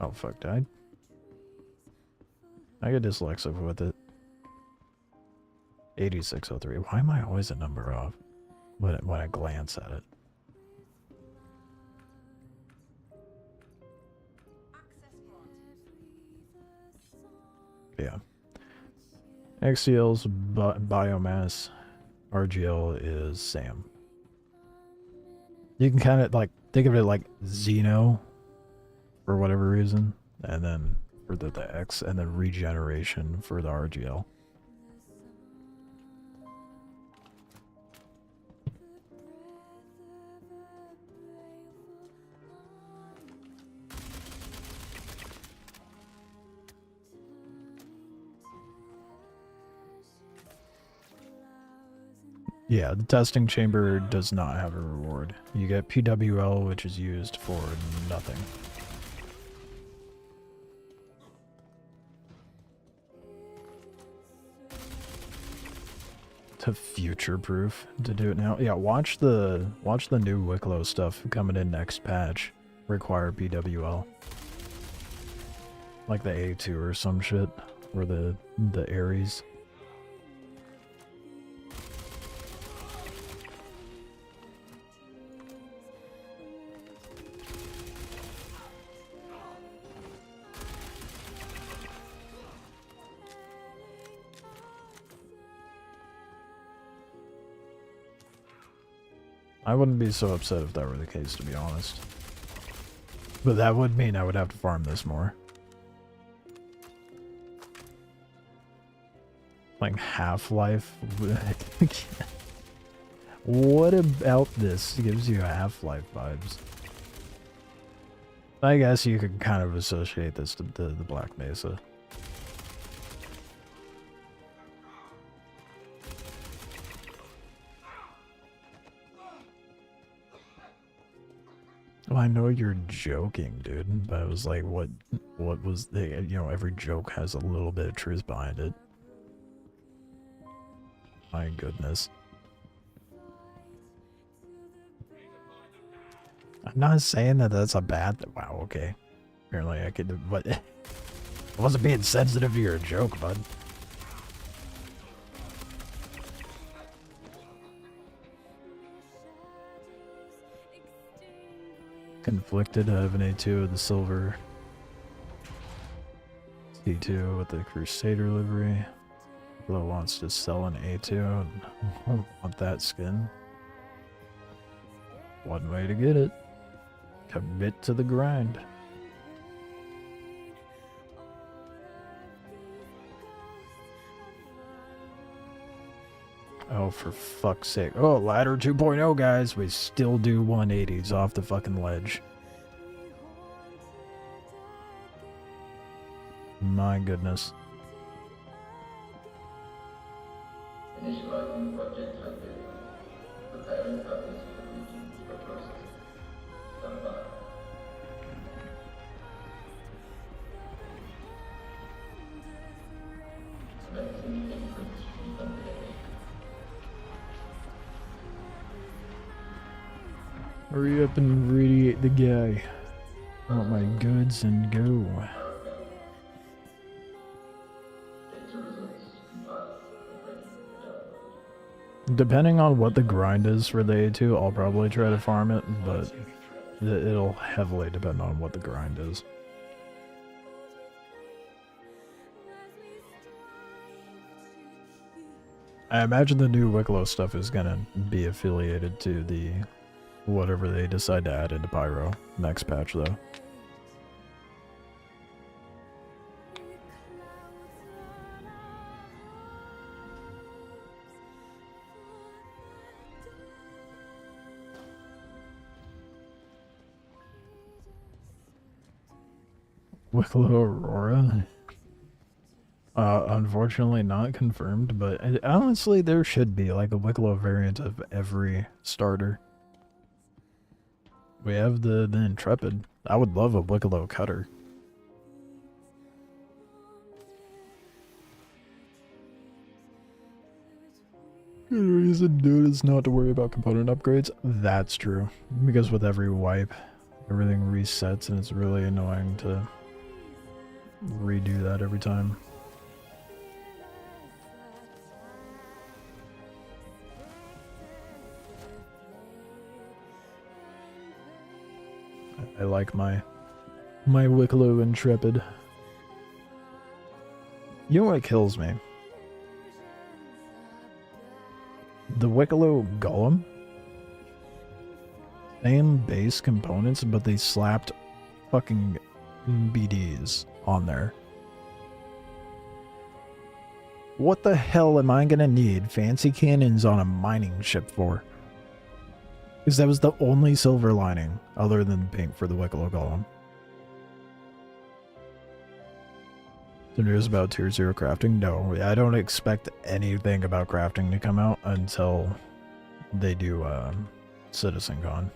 Oh fuck, died? I get dyslexic with it. 8603. Why am I always a number off when I glance at it? Yeah. XCL's biomass. RGL is SAM. You can kind of like think of it like Xeno for whatever reason, and then for the X, and then regeneration for the RGL. Yeah, the testing chamber does not have a reward. You get PWL, which is used for nothing. To future-proof to do it now. Yeah, watch the new Wicklow stuff coming in next patch. Require PWL. Like the A2 or some shit. Or the Ares. I wouldn't be so upset if that were the case, to be honest. But that would mean I would have to farm this more. Like Half-Life? What about this gives you Half-Life vibes? I guess you could kind of associate this to the Black Mesa. Well, I know you're joking, dude, but I was like, what was the, you know, every joke has a little bit of truth behind it. My goodness. I'm not saying that that's a bad, wow, okay. Apparently I could, but I wasn't being sensitive to your joke, bud. Conflicted, I have an A2 with the silver. C2 with the Crusader livery. Wicklow wants to sell an A2 and I want that skin. One way to get it. Commit to the grind. Oh, for fuck's sake. Oh, ladder 2.0, guys. We still do 180s off the fucking ledge. My goodness. Initializing project Hyperion. Preparing copies for regions for processing. Stand by. Commencing inference recombination. Hurry up and radiate the guy. I want my goods and go. Data results compiled and ready for download. Depending on what the grind is for the A2, I'll probably try to farm it, but it'll heavily depend on what the grind is. I imagine the new Wicklow stuff is gonna be affiliated to the whatever they decide to add into Pyro next patch, though. Wicklow Aurora? Unfortunately not confirmed, but honestly there should be like a Wicklow variant of every starter. We have the Intrepid. I would love a Wicklow Cutter. The reason, dude, is not to worry about component upgrades. That's true. Because with every wipe, everything resets and it's really annoying to redo that every time. I like my Wicklow Intrepid. You know what kills me? The Wicklow Golem. Same base components, but they slapped fucking BDs on there. What the hell am I gonna need fancy cannons on a mining ship for? Because that was the only silver lining, other than pink, for the Wicklow Golem. The news about Tier 0 crafting? No, I don't expect anything about crafting to come out until they do CitizenCon.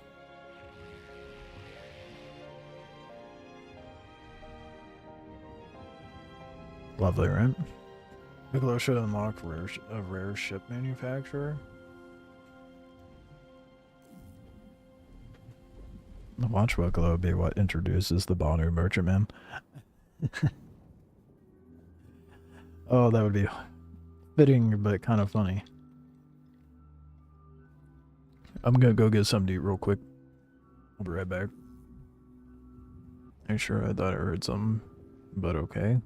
Lovely, right? Wicklow should unlock a rare ship manufacturer. Watch Wicklow be what introduces the Banu Merchantman. Oh, that would be fitting, but kind of funny. I'm gonna go get something to eat real quick. I'll be right back. Make sure I thought I heard something, but okay.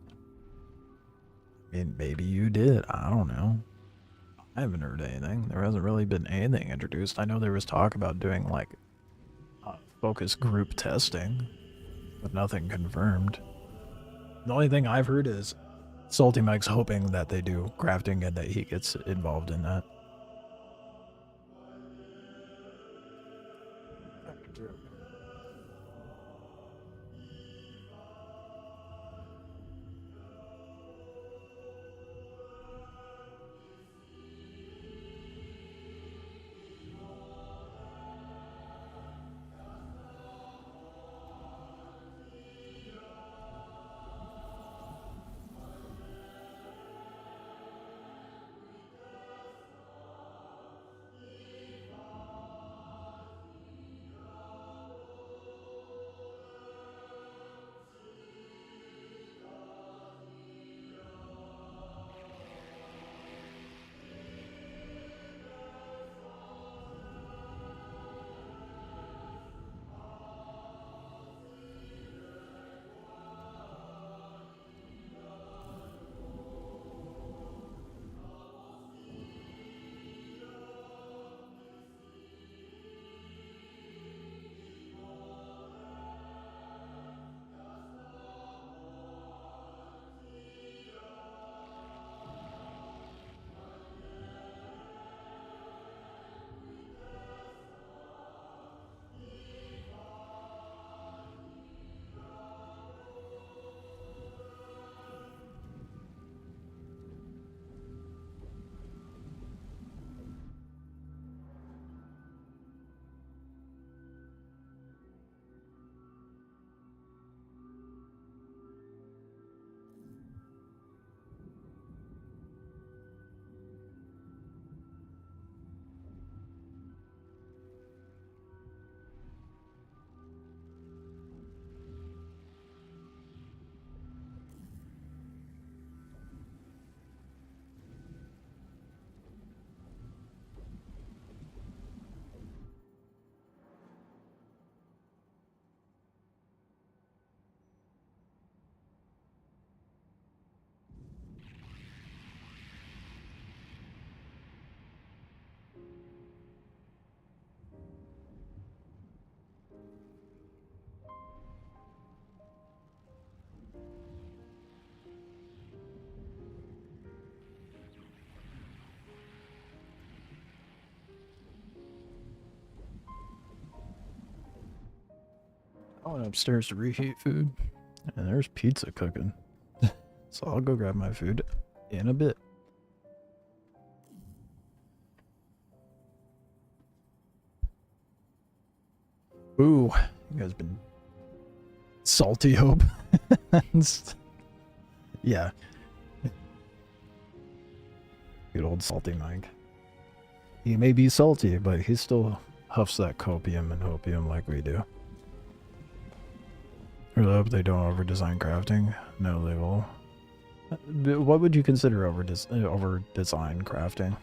I mean, maybe you did. I don't know. I haven't heard anything. There hasn't really been anything introduced. I know there was talk about doing, like, focus group testing, but nothing confirmed. The only thing I've heard is Salty Mike's hoping that they do crafting and that he gets involved in that. upstairs to reheat food. And there's pizza cooking. So I'll go grab my food in a bit. Ooh, you guys been salty, Hope? Yeah. Good old salty Mike. He may be salty, but he still huffs that copium and hopium like we do. Really hope they don't over-design crafting. No, they will. What would you consider over-design crafting?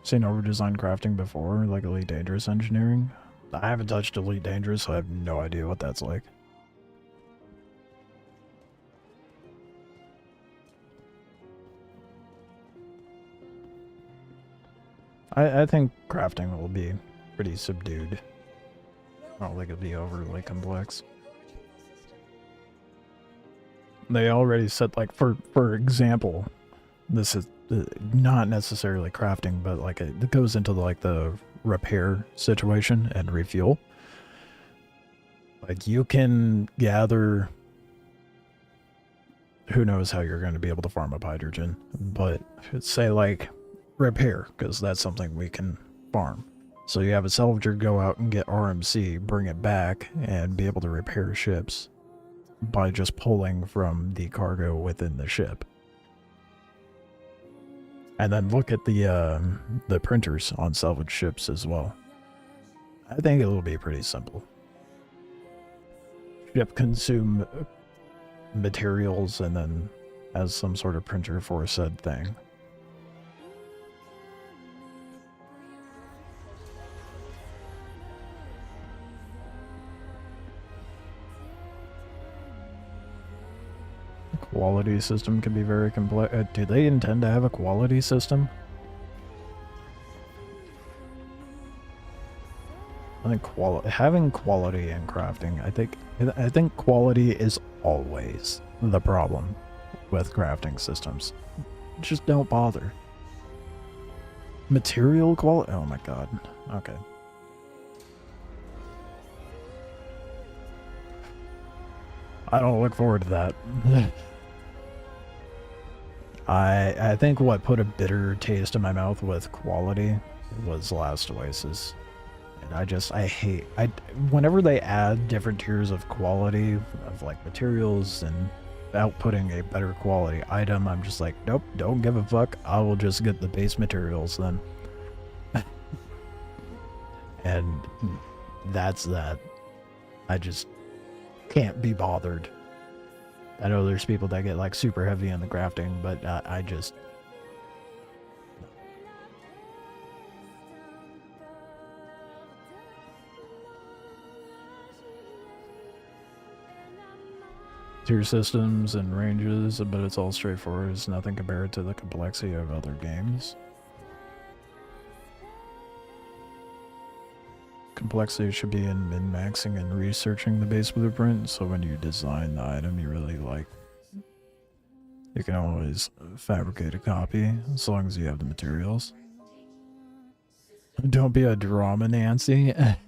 Seen over-design crafting before, like Elite Dangerous engineering? I haven't touched Elite Dangerous, so I have no idea what that's like. I think crafting will be pretty subdued. I don't think it'll be overly complex. They already said, like, for example, this is not necessarily crafting, but like it goes into like the repair situation and refuel. Like you can gather, who knows how you're going to be able to farm up hydrogen, but say like repair, because that's something we can farm. So you have a salvager go out and get RMC, bring it back, and be able to repair ships by just pulling from the cargo within the ship. And then look at the printers on salvage ships as well. I think it will be pretty simple. Ship consume materials and then has some sort of printer for said thing. Quality system can be very complex. Do they intend to have a quality system? I think having quality in crafting, I think quality is always the problem with crafting systems. Just don't bother. Material quality? Oh my god. Okay. I don't look forward to that. I think what put a bitter taste in my mouth with quality was Last Oasis. And whenever they add different tiers of quality of like materials and outputting a better quality item, I'm just like, nope, don't give a fuck. I will just get the base materials then. And that's that. I just can't be bothered. I know there's people that get like super heavy in the crafting, but I just... Tier systems and ranges, but it's all straightforward. It's nothing compared to the complexity of other games. Complexity should be in min-maxing and researching the base blueprint, so when you design the item you really like, you can always fabricate a copy, as long as you have the materials. Don't be a drama Nancy. Okay.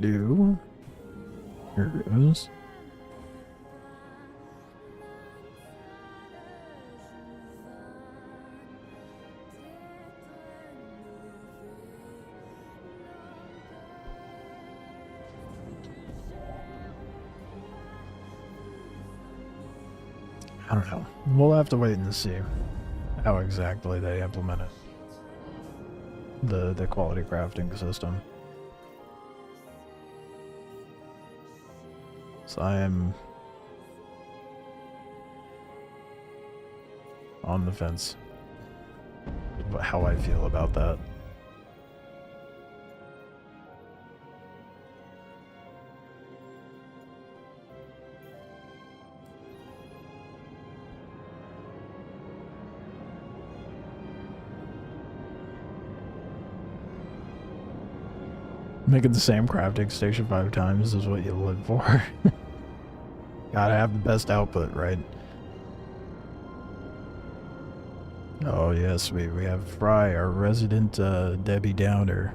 Do. Here it goes. I don't know. We'll have to wait and see how exactly they implement it. The quality crafting system. So I am on the fence about how I feel about that. Making the same crafting station 5 times is what you live for. Gotta have the best output, right? Oh yes, we have Fry, our resident Debbie Downer.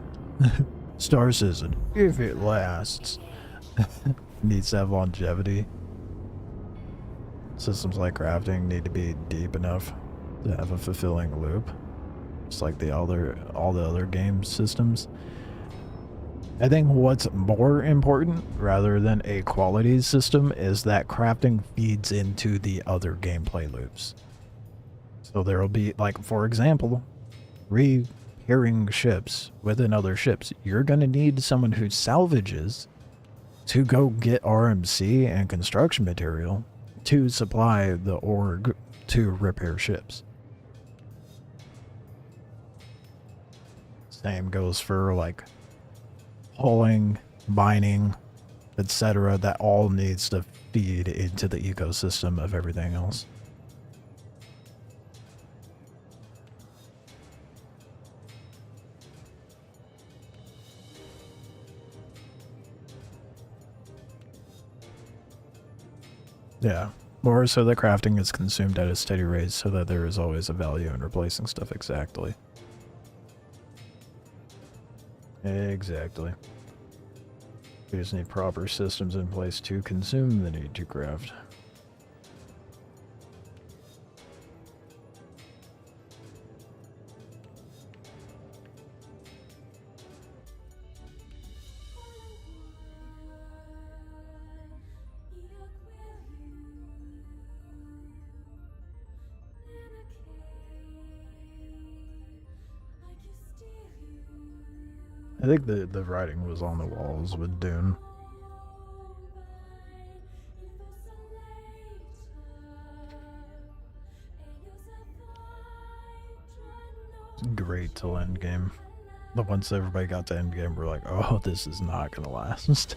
Star Citizen, if it lasts. Needs to have longevity. Systems like crafting need to be deep enough to have a fulfilling loop. Just like all the other game systems. I think what's more important, rather than a quality system, is that crafting feeds into the other gameplay loops. So there will be, like, for example, repairing ships within other ships. You're going to need someone who salvages to go get RMC and construction material to supply the org to repair ships. Same goes for, like, hauling, mining, etc. That all needs to feed into the ecosystem of everything else. Yeah, more so that crafting is consumed at a steady rate so that there is always a value in replacing stuff exactly. Exactly. We just need proper systems in place to consume the need to craft. I think the writing was on the walls with Dune. Great till endgame. But once everybody got to endgame, we're like, oh, this is not gonna last.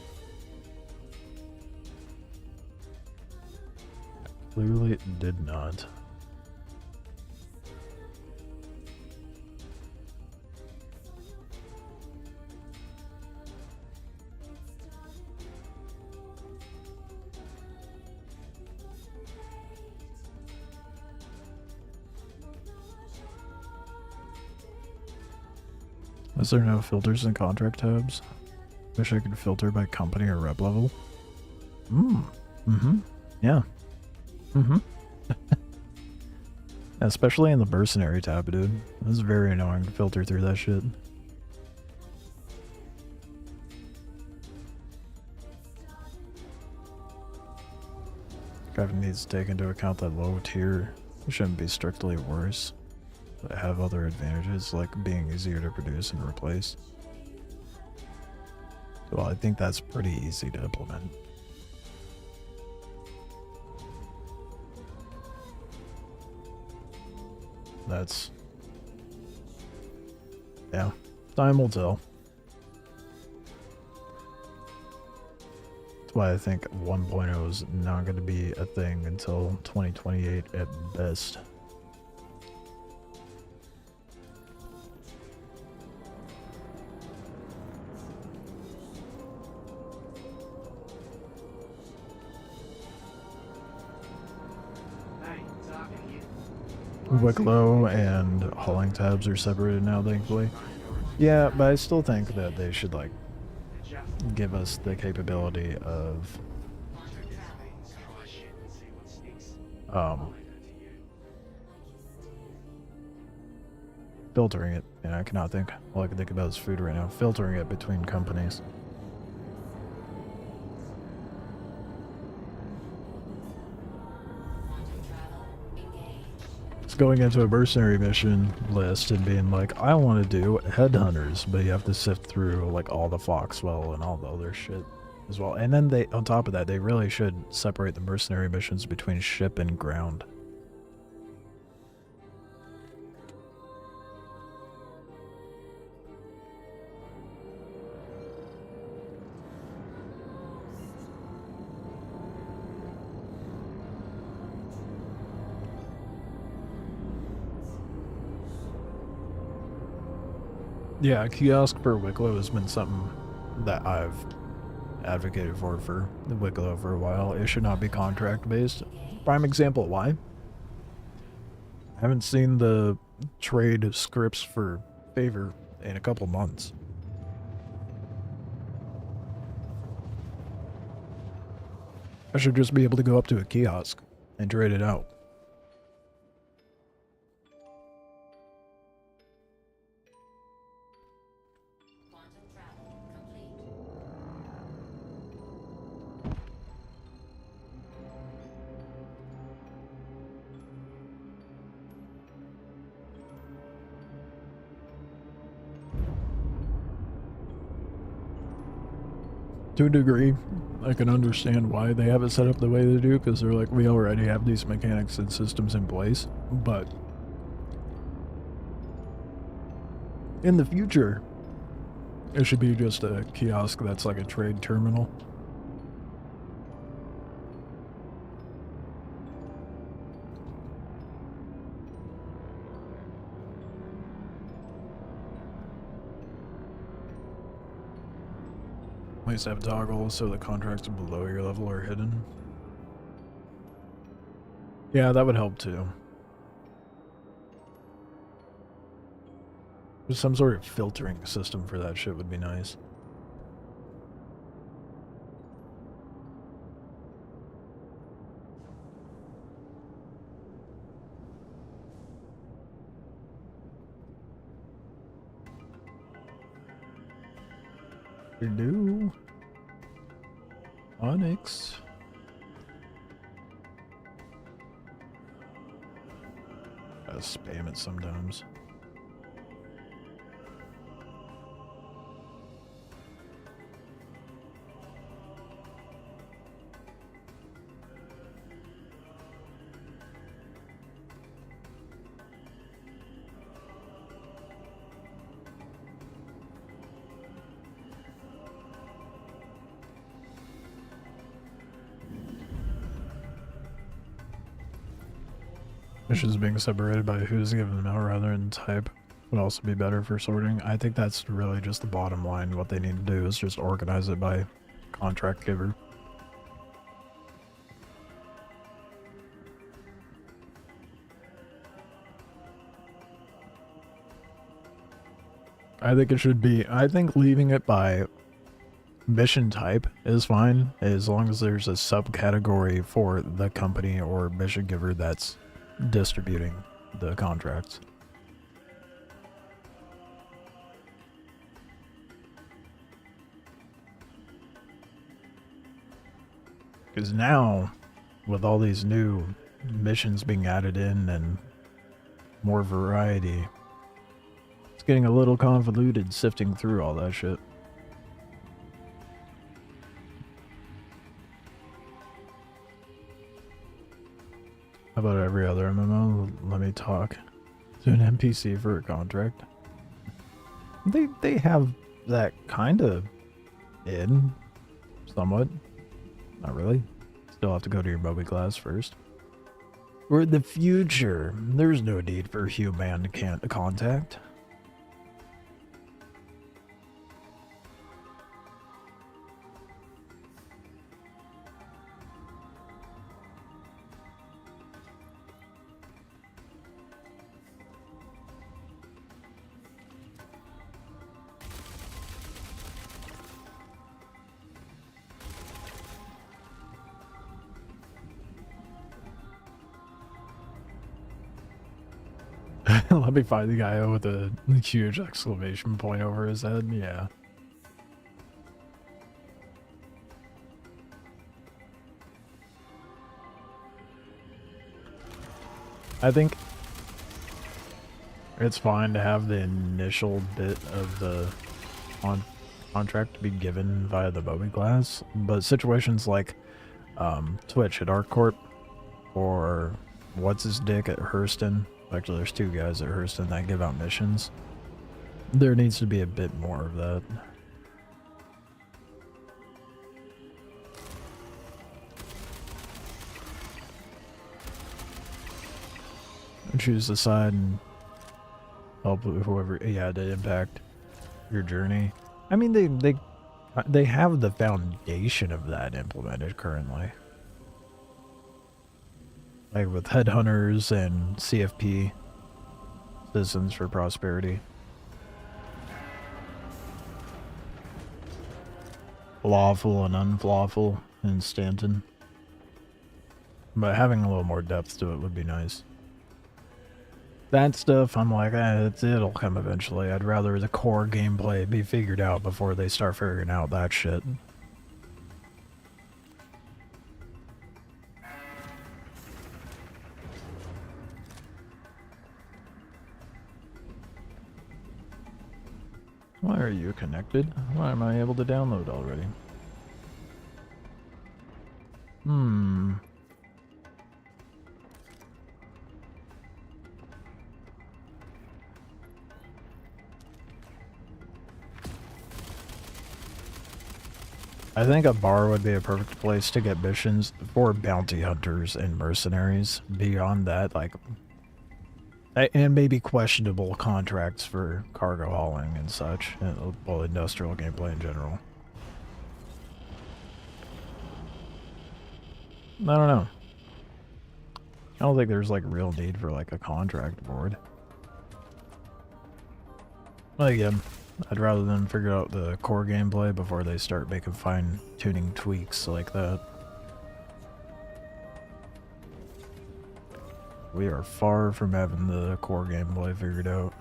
Clearly it did not. Is there no filters in contract tabs? Wish I could filter by company or rep level. Yeah. Especially in the mercenary tab, dude. It's very annoying to filter through that shit. Crafting needs to take into account that low tier shouldn't be strictly worse, but have other advantages like being easier to produce and replace. Well, I think that's pretty easy to implement. That's... yeah, time will tell. That's why I think 1.0 is not going to be a thing until 2028 at best. Wicklow and hauling tabs are separated now, thankfully. Yeah, but I still think that they should, like, give us the capability of filtering it. Yeah, I cannot think. All I can think about is food right now. Filtering it between companies. Going into a mercenary mission list and being like, I want to do headhunters, but you have to sift through like all the Foxwell and all the other shit as well. And then they, on top of that, they really should separate the mercenary missions between ship and ground. Yeah, kiosk per Wicklow has been something that I've advocated for the Wicklow for a while. It should not be contract based. Prime example why? I haven't seen the trade scripts for favor in a couple months. I should just be able to go up to a kiosk and trade it out. To a degree, I can understand why they have it set up the way they do, because they're like, we already have these mechanics and systems in place, but in the future, it should be just a kiosk that's like a trade terminal. At least have toggles so the contracts below your level are hidden. Yeah, that would help too. Just some sort of filtering system for that shit would be nice. Hello. Onyx. I spam it sometimes. Missions being separated by who's giving them out rather than type would also be better for sorting. I think that's really just the bottom line. What they need to do is just organize it by contract giver. I think it should be, I think leaving it by mission type is fine, as long as there's a subcategory for the company or mission giver that's distributing the contracts. Because now, with all these new missions being added in and more variety, it's getting a little convoluted sifting through all that shit. How about every other MMO? Let me talk to an NPC for a contract. They have that kind of in, somewhat. Not really. Still have to go to your Moby class first. Or in the future, there's no need for human contact. Let me find the guy with a huge exclamation point over his head. Yeah. I think it's fine to have the initial bit of the contract be given via the Moby class, but situations like Twitch at ArcCorp or what's his dick at Hurston. Actually, there's two guys at Hurston that give out missions. There needs to be a bit more of that. Choose the side and help whoever, yeah, to impact your journey. I mean, they They have the foundation of that implemented currently. Like with headhunters and CFP, Citizens for Prosperity. Lawful and unlawful in Stanton. But having a little more depth to it would be nice. That stuff, I'm like, it'll come eventually. I'd rather the core gameplay be figured out before they start figuring out that shit. Why are you connected? Why am I able to download already? I think a bar would be a perfect place to get missions for bounty hunters and mercenaries. Beyond that, like, and maybe questionable contracts for cargo hauling and such, and, well, industrial gameplay in general. I don't know. I don't think there's like real need for like a contract board. But again, I'd rather them figure out the core gameplay before they start making fine-tuning tweaks like that. We are far from having the core gameplay figured out.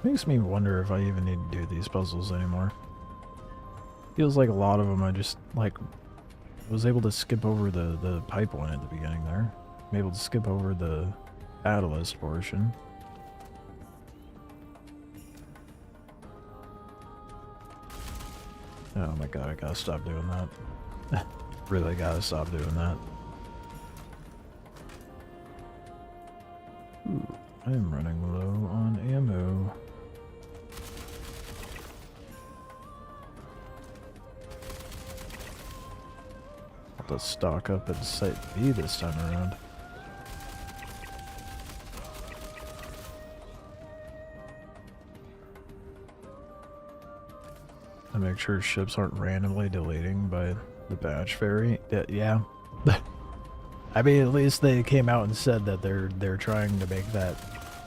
Makes me wonder if I even need to do these puzzles anymore. Feels like a lot of them I just, like, was able to skip over the pipeline at the beginning there. I'm able to skip over the catalyst portion. Oh my god, I gotta stop doing that. Really gotta stop doing that. Ooh, I am running low on ammo. To stock up at Site B this time around. To make sure ships aren't randomly deleting by the batch ferry. Yeah. I mean, at least they came out and said that they're trying to make that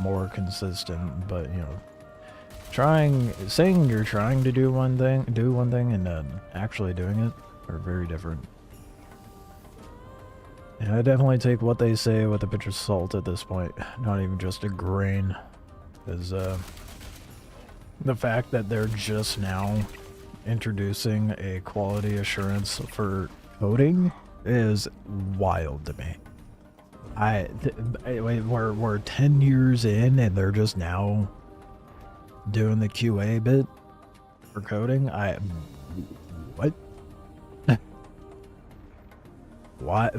more consistent, but you know, saying you're trying to do one thing and then actually doing it are very different. Yeah, I definitely take what they say with a pinch of salt at this point, not even just a grain. Because the fact that they're just now introducing a quality assurance for coding is wild to me. We're 10 years in and they're just now doing the QA bit for coding. What? What?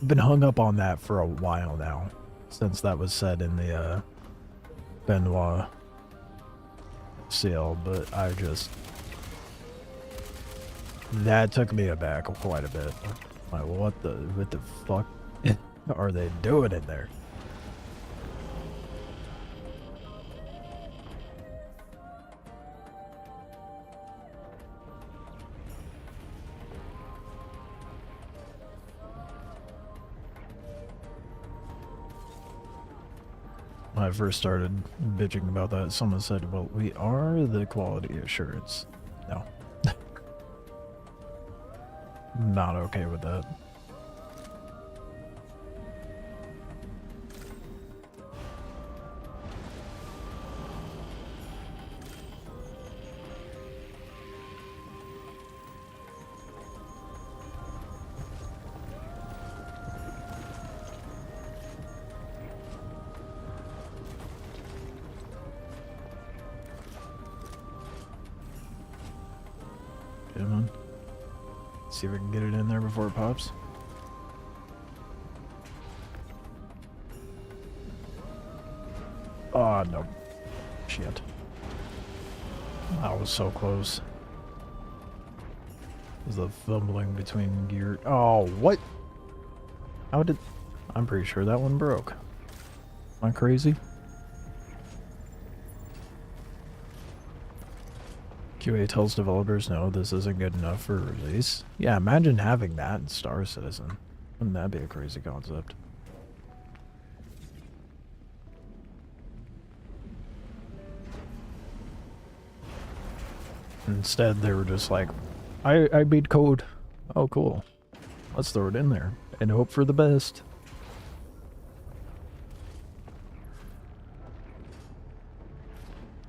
Been hung up on that for a while now, since that was said in the Benoit seal, but that took me aback quite a bit. Like, what the fuck are they doing in there? When I first started bitching about that, someone said, well, we are the quality assurance. No. Not okay with that. Come on. See if I can get it in there before it pops. Oh, no. Shit. That was so close. The fumbling between gear. Oh, what? How did... I'm pretty sure that one broke. Am I crazy? QA tells developers, no, this isn't good enough for release. Yeah, imagine having that in Star Citizen. Wouldn't that be a crazy concept? Instead, they were just like, I beat code. Oh, cool. Let's throw it in there and hope for the best.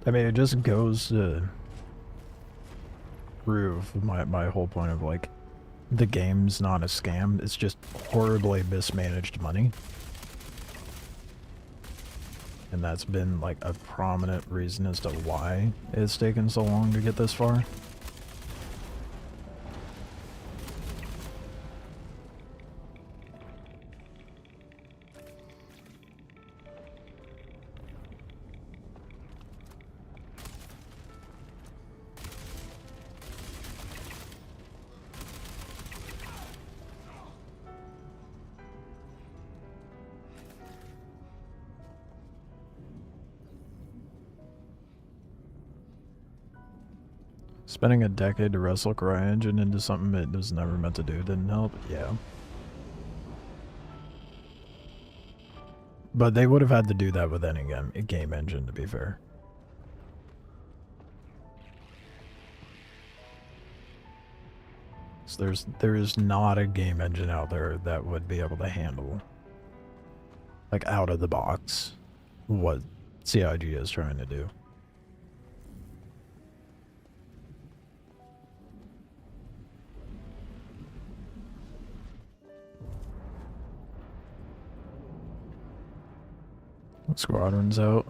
I mean, it just goes to prove my whole point of, like, the game's not a scam. It's just horribly mismanaged money. And that's been, like, a prominent reason as to why it's taken so long to get this far. Spending a decade to wrestle CryEngine into something it was never meant to do didn't help. Yeah. But they would have had to do that with any game engine, to be fair. So there is not a game engine out there that would be able to handle, like, out of the box, what CIG is trying to do. Squadron's out.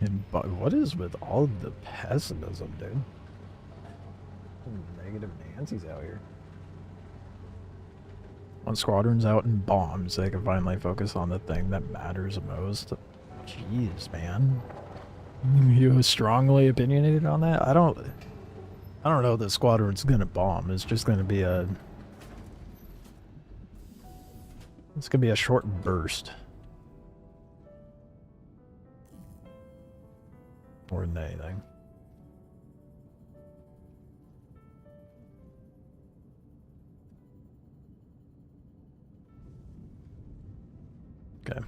And what is with all the pessimism, dude? Negative Nancy's out here. When Squadron's out and bombs, they can finally focus on the thing that matters most. Jeez, man. You strongly opinionated on that? I don't know that Squadron's gonna bomb. It's just gonna be a... It's gonna be a short burst. More than anything. Okay.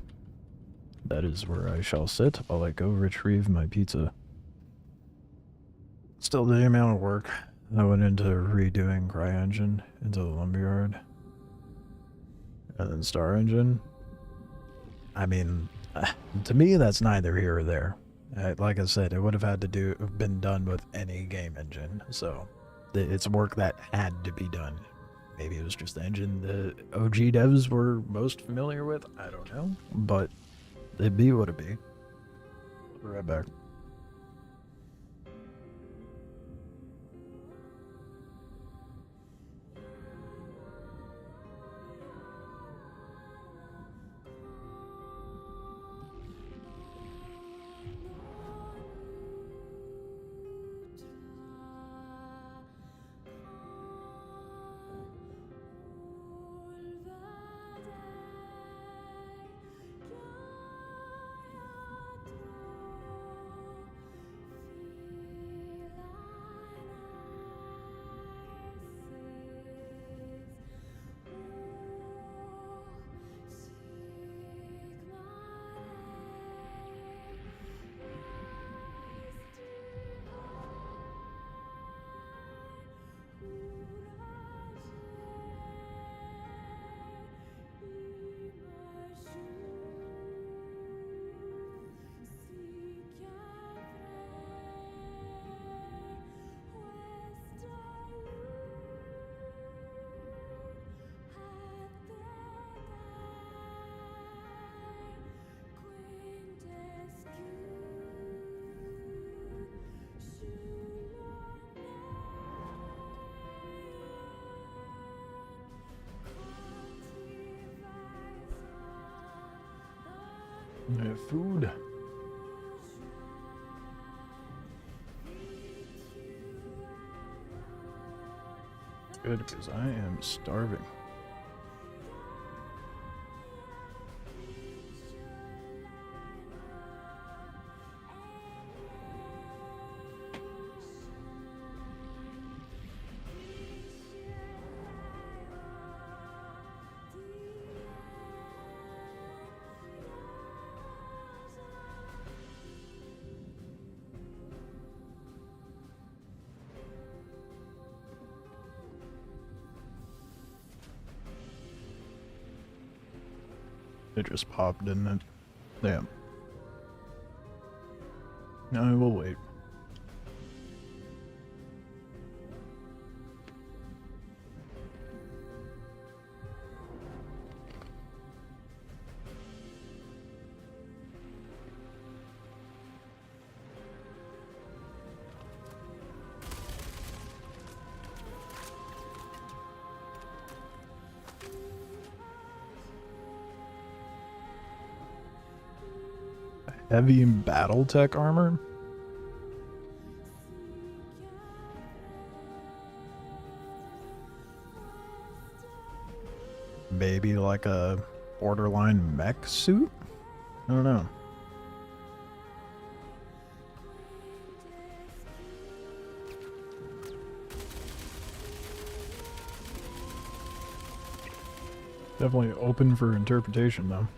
That is where I shall sit while I go retrieve my pizza. Still the amount of work that went into redoing CryEngine into the lumberyard. And then Star Engine. I mean, to me that's neither here or there. Like I said, it would have had to have been done with any game engine, so it's work that had to be done. Maybe it was just the engine the OG devs were most familiar with, I don't know, but it'd be what it'd be. I'll be right back. Food. good, because I am starving. It just popped, didn't it? Damn. No, I will wait. Heavy battle tech armor? Maybe like a borderline mech suit? I don't know. Definitely open for interpretation, though.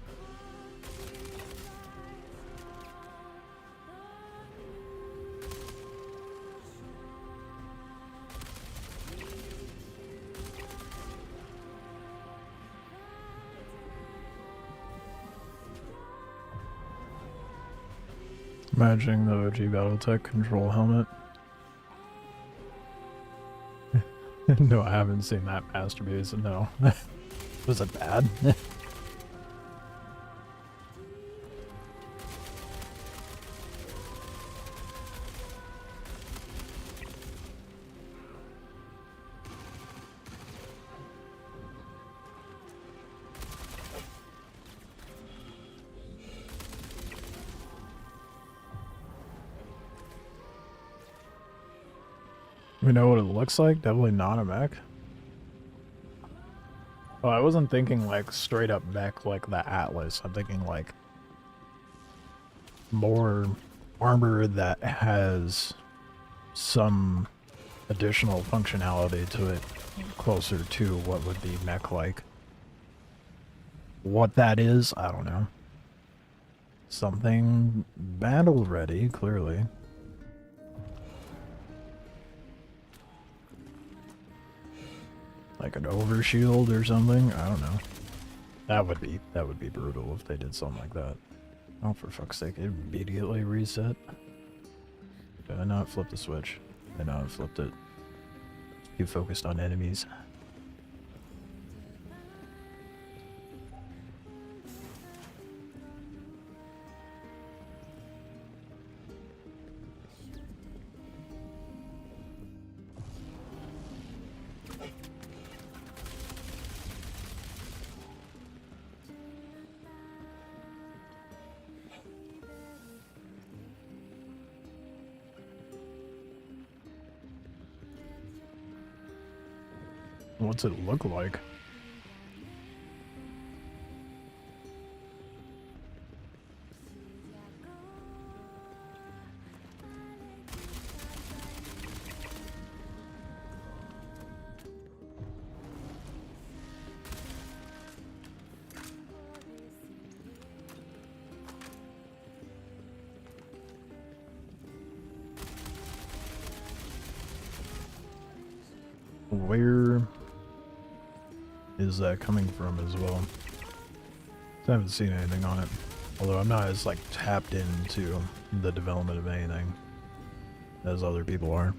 Imagining the OG Battletech control helmet. No, I haven't seen that masterpiece, no. Was it bad? We know what it looks like? Definitely not a mech. Oh, I wasn't thinking like straight up mech like the Atlas. I'm thinking like more armor that has some additional functionality to it, closer to what would be mech like. What that is, I don't know. Something battle ready, clearly. Like an overshield or something? I don't know. That would be brutal if they did something like that. Oh, for fuck's sake, it immediately reset. Did I not flip the switch? I know I flipped it. Too focused on enemies. What's it look like? Where is that coming from as well? I haven't seen anything on it. Although I'm not as like tapped into the development of anything as other people are.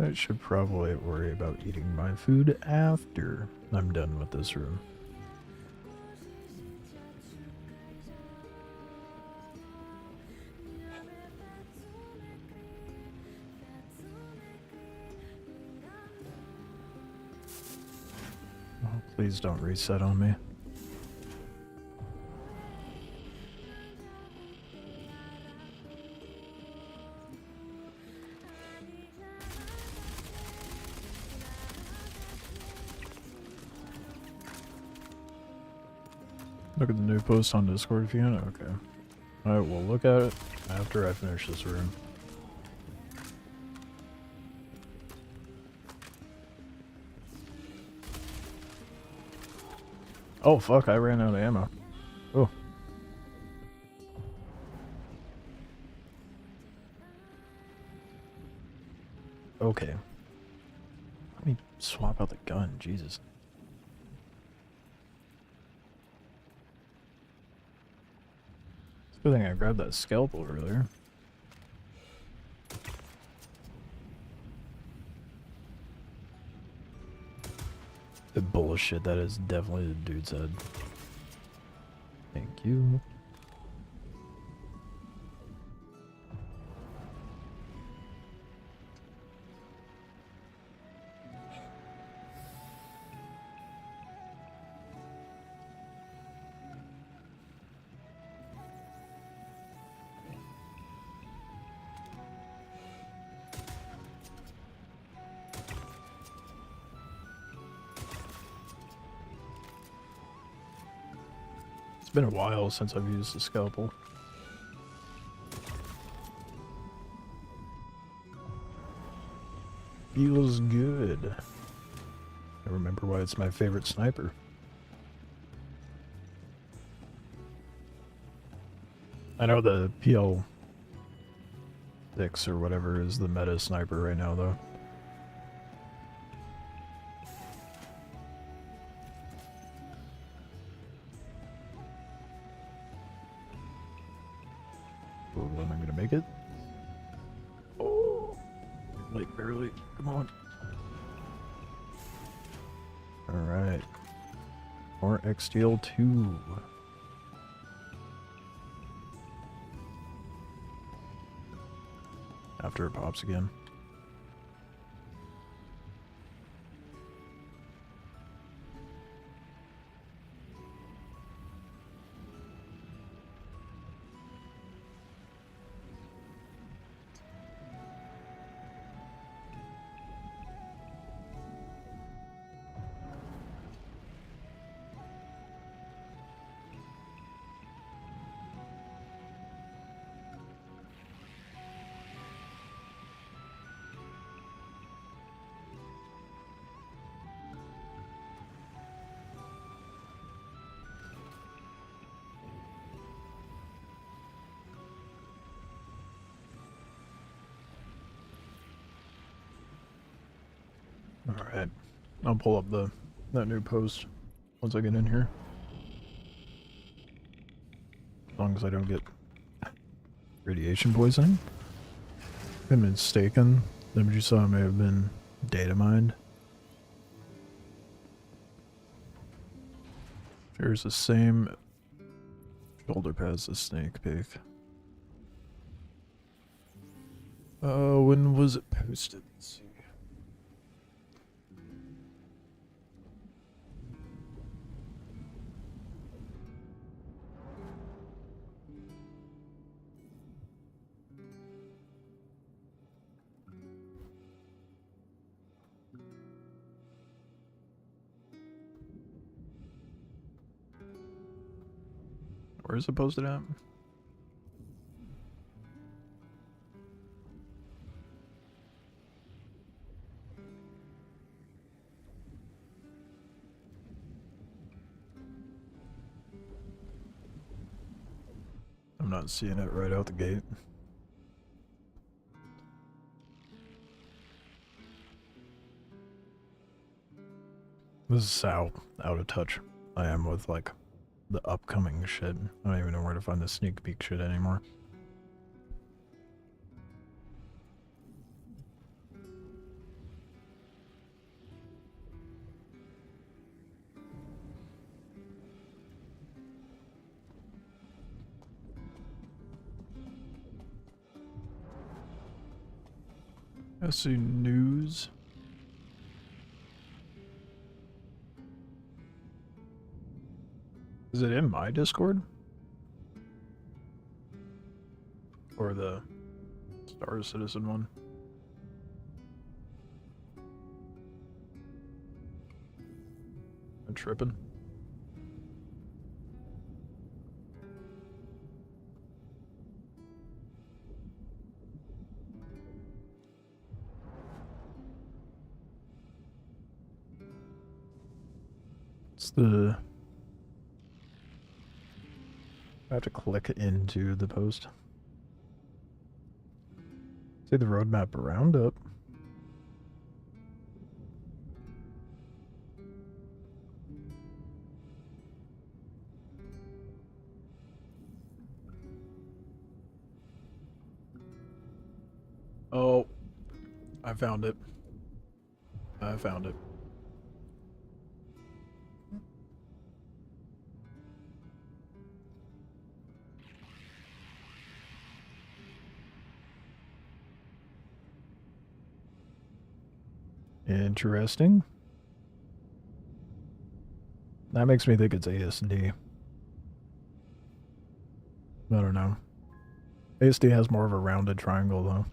I should probably worry about eating my food after I'm done with this room. Please don't reset on me. Look at the new post on Discord if you can. Okay. Alright, we'll look at it after I finish this room. Oh fuck, I ran out of ammo. Oh. Okay. Let me swap out the gun, Jesus. It's a good thing I grabbed that scalpel earlier. The bullshit, that is definitely the dude's head. Thank you. It's been a while since I've used the scalpel. Feels good. I remember why it's my favorite sniper. I know the PL6 or whatever is the meta sniper right now though. Am I gonna make it? Oh, like barely. Come on. All right. More XTL2. After it pops again. Alright, I'll pull up that new post once I get in here. As long as I don't get radiation poisoning. If I'm mistaken, the image you saw may have been data mined. Here's the same shoulder pads as snake pick. When was it posted? Let's see. Where is it posted at? I'm not seeing it right out the gate. This is how out of touch I am with like the upcoming shit. I don't even know where to find the sneak peek shit anymore. Let's see, news. Is it in my Discord? Or the Star Citizen one? I'm tripping. It's the... I have to click into the post. See the roadmap roundup. Oh, I found it. I found it. Interesting. That makes me think it's ASD. I don't know. ASD has more of a rounded triangle, though.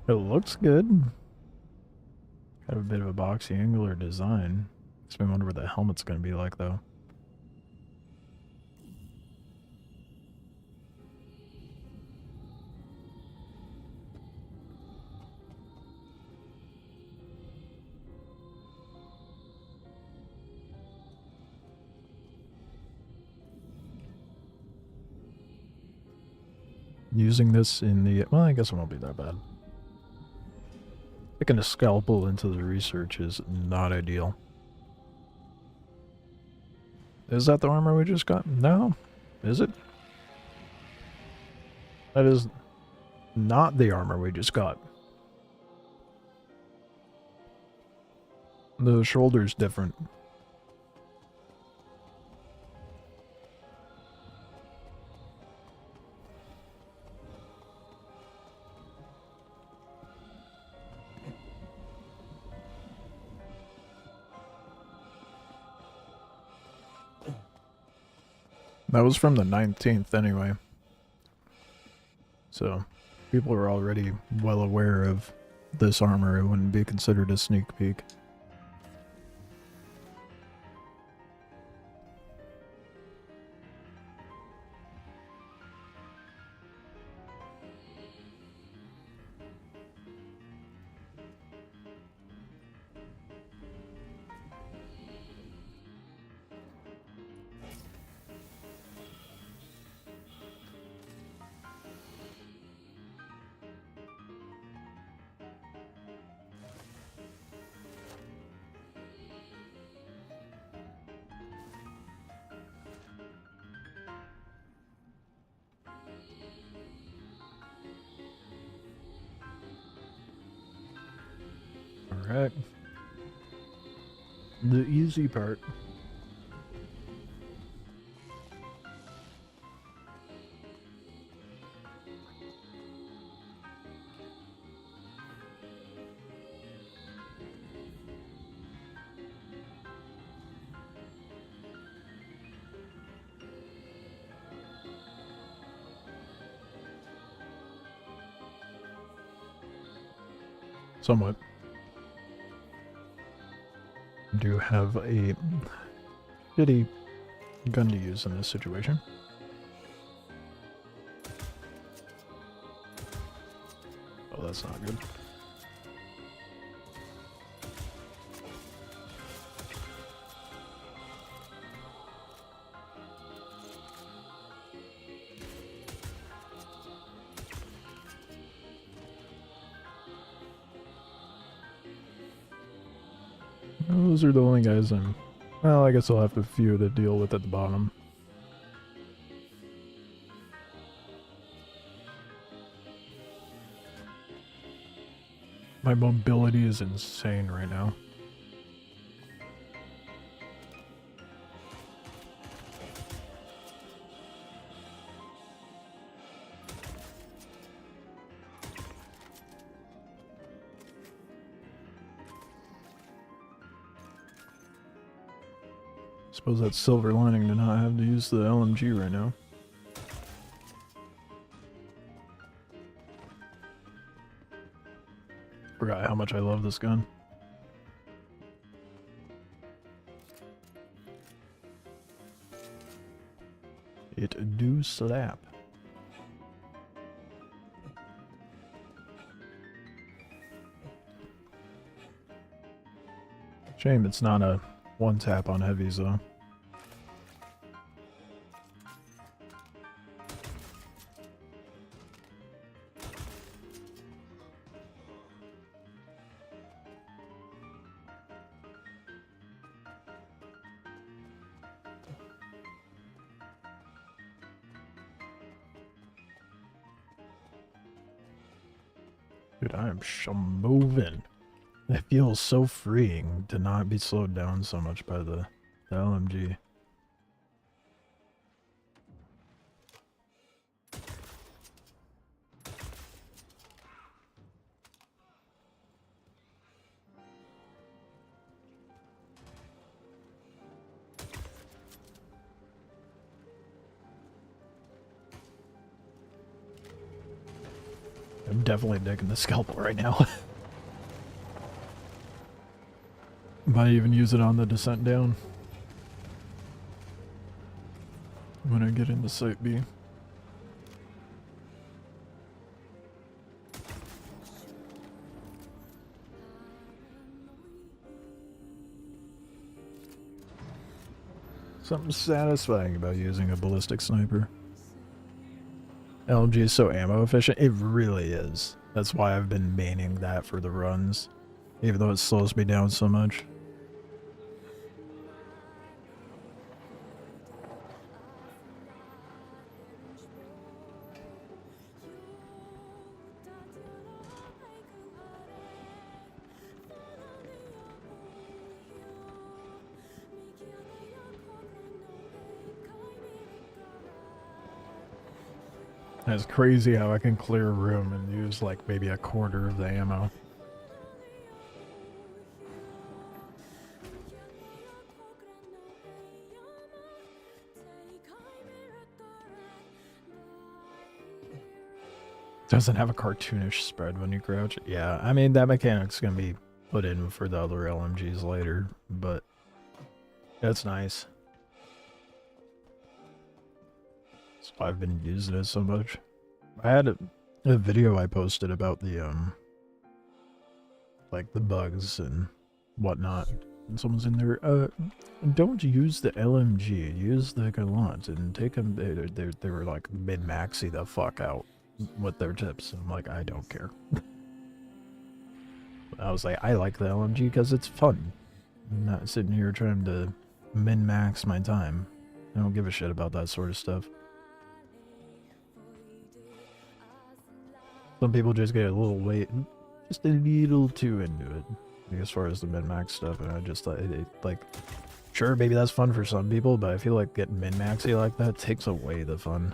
It looks good. Got a bit of a boxy angular design. Makes me wonder what the helmet's going to be like, though. Using this in the... Well, I guess it won't be that bad. Sticking a scalpel into the research is not ideal. Is that the armor we just got? No. Is it? That is not the armor we just got. The shoulder's different. That was from the 19th anyway. So, people are already well aware of this armor. It wouldn't be considered a sneak peek. Alright. The easy part. Somewhat. Do have a shitty gun to use in this situation. Oh, that's not good. Those are the only guys I'm... Well, I guess I'll have a few to deal with at the bottom. My mobility is insane right now. Suppose that's silver lining to not have to use the LMG right now. Forgot how much I love this gun. It do slap. Shame it's not a one tap on heavies though. Dude, I am moving. It feels so freeing to not be slowed down so much by the LMG. I'm definitely digging the scalpel right now. Might even use it on the descent down. When I get into Site B. Something satisfying about using a ballistic sniper. LMG is so ammo efficient. It really is. That's why I've been maining that for the runs. Even though it slows me down so much. It's crazy how I can clear a room and use like maybe a quarter of the ammo. Doesn't have a cartoonish spread when you crouch. Yeah, I mean that mechanic's gonna be put in for the other LMGs later, but that's nice. That's why I've been using it so much. I had a video I posted about the like the bugs and whatnot. And someone's in there, don't use the LMG, use the Gallant and take them. They were like mid-maxy the fuck out with their tips. I'm like, I don't care. I was like, I like the LMG because it's fun. I'm not sitting here trying to min-max my time. I don't give a shit about that sort of stuff. Some people just get a little just a little too into it, like, as far as the min-max stuff, and I just thought, like, sure, maybe that's fun for some people, but I feel like getting min-maxy like that takes away the fun.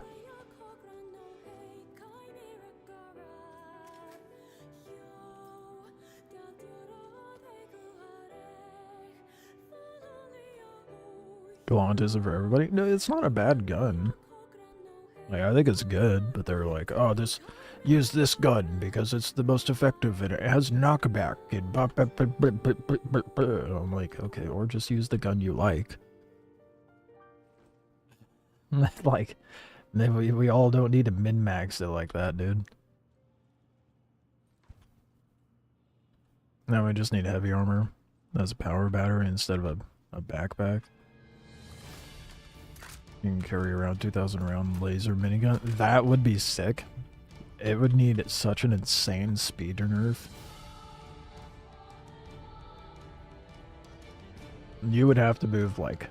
Gallant isn't for everybody. No, it's not a bad gun. Like, I think it's good, but they're like, oh, use this gun because it's the most effective and it has knockback and I'm like, okay, or just use the gun you like. Like, we all don't need to min-max it like that, dude. Now we just need heavy armor as a power battery instead of a backpack. You can carry around 2,000 round laser minigun. That would be sick. It would need such an insane speeder nerf. You would have to move like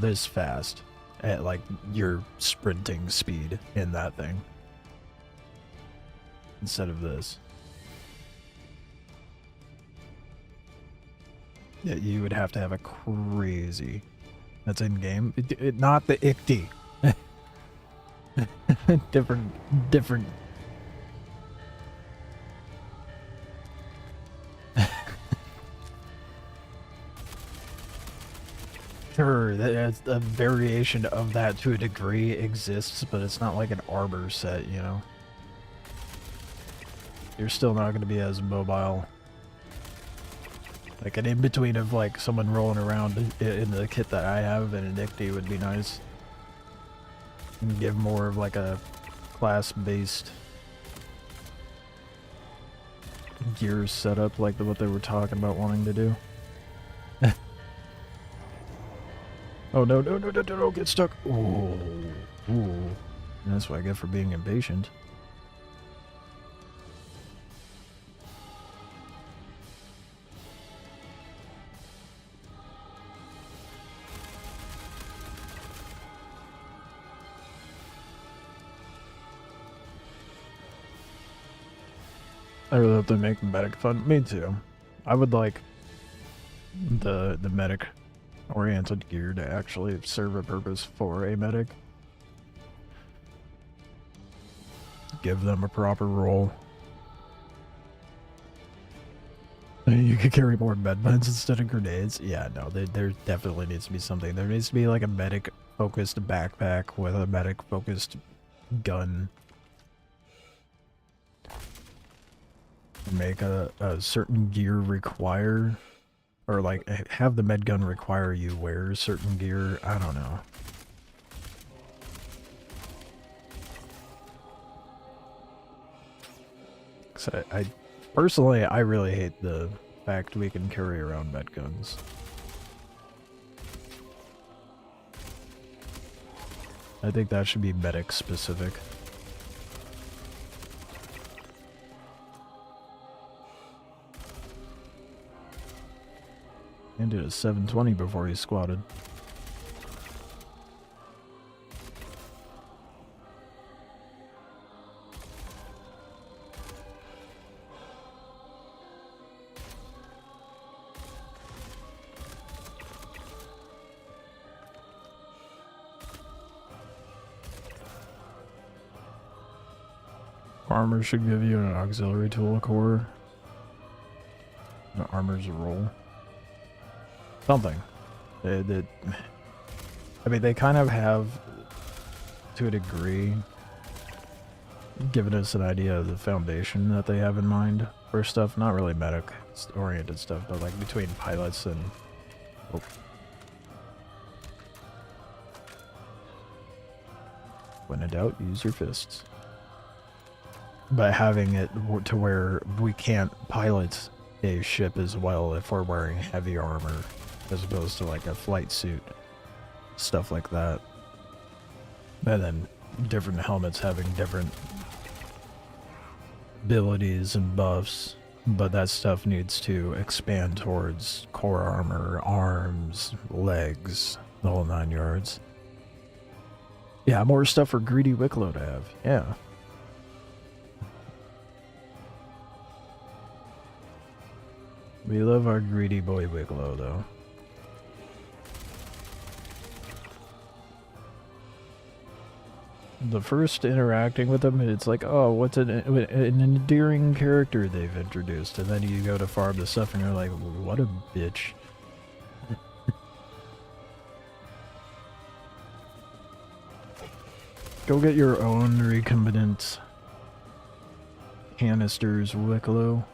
this fast at like your sprinting speed in that thing instead of this. Yeah, you would have to have a crazy. That's in game. Not the ICT. different. Sure, a variation of that to a degree exists, but it's not like an armor set, you know? You're still not going to be as mobile. Like an in-between of like someone rolling around in the kit that I have and a Nickty would be nice. And give more of like a class-based gear setup like what they were talking about wanting to do. Oh no, no, no, no, no, no, get stuck. Ooh, ooh. That's what I get for being impatient. I really hope they make the medic fun. Me too. I would like the medic oriented gear to actually serve a purpose for a medic. Give them a proper role. You could carry more medmines instead of grenades. Yeah, no, there definitely needs to be something. There needs to be like a medic focused backpack with a medic focused gun. Make a certain gear require, or like have the med gun require you wear certain gear. I don't know. So I personally, I really hate the fact we can carry around med guns. I think that should be medic specific. And did a 720 before he squatted. Armor should give you an auxiliary tool core. Armor's a roll. Something. I mean, they kind of have, to a degree, given us an idea of the foundation that they have in mind for stuff. Not really medic-oriented stuff, but like between pilots and... Oh. When in doubt, use your fists. But having it to where we can't pilot a ship as well if we're wearing heavy armor, as opposed to like a flight suit, stuff like that. And then different helmets having different abilities and buffs, but that stuff needs to expand towards core armor, arms, legs, the whole 9 yards. Yeah, more stuff for Greedy Wicklow to have, yeah. We love our greedy boy Wicklow, though. The first interacting with him, it's like, oh, what's an endearing character they've introduced. And then you go to farm the stuff and you're like, what a bitch. Go get your own recombinant canisters, Wicklow.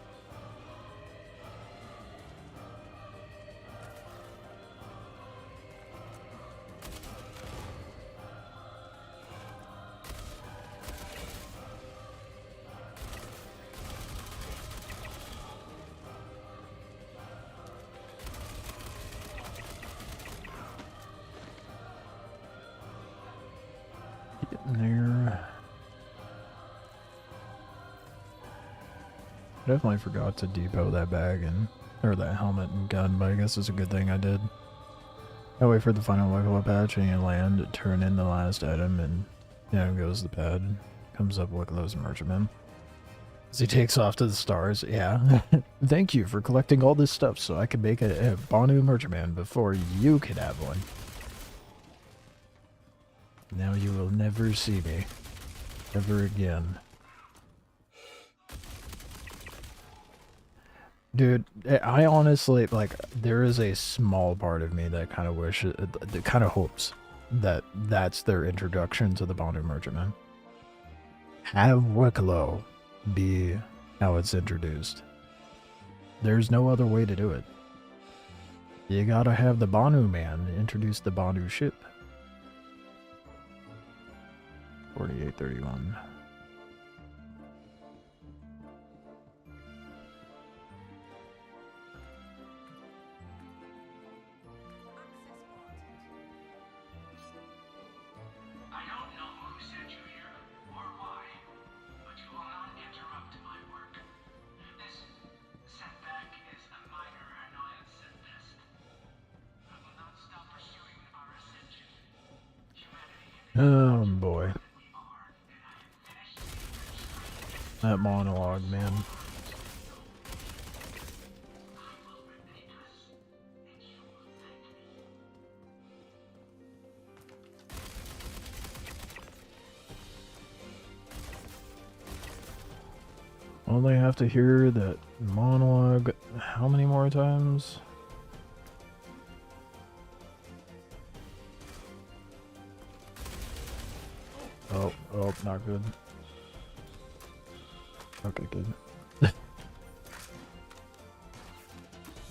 Definitely forgot to depot that bag or that helmet and gun, but I guess it's a good thing I did. I wait for the final Wicklow patch and you land, turn in the last item, and down goes the pad. Comes up Wicklow's merchantman. As he takes off to the stars, yeah. Thank you for collecting all this stuff so I could make a Banu merchantman before you could have one. Now you will never see me. Ever again. Dude, I honestly, like, there is a small part of me that kind of wishes, that kind of hopes that that's their introduction to the Bonu Merchantman. Have Wicklow be how it's introduced. There's no other way to do it. You gotta have the Bonu man introduce the Bonu ship. 4831. I don't know who sent you here or why, but you will not interrupt my work. This setback is a minor annoyance at best. I will not stop pursuing our ascension. Humanity Oh boy. we are, and I am finished. That monologue, man. Only have to hear that monologue how many more times? Oh, not good. Okay, good. How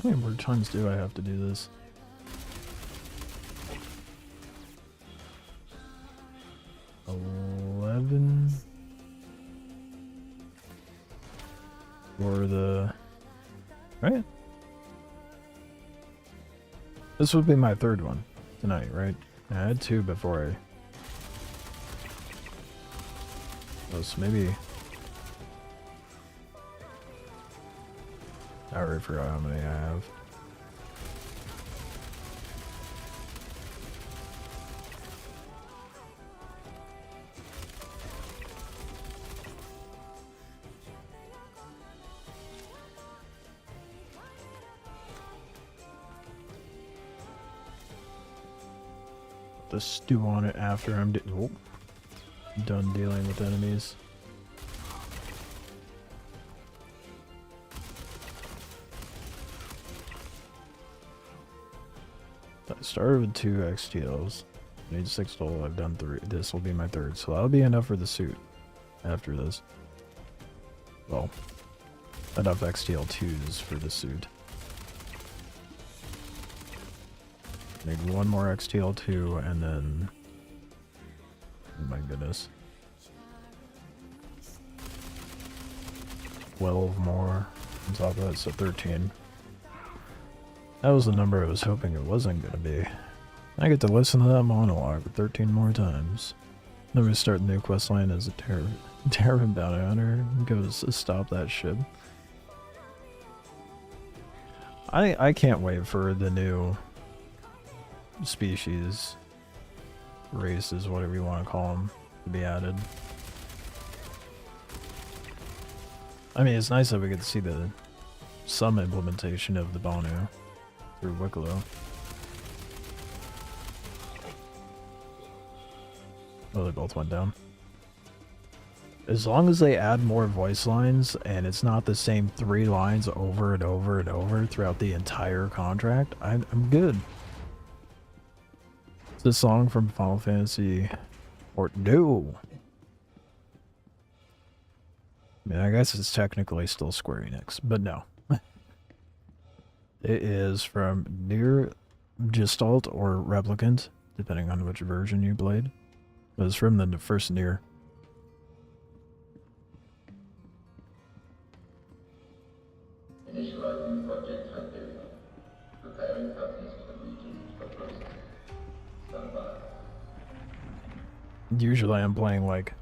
many more times do I have to do this? $11 for the right. This would be my third one tonight, right? I had two before I. Oh, so maybe. I already forgot how many I have. The stew on it after I'm done dealing with enemies. I started with 2 XTLs. I need 6 total. I've done 3. This will be my third, so that'll be enough for the suit after this. Well, enough XTL2s for the suit. Need one more XTL2 and then. Oh my goodness. 12 more on top of that, so 13. That was the number I was hoping it wasn't going to be. I get to listen to that monologue 13 more times. Then we start the new quest line as a terror bounty hunter goes to stop that ship. I can't wait for the new species, races, whatever you want to call them, to be added. I mean, it's nice that we get to see some implementation of the Bonu through Wicklow. Oh, they both went down. As long as they add more voice lines and it's not the same 3 lines over and over and over throughout the entire contract, I'm good. It's a song from Final Fantasy no. I mean, I guess it's technically still Square Enix, but no. It is from Near Gestalt or Replicant, depending on which version you played. It was from the first Near. Initializing project Hyperion. Preparing copies for the region for processing. Stand by. Usually I'm playing like...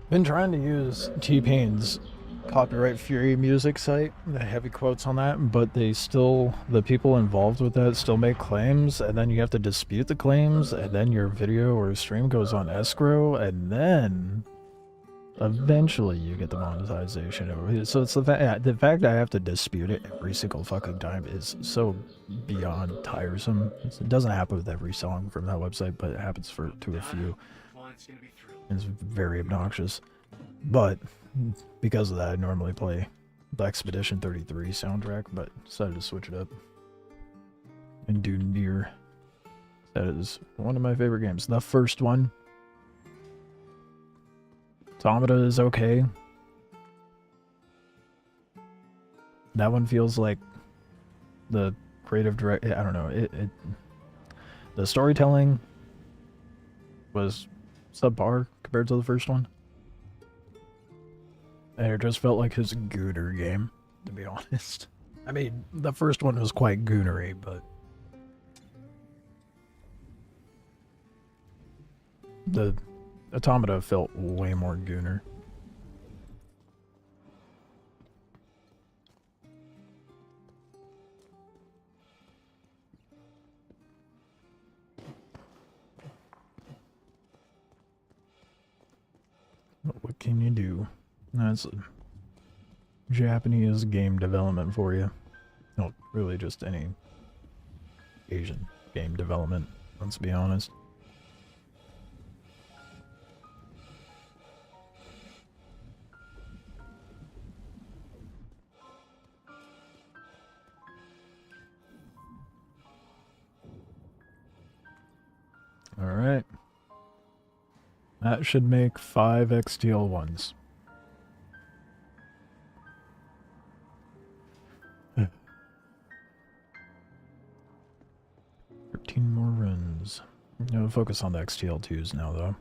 Been trying to use T-Pain's Copyright Fury music site, the heavy quotes on that, but the people involved with that still make claims, and then you have to dispute the claims, and then your video or stream goes on escrow, and then eventually you get the monetization over it. So it's the fact I have to dispute it every single fucking time is so beyond tiresome. It doesn't happen with every song from that website, but it happens to a few. It's very obnoxious. But because of that, I normally play the Expedition 33 soundtrack, but decided to switch it up and do Nier. That is one of my favorite games. The first one, Automata, is okay. That one feels like the creative direct. I don't know. The storytelling was subpar compared to the first one. And it just felt like his gooner game, to be honest. I mean, the first one was quite goonery, but the Automata felt way more gooner. What can you do? That's Japanese game development for you. No, really just any Asian game development, let's be honest. Alright. That should make 5 XTL1s. Huh. 13 more runs. I'm gonna focus on the XTL2s now, though.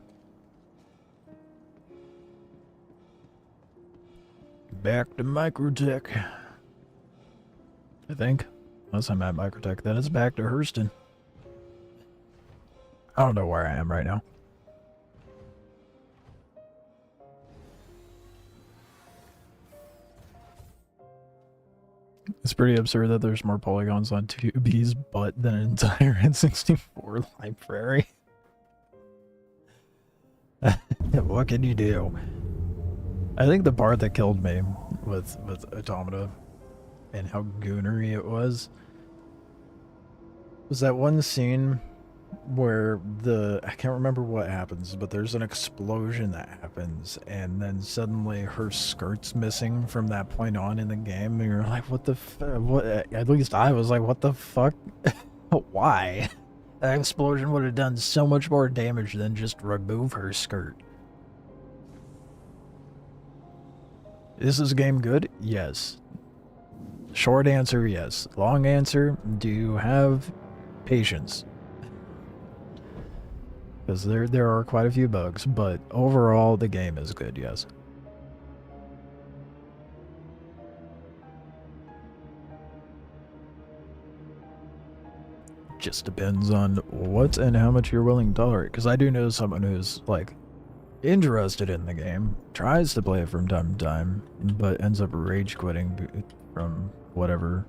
Back to Microtech. I think. Unless I'm at Microtech, then it's back to Hurston. I don't know where I am right now. It's pretty absurd that there's more polygons on 2B's butt than an entire N64 library. What can you do? I think the part that killed me with Automata and how goonery it was that one scene where I can't remember what happens, but there's an explosion that happens, and then suddenly her skirt's missing from that point on in the game, and you're like, what the what? At least I was like, what the fuck? Why? That explosion would have done so much more damage than just remove her skirt. Is this game good? Yes. Short answer, yes. Long answer, do you have patience? Because there are quite a few bugs, but overall the game is good, yes. Just depends on what and how much you're willing to tolerate. Because I do know someone who's like interested in the game, tries to play it from time to time, but ends up rage quitting from whatever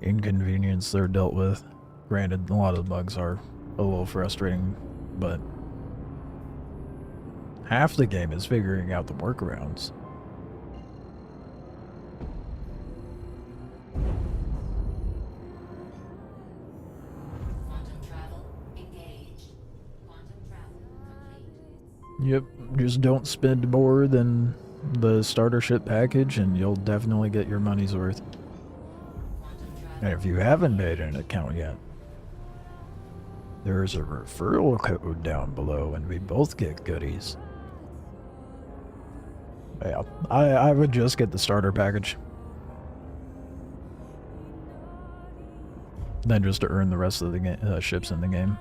inconvenience they're dealt with. Granted, a lot of the bugs are a little frustrating, but half the game is figuring out the workarounds. Quantum travel engaged. Quantum travel complete. Yep, just don't spend more than the starter ship package and you'll definitely get your money's worth. And if you haven't made an account yet, there's a referral code down below and we both get goodies. Yeah, I would just get the starter package. Then just to earn the rest of the ships in the game.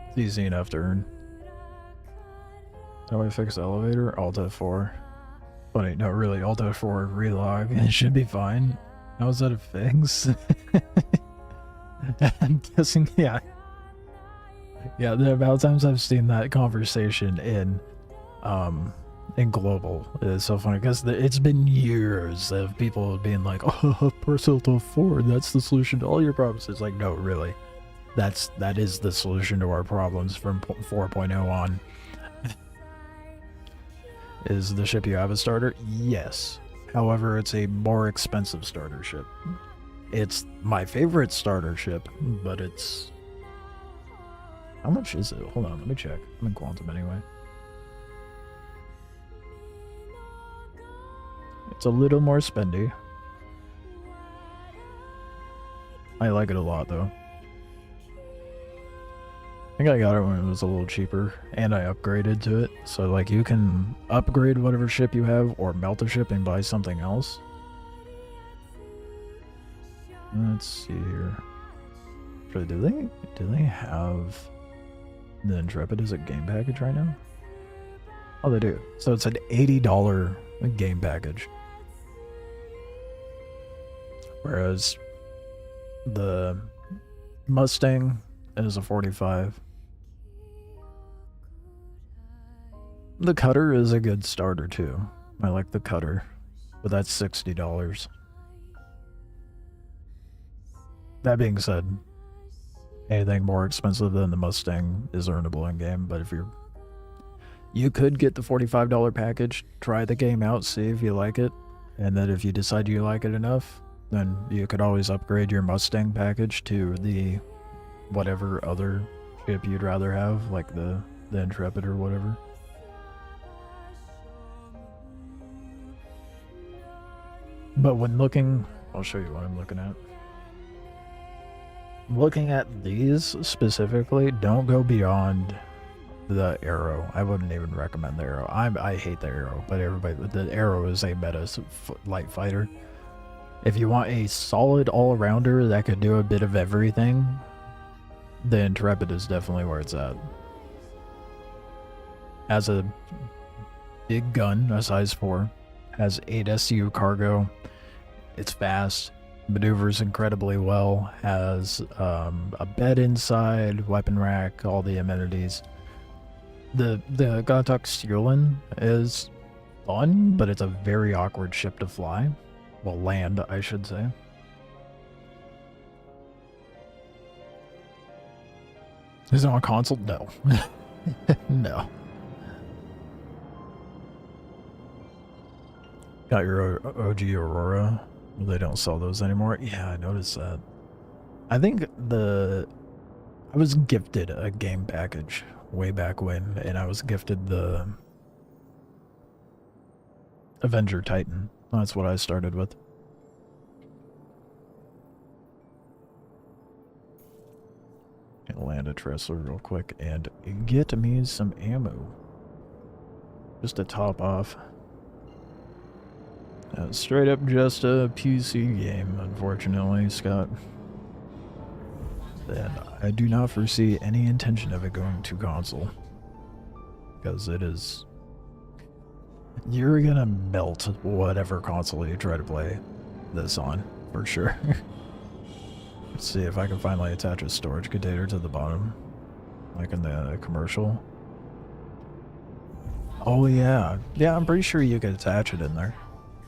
It's easy enough to earn. How do I fix the elevator? Alt F4. Funny, no, really, Alt F4 relog. It should be fine. How is that a fix? I'm guessing, yeah. Yeah, the amount of times I've seen that conversation in global is so funny because it's been years of people being like, "Oh, press Alt F4, that's the solution to all your problems." It's like, no, really, that is the solution to our problems from 4.0 on. Is the ship you have a starter? Yes. However, it's a more expensive starter ship. It's my favorite starter ship, but it's... How much is it? Hold on, let me check. I'm in Quantum anyway. It's a little more spendy. I like it a lot though. I think I got it when it was a little cheaper, and I upgraded to it. So like you can upgrade whatever ship you have, or melt a ship and buy something else. Let's see here. Actually, do they have the Intrepid as a game package right now? Oh, they do. So it's an $80 game package. Whereas the Mustang is a 45. The Cutter is a good starter too. I like the Cutter, but that's $60. That being said, anything more expensive than the Mustang is earnable in game, but if you could get the $45 package, try the game out, see if you like it, and then if you decide you like it enough, then you could always upgrade your Mustang package to the whatever other ship you'd rather have, like the Intrepid or whatever. But when looking, I'll show you what I'm looking at. Looking at these specifically, don't go beyond the Arrow. I wouldn't even recommend the Arrow. I hate the Arrow, but the Arrow is a meta light fighter. If you want a solid all-rounder that could do a bit of everything, the Intrepid is definitely where it's at. Has a big gun, a size 4, has 8 SU cargo, it's fast, maneuvers incredibly well, has a bed inside, weapon rack, all the amenities. The Gatok Stirlin is fun, but it's a very awkward ship to fly. Well, land, I should say. Is it on console? No. No. Got your OG Aurora. They don't sell those anymore. Yeah, I noticed that. I think I was gifted a game package way back when, and I was gifted the Avenger Titan. That's what I started with. Gonna land a Tressler real quick and get me some ammo. Just to top off. Straight up just a PC game, unfortunately, Scott. And I do not foresee any intention of it going to console. Because it is... You're gonna melt whatever console you try to play this on, for sure. Let's see if I can finally attach a storage container to the bottom. Like in the commercial. Oh yeah. Yeah, I'm pretty sure you could attach it in there.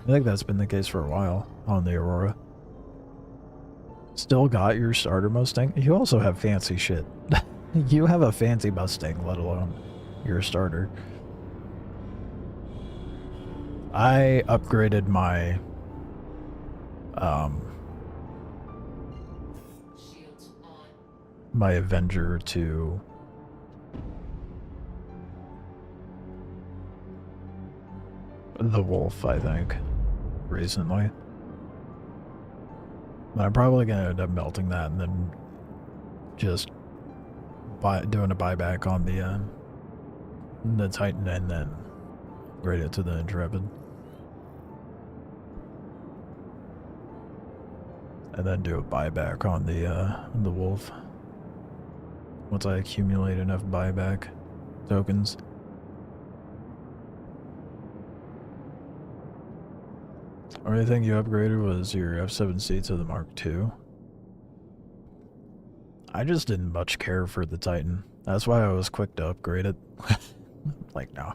I think that's been the case for a while on the Aurora. Still got your starter Mustang? You also have fancy shit. You have a fancy Mustang, let alone your starter. I upgraded my my Avenger to the Wolf, I think, recently. But I'm probably gonna end up melting that and then just doing a buyback on the Titan and then upgrade it to the Intrepid. And then do a buyback on the Wolf. Once I accumulate enough buyback tokens. Only thing you upgraded was your F7C to the Mark II. I just didn't much care for the Titan. That's why I was quick to upgrade it. Like, no.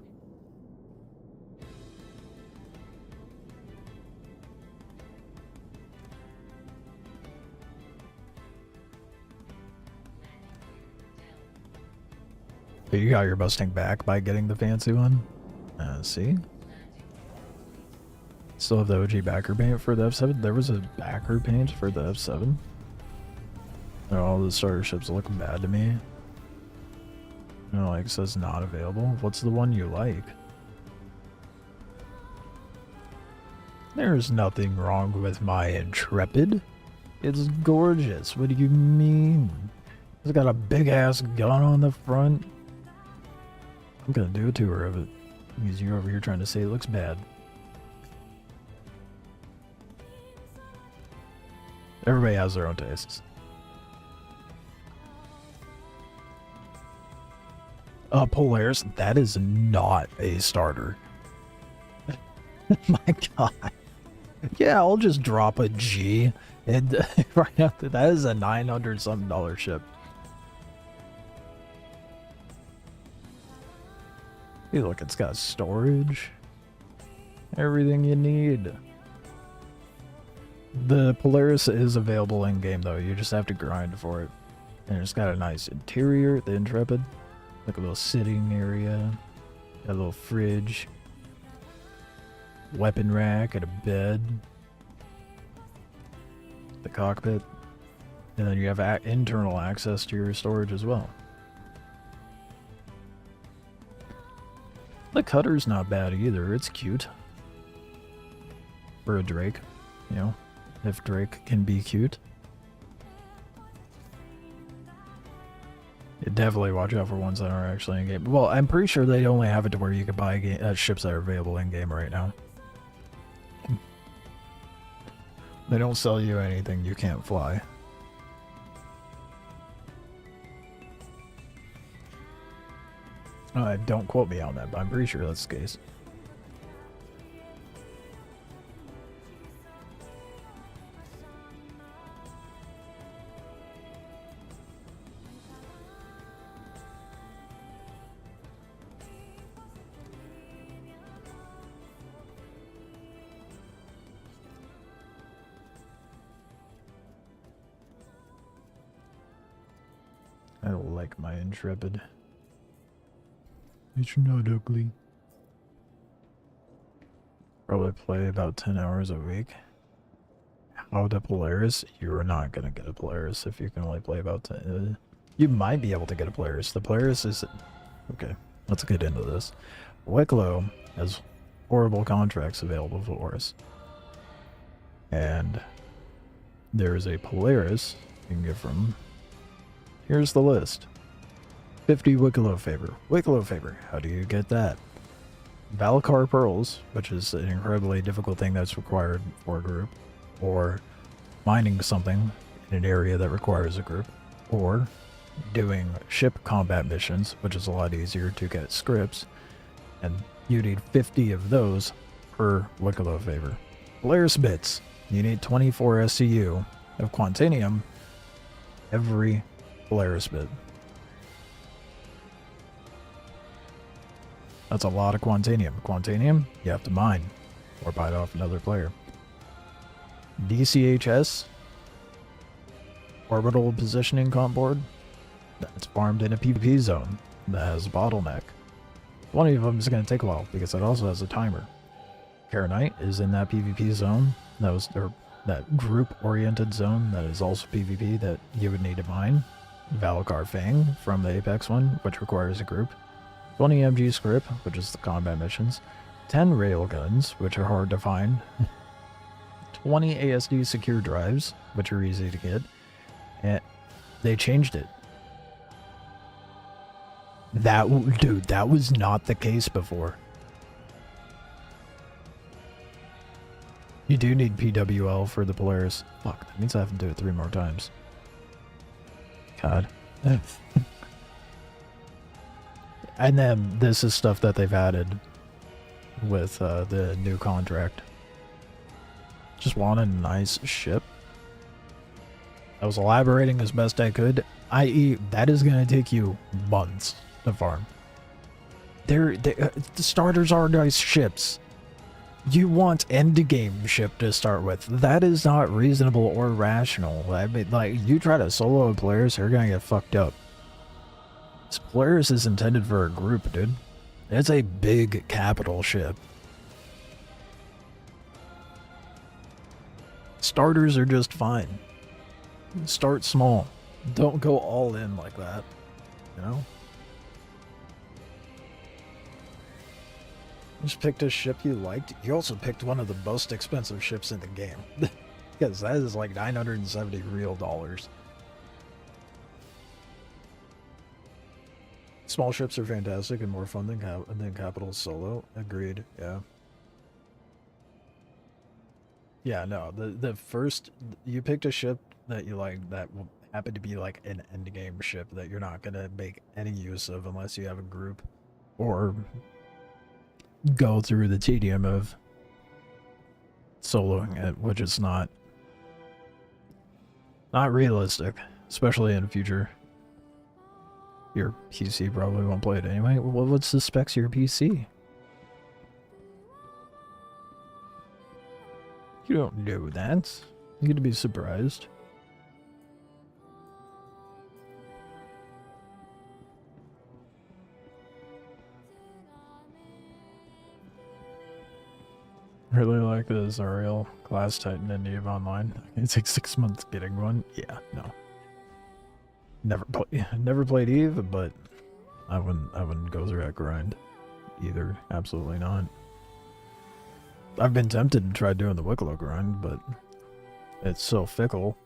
You got your Mustang back by getting the fancy one? See? Still have the OG backer paint for the F7? There was a backer paint for the F7? And all the starter ships look bad to me. You know, like, it says not available. What's the one you like? There's nothing wrong with my Intrepid. It's gorgeous. What do you mean? It's got a big ass gun on the front. I'm gonna do a tour of it. Because you're over here trying to say it looks bad. Everybody has their own tastes. Polaris, that is not a starter. My god. Yeah, I'll just drop a G and right after that is a $900 something ship. Hey, look, it's got storage. Everything you need. The Polaris is available in game though. You just have to grind for it. And it's got a nice interior, the Intrepid. Like a little sitting area. A little fridge. Weapon rack and a bed. The cockpit. And then you have internal access to your storage as well. The cutter's not bad either. It's cute. For a Drake. You know, if Drake can be cute. You definitely watch out for ones that aren't actually in game. Well, I'm pretty sure they only have it to where you can buy ships that are available in game right now. They don't sell you anything you can't fly. Don't quote me on that, but I'm pretty sure that's the case. I don't like my Intrepid. It's not ugly. Probably play about 10 hours a week. How the Polaris? You're not gonna get a Polaris if you can only play about 10. You might be able to get a Polaris. The Polaris is... Okay, let's get into this. Wicklow has horrible contracts available for us. And there's a Polaris you can get from... Here's the list. 50 Wicklow favor. Wicklow favor. How do you get that? Valakar Pearls, which is an incredibly difficult thing that's required for a group. Or mining something in an area that requires a group. Or doing ship combat missions, which is a lot easier to get scripts. And you need 50 of those per Wicklow favor. Polaris bits. You need 24 SCU of Quantanium every Polaris bit. That's a lot of Quantanium. Quantanium, you have to mine or buy it off another player. DCHS, Orbital Positioning Comp Board, that's farmed in a PvP zone that has a bottleneck. One of them is going to take a while because it also has a timer. Karanite is in that PvP zone. That group-oriented zone that is also PvP that you would need to mine. Valakar Fang from the Apex one, which requires a group. 20 MG script, which is the combat missions. 10 railguns, which are hard to find. 20 ASD secure drives, which are easy to get. And they changed it. Dude, that was not the case before. You do need PWL for the Polaris. Fuck, that means I have to do it 3 more times. God. And then this is stuff that they've added with the new contract. Just wanted a nice ship. I was elaborating as best I could, i.e. that is going to take you months to farm. The starters are nice ships. You want endgame ship to start with. That is not reasonable or rational. I mean, like, you try to solo a Polaris, you're gonna get fucked up. This Polaris is intended for a group, dude. It's a big capital ship. Starters are just fine. Start small. Don't go all in like that, you know? Just picked a ship you liked. You also picked one of the most expensive ships in the game. Because that is like 970 real dollars. Small ships are fantastic and more fun than Capital Solo. Agreed, yeah. Yeah, no, the first, you picked a ship that you like that will happen to be like an endgame ship that you're not going to make any use of unless you have a group. Or go through the tedium of soloing it, which is not realistic, especially in the future. Your PC probably won't play it anyway. Well, what's the specs of your PC? You don't know that. You're gonna be surprised. Really like the Zariel Glass Titan in EVE Online. It takes 6 months getting one. Yeah, no. Never played EVE, but I wouldn't go through that grind either. Absolutely not. I've been tempted to try doing the Wicklow grind, but it's so fickle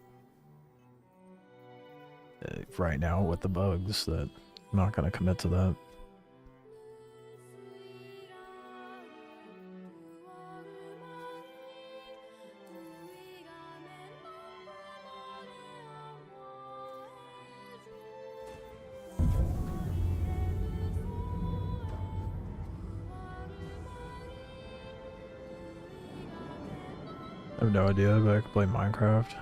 right now with the bugs that I'm not gonna commit to that. I have no idea if I could play Minecraft.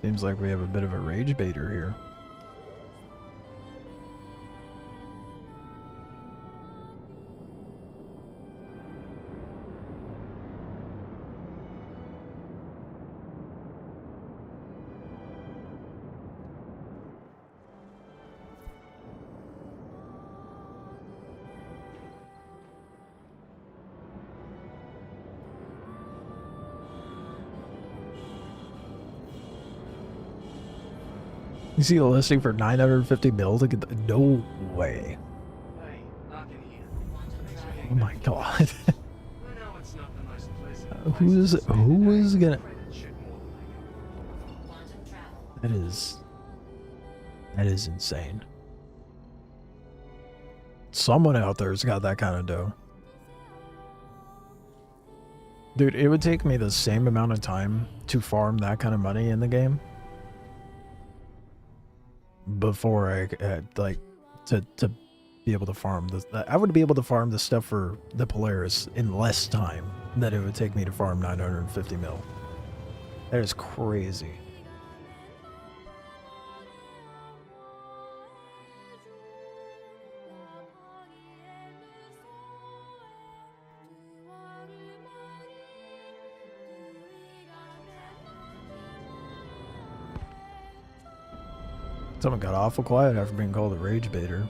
Seems like we have a bit of a rage baiter here. You see the listing for 950 mil to get the, no way. Hey, knock in here. Oh my god. I know it's not the most pleasant. Who is gonna, Quantum travel. that is insane. Someone out there's got that kind of dough. Dude, it would take me the same amount of time to farm that kind of money in the game before I like to be able to farm this. I would be able to farm the stuff for the Polaris in less time than it would take me to farm 950 mil. That is crazy. Someone got awful quiet after being called a rage baiter.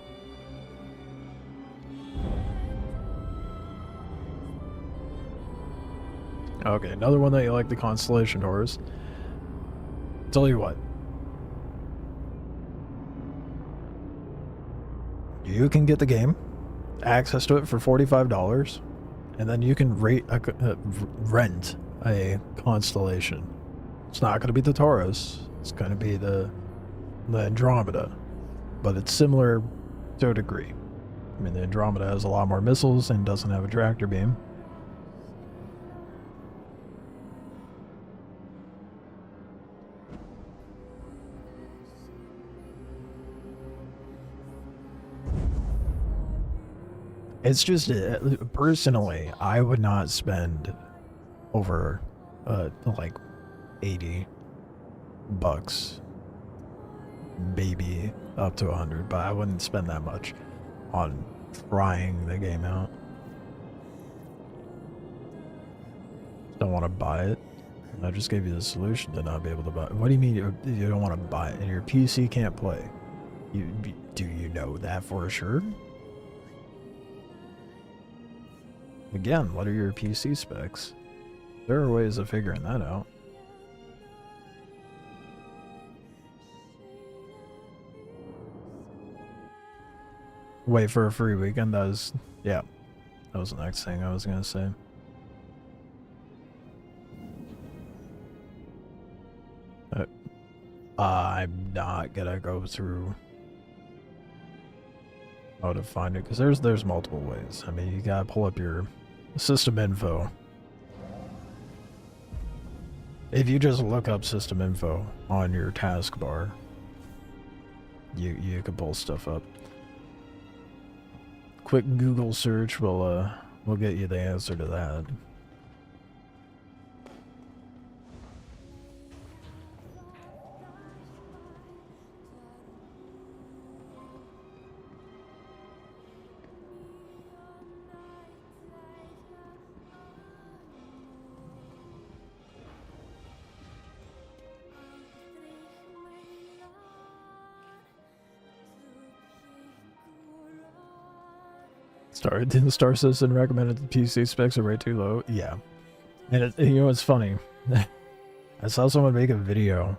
Okay, another one that you like, the Constellation Horse. Tell you what. You can get the game, access to it for $45, and then you can rent a Constellation. It's not going to be the Taurus. It's going to be the Andromeda, but it's similar to a degree. I mean, the Andromeda has a lot more missiles and doesn't have a tractor beam. It's just, personally, I would not spend over, like, $80, maybe up to 100, but I wouldn't spend that much on trying the game out. Don't want to buy it. I just gave you the solution to not be able to buy it. What do you mean you don't want to buy it and your PC can't play? Do you know that for sure? Again, what are your PC specs? There are ways of figuring that out. Wait for a free weekend. That was, yeah, that was the next thing I was gonna say. I'm not gonna go through how to find it because there's multiple ways. I mean, you gotta pull up your system info. If you just look up system info on your taskbar, you can pull stuff up. Quick Google search will get you the answer to that. Star Citizen recommended the PC specs are way too low. Yeah. And you know what's funny? I saw someone make a video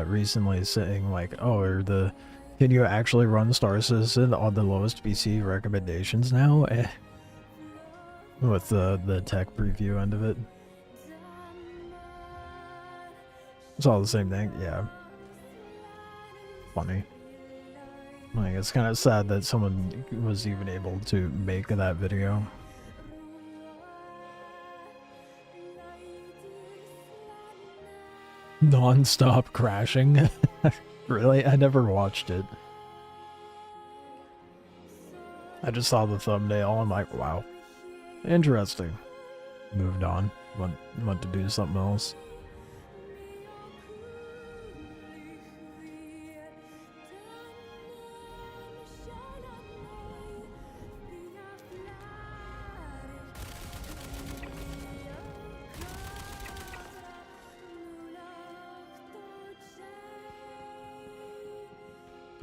recently saying like, oh, can you actually run Star Citizen on the lowest PC recommendations now? With the tech preview end of it. It's all the same thing, yeah. Funny. Like, it's kind of sad that someone was even able to make that video. Non-stop crashing? Really? I never watched it. I just saw the thumbnail, I'm like, wow. Interesting. Moved on. Went to do something else.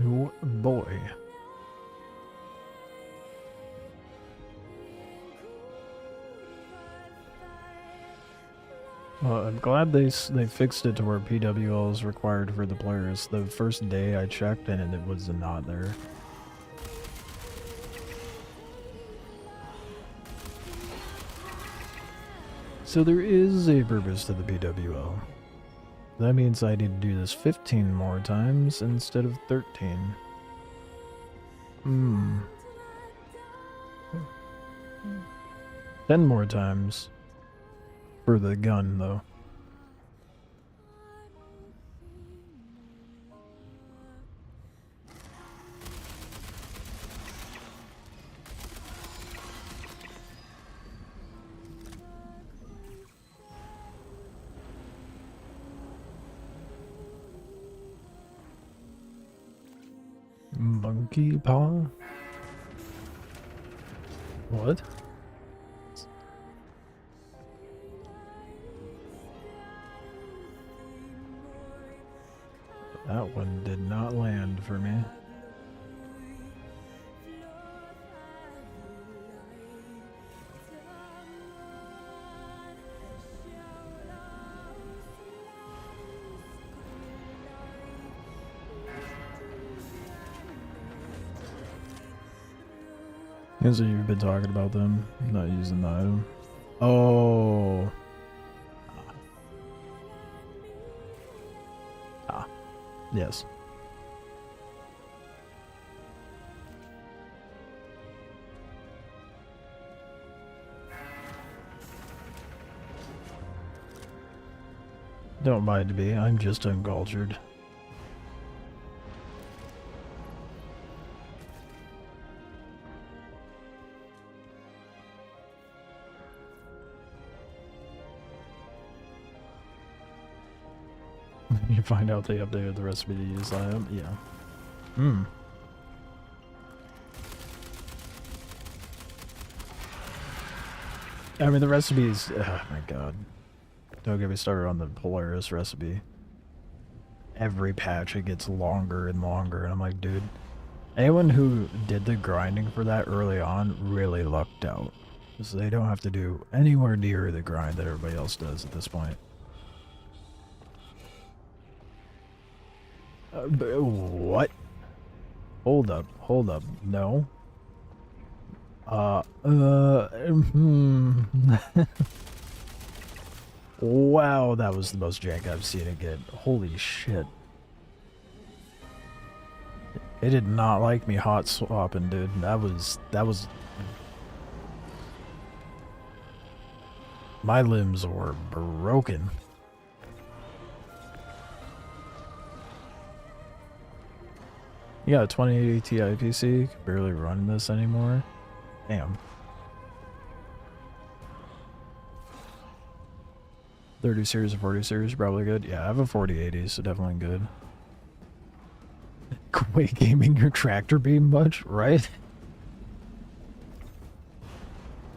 Oh boy. Well, I'm glad they fixed it to where PWL is required for the players. The first day I checked and it was not there. So there is a purpose to the PWL. That means I need to do this 15 more times instead of 13. 10 more times. For the gun, though. Monkey paw? What? That one did not land for me. So you've been talking about them not using the item. Oh. Yes. Don't mind me, I'm just uncultured. You find out they updated the recipe to use that item? Yeah. I mean, the recipes... Oh my god. Don't get me started on the Polaris recipe. Every patch it gets longer and longer, and I'm like, dude, anyone who did the grinding for that early on really lucked out. So they don't have to do anywhere near the grind that everybody else does at this point. What? Hold up, no. Wow, that was the most jank I've seen it get. Holy shit. It did not like me hot swapping, dude. That was... My limbs were broken. You got a 2080 Ti PC? Can barely run this anymore. Damn. 30 series or 40 series, probably good. Yeah, I have a 4080, so definitely good. Quit gaming your tractor beam much, right?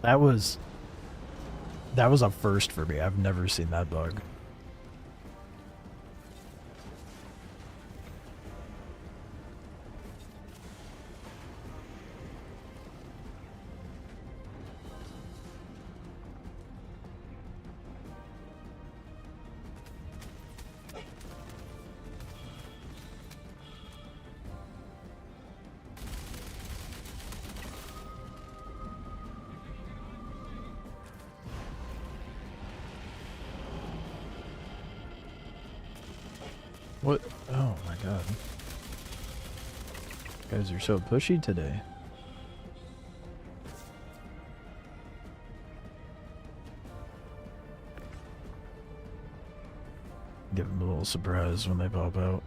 That was a first for me. I've never seen that bug. What? Oh my god. You guys are so pushy today. Give them a little surprise when they pop out.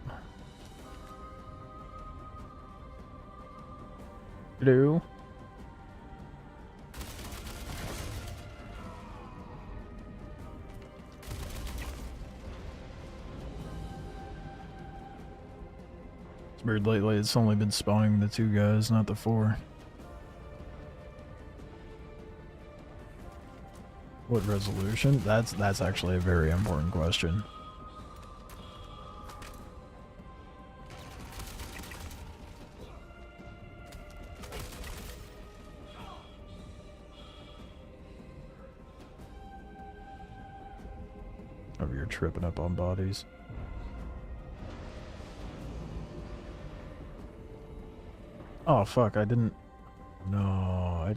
Hello? It's weird lately, it's only been spawning the 2 guys, not the 4. What resolution? That's actually a very important question. Oh, you're tripping up on bodies. Oh fuck, I didn't... No, I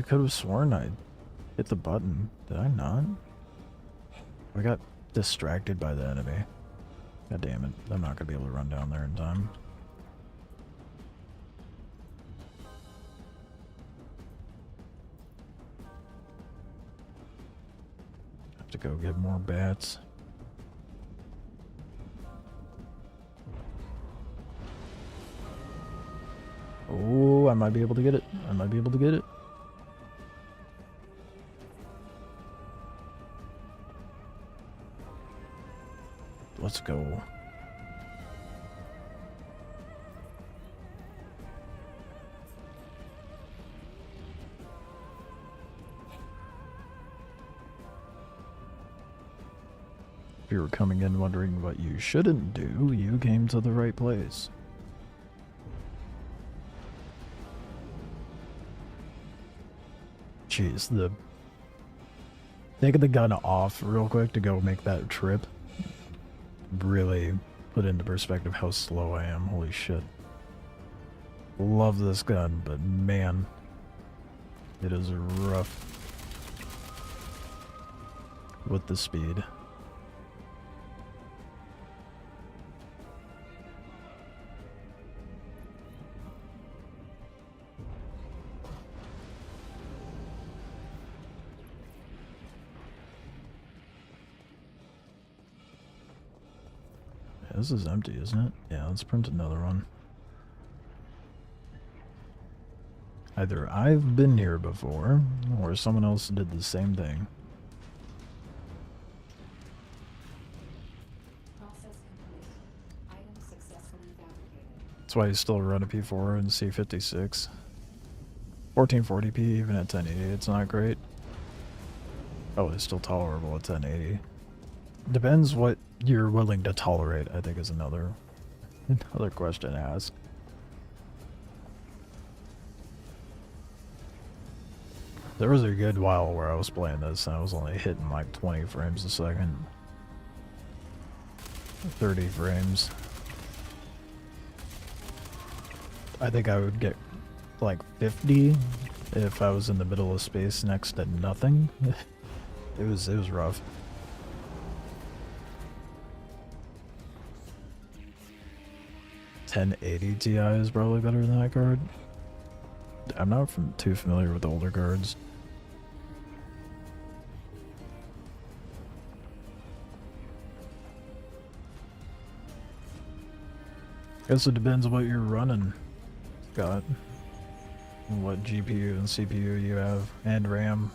could have sworn I hit the button. Did I not? I got distracted by the enemy. God damn it, I'm not gonna be able to run down there in time. Have to go get more bats. Oh, I might be able to get it. I might be able to get it. Let's go. If you were coming in wondering what you shouldn't do, you came to the right place. Jeez, taking the gun off real quick to go make that trip really put into perspective how slow I am. Holy shit. Love this gun, but man, it is rough with the speed. This is empty, isn't it? Yeah, let's print another one. Either I've been here before, or someone else did the same thing. Process complete. Item successfully fabricated. That's why you still run a P4 and C56. 1440p even at 1080, it's not great. Oh, it's still tolerable at 1080. Depends what you're willing to tolerate, I think is another question to ask. There was a good while where I was playing this and I was only hitting like 20 frames a second. 30 frames. I think I would get like 50 if I was in the middle of space next to nothing. It was rough. $1080 Ti is probably better than that card. I'm not too familiar with older cards. Guess it depends on what you're running, Scott. And what GPU and CPU you have, and RAM.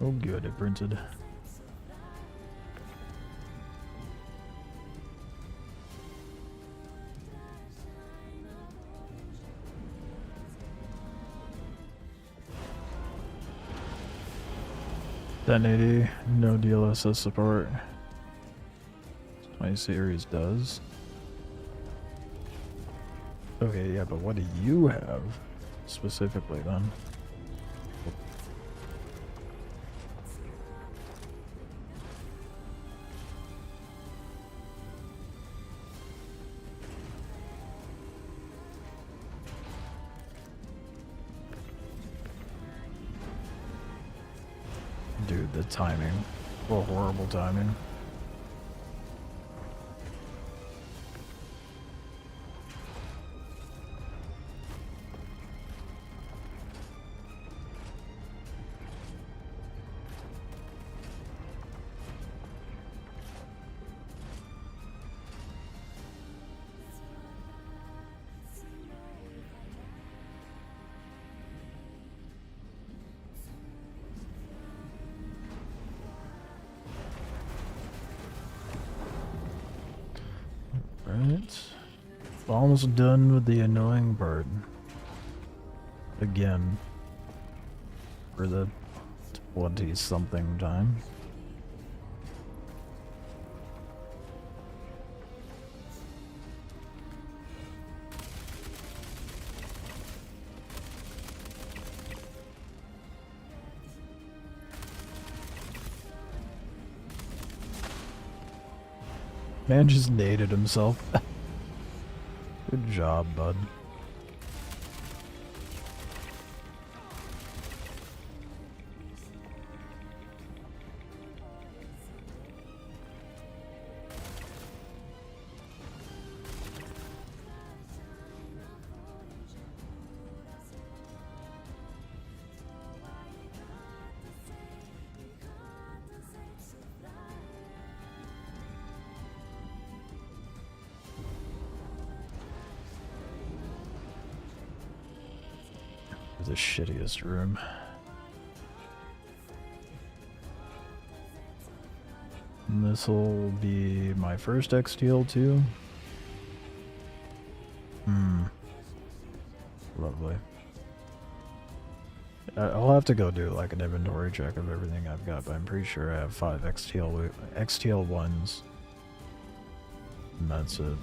Oh good, it printed. $1080, no DLSS support. My series does. Okay, yeah, but what do you have specifically then? Dude, the timing. Oh, horrible timing. Right. Almost done with the annoying part. Again. For the 20-something time. Man just naded himself. Good job, bud. The shittiest room. This'll be my first XTL too. Lovely. I'll have to go do like an inventory check of everything I've got, but I'm pretty sure I have 5 XTL ones. And that's it.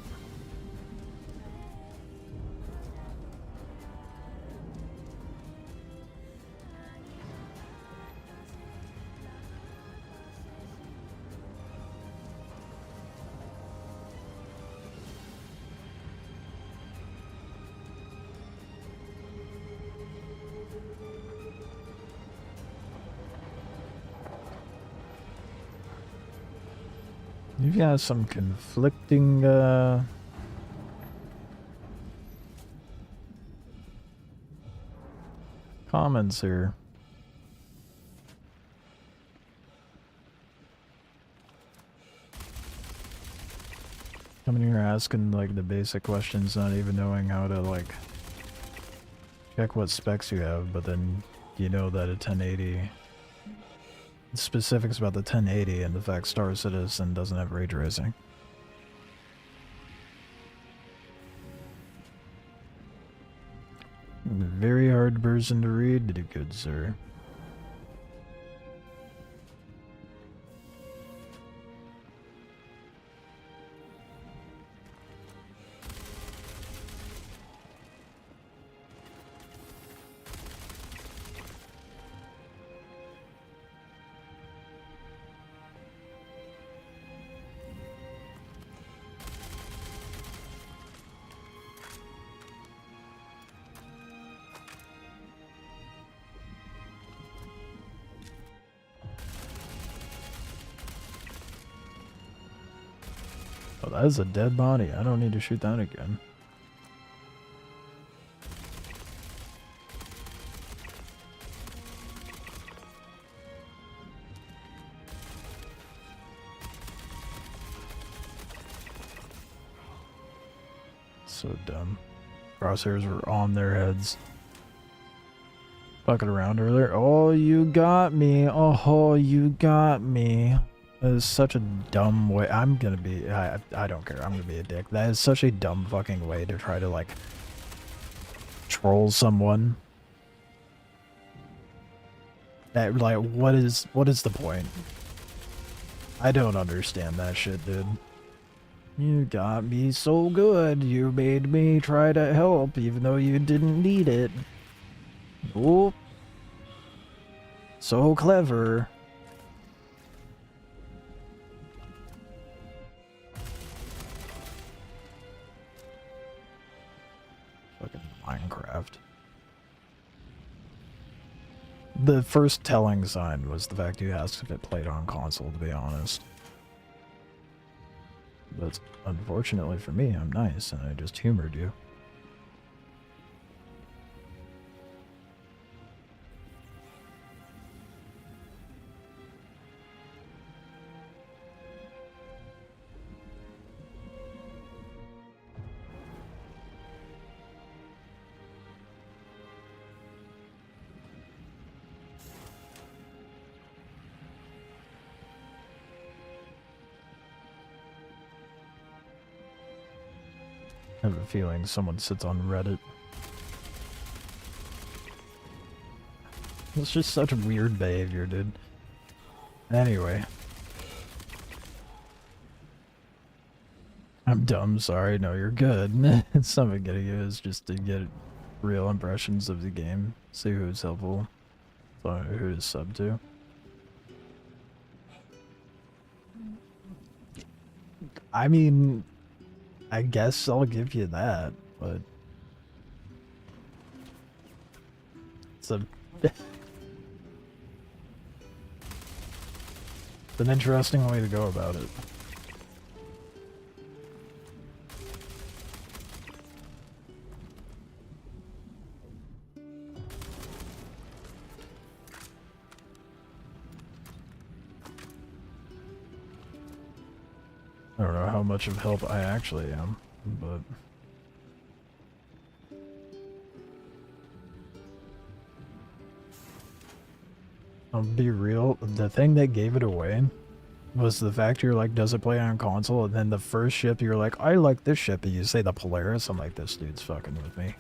You've got some conflicting, comments here. Coming here asking, like, the basic questions, not even knowing how to, like, check what specs you have, but then you know that a 1080... specifics about the 1080 and the fact Star Citizen doesn't have ray tracing. Very hard person to read, good sir. Oh, that is a dead body. I don't need to shoot that again. So dumb. Crosshairs were on their heads. Fucking around earlier. Oh, you got me. Oh, you got me. That is such a dumb way. I'm gonna be. I don't care. I'm gonna be a dick. That is such a dumb fucking way to try to, like, troll someone. That, like, what is the point? I don't understand that shit, dude. You got me so good. You made me try to help even though you didn't need it. Oh. So clever. Fucking Minecraft. The first telling sign was the fact you asked if it played on console, to be honest. But unfortunately for me, I'm nice and I just humored you. I have a feeling someone sits on Reddit. It's just such weird behavior, dude. Anyway. I'm dumb, sorry. No, you're good. Some of getting it is just to get real impressions of the game. See who's helpful. Who to sub to. I mean, I guess I'll give you that, but it's a it's an interesting way to go about it. I don't know how much of help I actually am, but I'll be real, the thing that gave it away was the fact you're like, does it play on console? And then the first ship, you're like, I like this ship, and you say the Polaris, I'm like, this dude's fucking with me.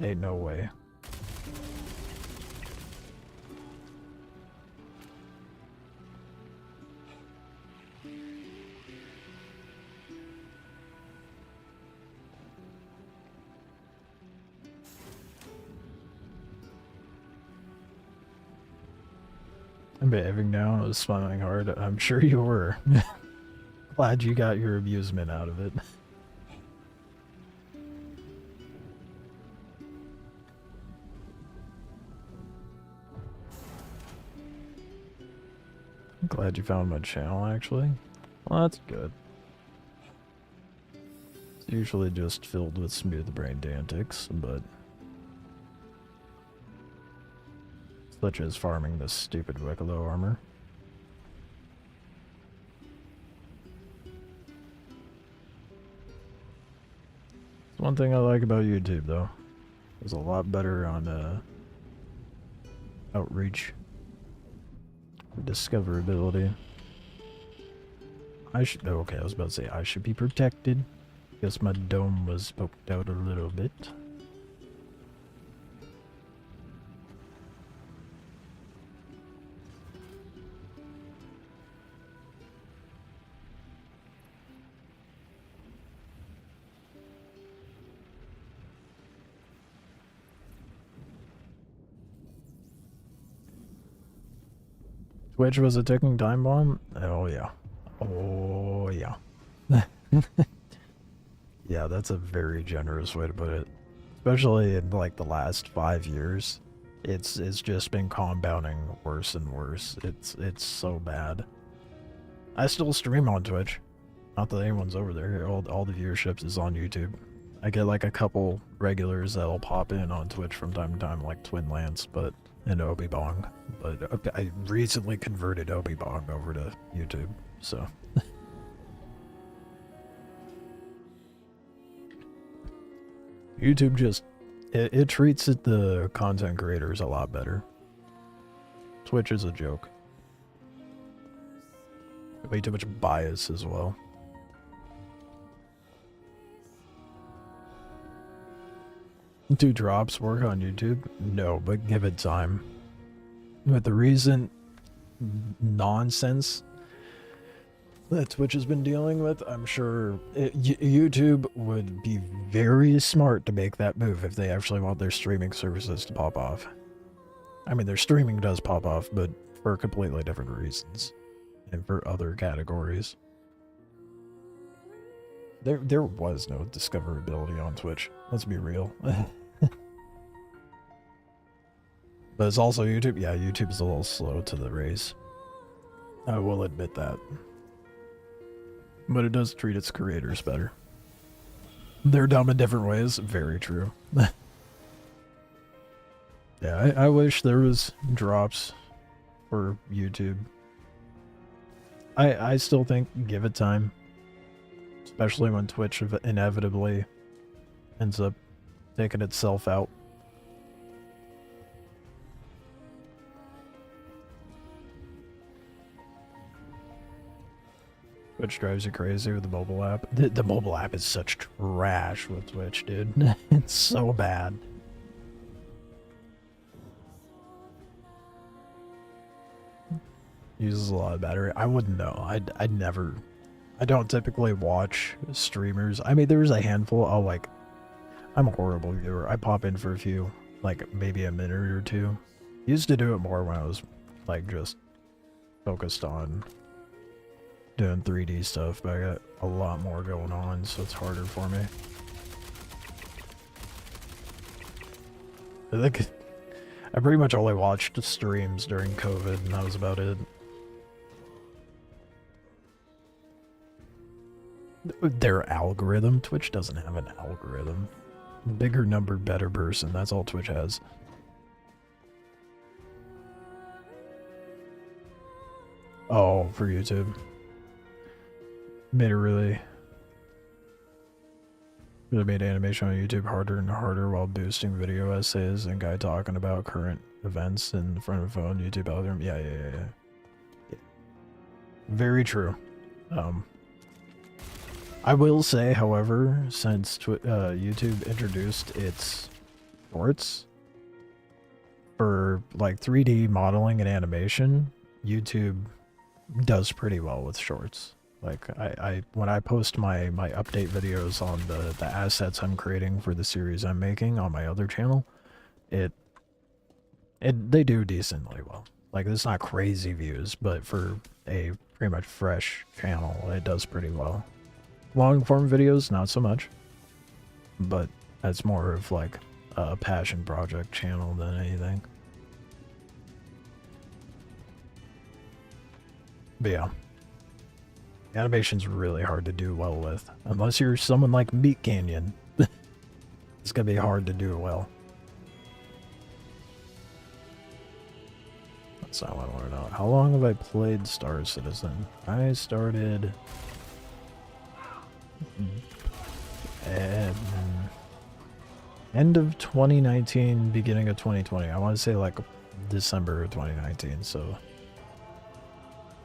Ain't no way. I'm behaving now. I was smiling hard. I'm sure you were. Glad you got your amusement out of it. I'm glad you found my channel, actually. Well, that's good. It's usually just filled with smooth-brained antics, but such as farming this stupid Wicklow armor. It's one thing I like about YouTube, though. It's a lot better on outreach, discoverability. I should. Okay, I was about to say I should be protected. Guess my dome was poked out a little bit. Twitch was a ticking time bomb? Oh yeah. Oh yeah. Yeah, that's a very generous way to put it. Especially in like the last 5 years. It's just been compounding worse and worse. It's so bad. I still stream on Twitch. Not that anyone's over there. All the viewership is on YouTube. I get like a couple regulars that'll pop in on Twitch from time to time, like Twin Lance, and Obi Bong. But I recently converted Obi Bong over to YouTube, so. YouTube just it treats the content creators a lot better. Twitch is a joke. Way too much bias as well. Do drops work on YouTube? No, but give it time. With the recent nonsense that Twitch has been dealing with, I'm sure YouTube would be very smart to make that move if they actually want their streaming services to pop off. I mean, their streaming does pop off, but for completely different reasons. And for other categories. There was no discoverability on Twitch. Let's be real. But it's also YouTube. Yeah, YouTube is a little slow to the race. I will admit that. But it does treat its creators better. They're dumb in different ways. Very true. Yeah, I wish there was drops for YouTube. I still think give it time. Especially when Twitch inevitably ends up taking itself out. Twitch drives you crazy with the mobile app. The mobile app is such trash with Twitch, dude. It's so bad. Uses a lot of battery. I wouldn't know. I'd never... I don't typically watch streamers. I mean, there's a handful. I'm a horrible viewer. I pop in for a few, like maybe a minute or two. Used to do it more when I was like just focused on doing 3D stuff, but I got a lot more going on, so it's harder for me. I think I pretty much only watched streams during COVID, and that was about it. Their algorithm? Twitch doesn't have an algorithm. Bigger number, better person. That's all Twitch has. Oh, for YouTube. Made it really made animation on YouTube harder and harder while boosting video essays and guy talking about current events in front of a phone. YouTube algorithm. Yeah. Very true. I will say, however, since YouTube introduced its shorts for like 3D modeling and animation, YouTube does pretty well with shorts. Like when I post my update videos on the assets I'm creating for the series I'm making on my other channel, they do decently well. Like it's not crazy views, but for a pretty much fresh channel, it does pretty well. Long form videos, not so much, but that's more of like a passion project channel than anything. But yeah, animation's really hard to do well with, unless you're someone like Meat Canyon. It's gonna be hard to do well. That's not what I want to know. How long have I played Star Citizen? I started end of 2019, beginning of 2020. I want to say like December of 2019, so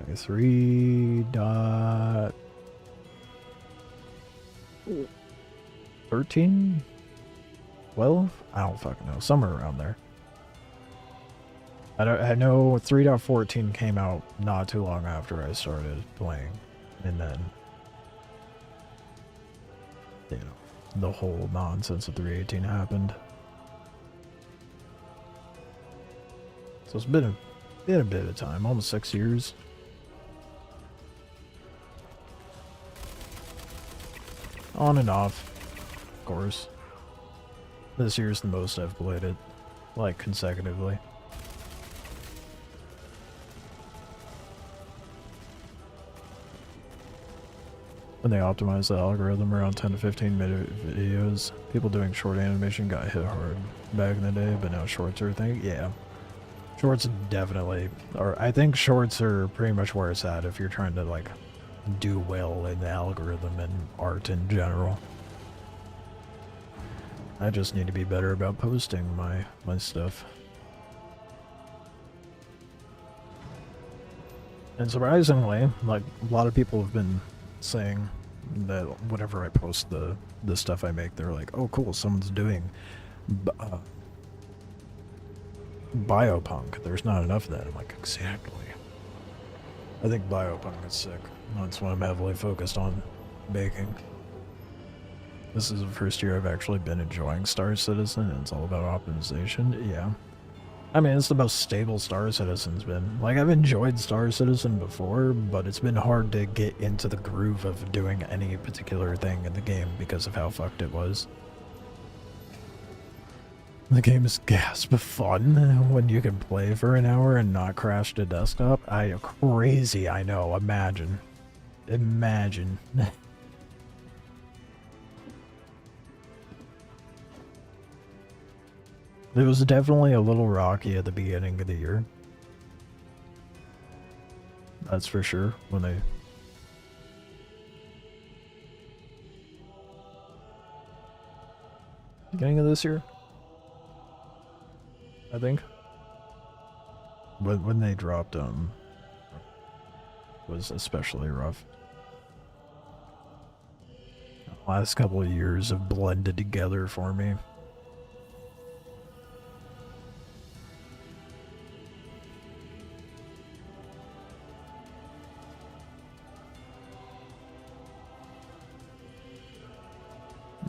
like 3.13? 12? I don't fucking know. Somewhere around there. I know 3.14 came out not too long after I started playing, and then you know, the whole nonsense of 3.18 happened. So it's been a bit of time, almost 6 years. On and off, of course. This year's the most I've played it, like consecutively. When they optimized the algorithm around 10 to 15 minute videos, people doing short animation got hit hard back in the day, but now shorts are a thing. Yeah. Shorts definitely, or I think shorts are pretty much where it's at if you're trying to like do well in the algorithm and art in general. I just need to be better about posting my stuff. And surprisingly, like a lot of people have been saying that whenever I post the stuff I make, they're like, "Oh, cool, someone's doing biopunk. There's not enough of that." I'm like, exactly. I think biopunk is sick. That's what I'm heavily focused on making. This is the first year I've actually been enjoying Star Citizen, and it's all about optimization. Yeah. I mean, it's the most stable Star Citizen's been. Like, I've enjoyed Star Citizen before, but it's been hard to get into the groove of doing any particular thing in the game because of how fucked it was. The game is gasp fun when you can play for an hour and not crash to desktop. Crazy, I know. Imagine. Imagine. It was definitely a little rocky at the beginning of the year. That's for sure. When they... Beginning of this year? I think. When they dropped, was especially rough. The last couple of years have blended together for me.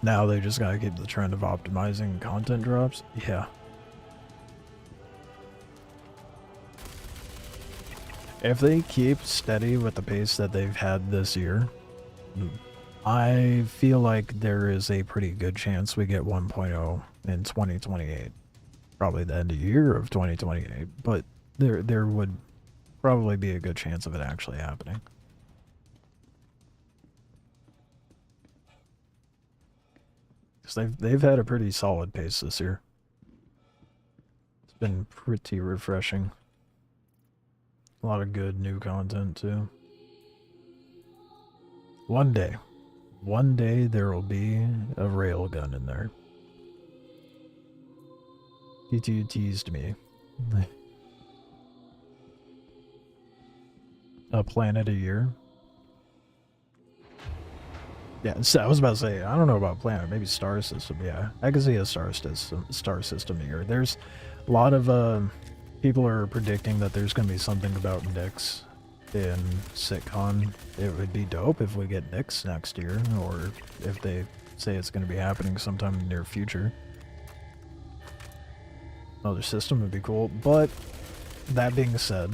Now they just gotta keep the trend of optimizing content drops. Yeah. If they keep steady with the pace that they've had this year, I feel like there is a pretty good chance we get 1.0 in 2028. Probably the end of year of 2028, but there would probably be a good chance of it actually happening. Because they've had a pretty solid pace this year. It's been pretty refreshing. A lot of good new content too. One day there will be a railgun in there. You teased me. A planet a year. Yeah, so I was about to say, I don't know about planet, maybe star system. Yeah, I can see a star system a year. There's a lot of people are predicting that there's going to be something about Nyx in Sitcon. It would be dope if we get Nyx next year, or if they say it's going to be happening sometime in the near future. Another system would be cool, but that being said,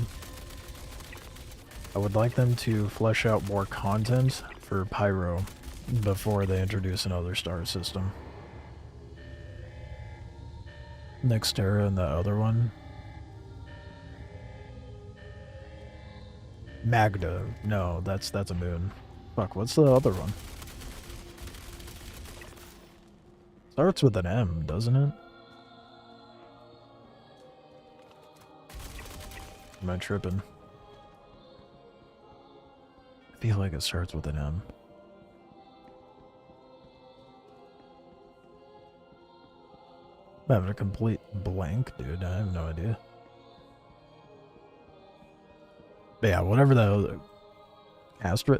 I would like them to flesh out more content for Pyro before they introduce another star system. Nextera and the other one. Magda. No, that's a moon. Fuck, what's the other one? Starts with an M, doesn't it? Am I tripping? I feel like it starts with an M. I'm having a complete blank, dude. I have no idea. But yeah, whatever the Astra.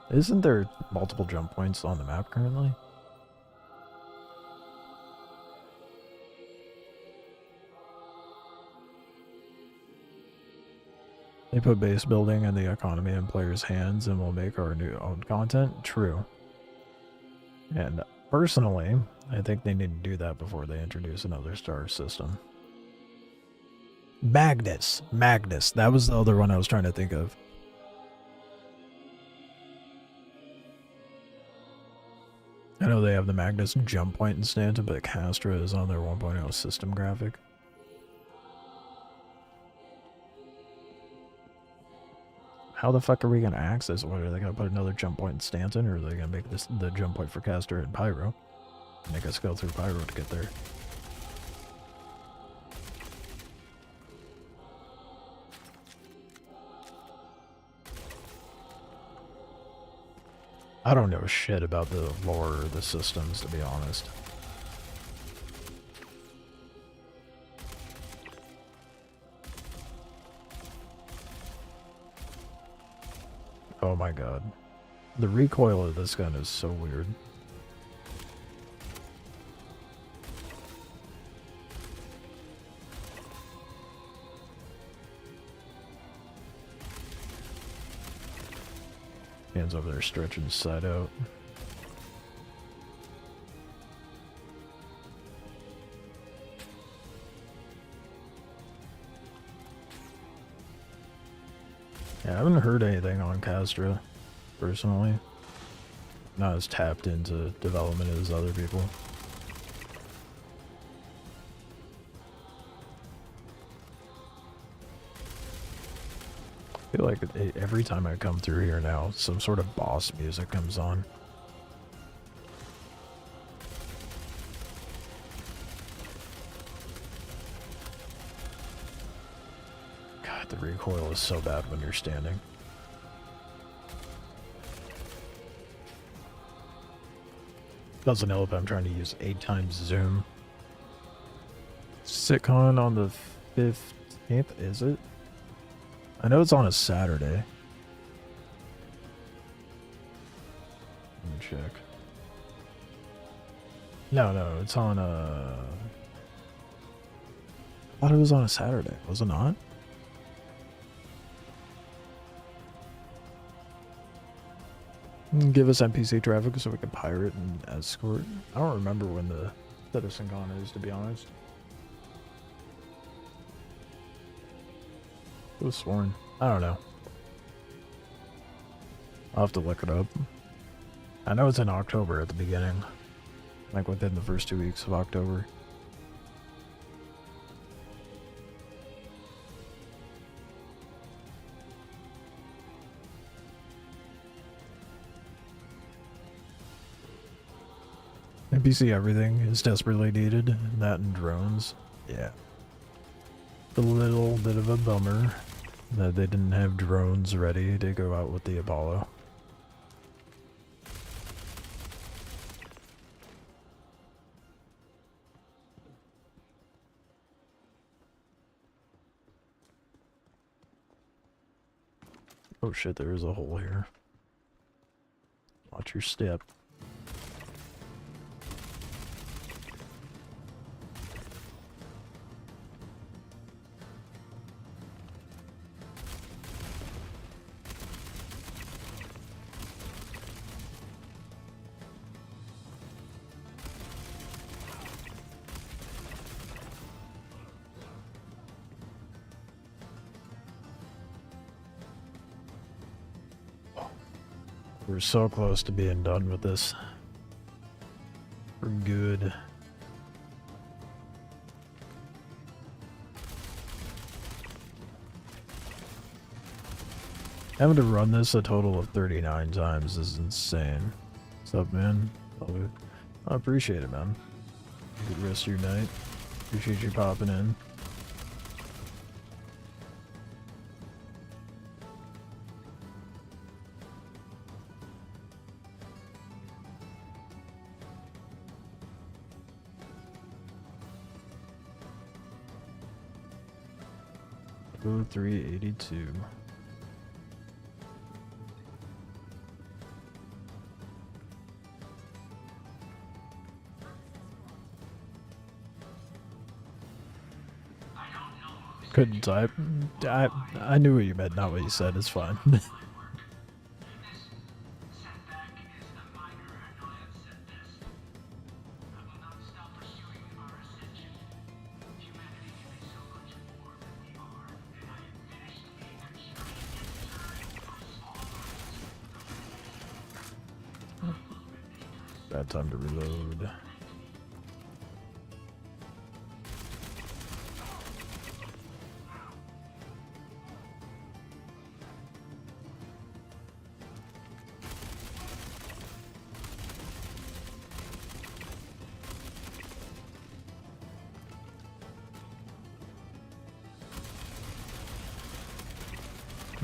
Isn't there multiple jump points on the map currently? They put base building and the economy in players' hands and will make our new own content. True. And personally, I think they need to do that before they introduce another star system. Magnus. Magnus. That was the other one I was trying to think of. I know they have the Magnus jump point instance, but Castra is on their 1.0 system graphic. How the fuck are we gonna access? What, are they gonna put another jump point in Stanton, or are they gonna make this the jump point for Castor and Pyro? Make us go through Pyro to get there. I don't know shit about the lore or the systems, to be honest. Oh my god. The recoil of this gun is so weird. Hands over there stretching his side out. Yeah, I haven't heard anything on Castra, personally. Not as tapped into development as other people. I feel like every time I come through here now, some sort of boss music comes on. God, the recoil is so bad when you're standing. Doesn't help I'm trying to use 8 times zoom. SitCon on the 15th, is it? I know it's on a Saturday. Let me check. No, it's on a... I thought it was on a Saturday, was it not? Give us NPC traffic so we can pirate and escort. I don't remember when the Citizen Con is, to be honest. It was sworn. I don't know. I'll have to look it up. I know it's in October at the beginning. Like within the first 2 weeks of October. NPC everything is desperately needed. That and drones. Yeah. A little bit of a bummer that they didn't have drones ready to go out with the Apollo. Oh shit, there is a hole here. Watch your step. We're so close to being done with this. We're good. Having to run this a total of 39 times is insane. What's up, man? I appreciate it, man. Good rest of your night. Appreciate you popping in. Oh, 382. Couldn't type. I knew what you meant, not what you said. It's fine. Bad time to reload.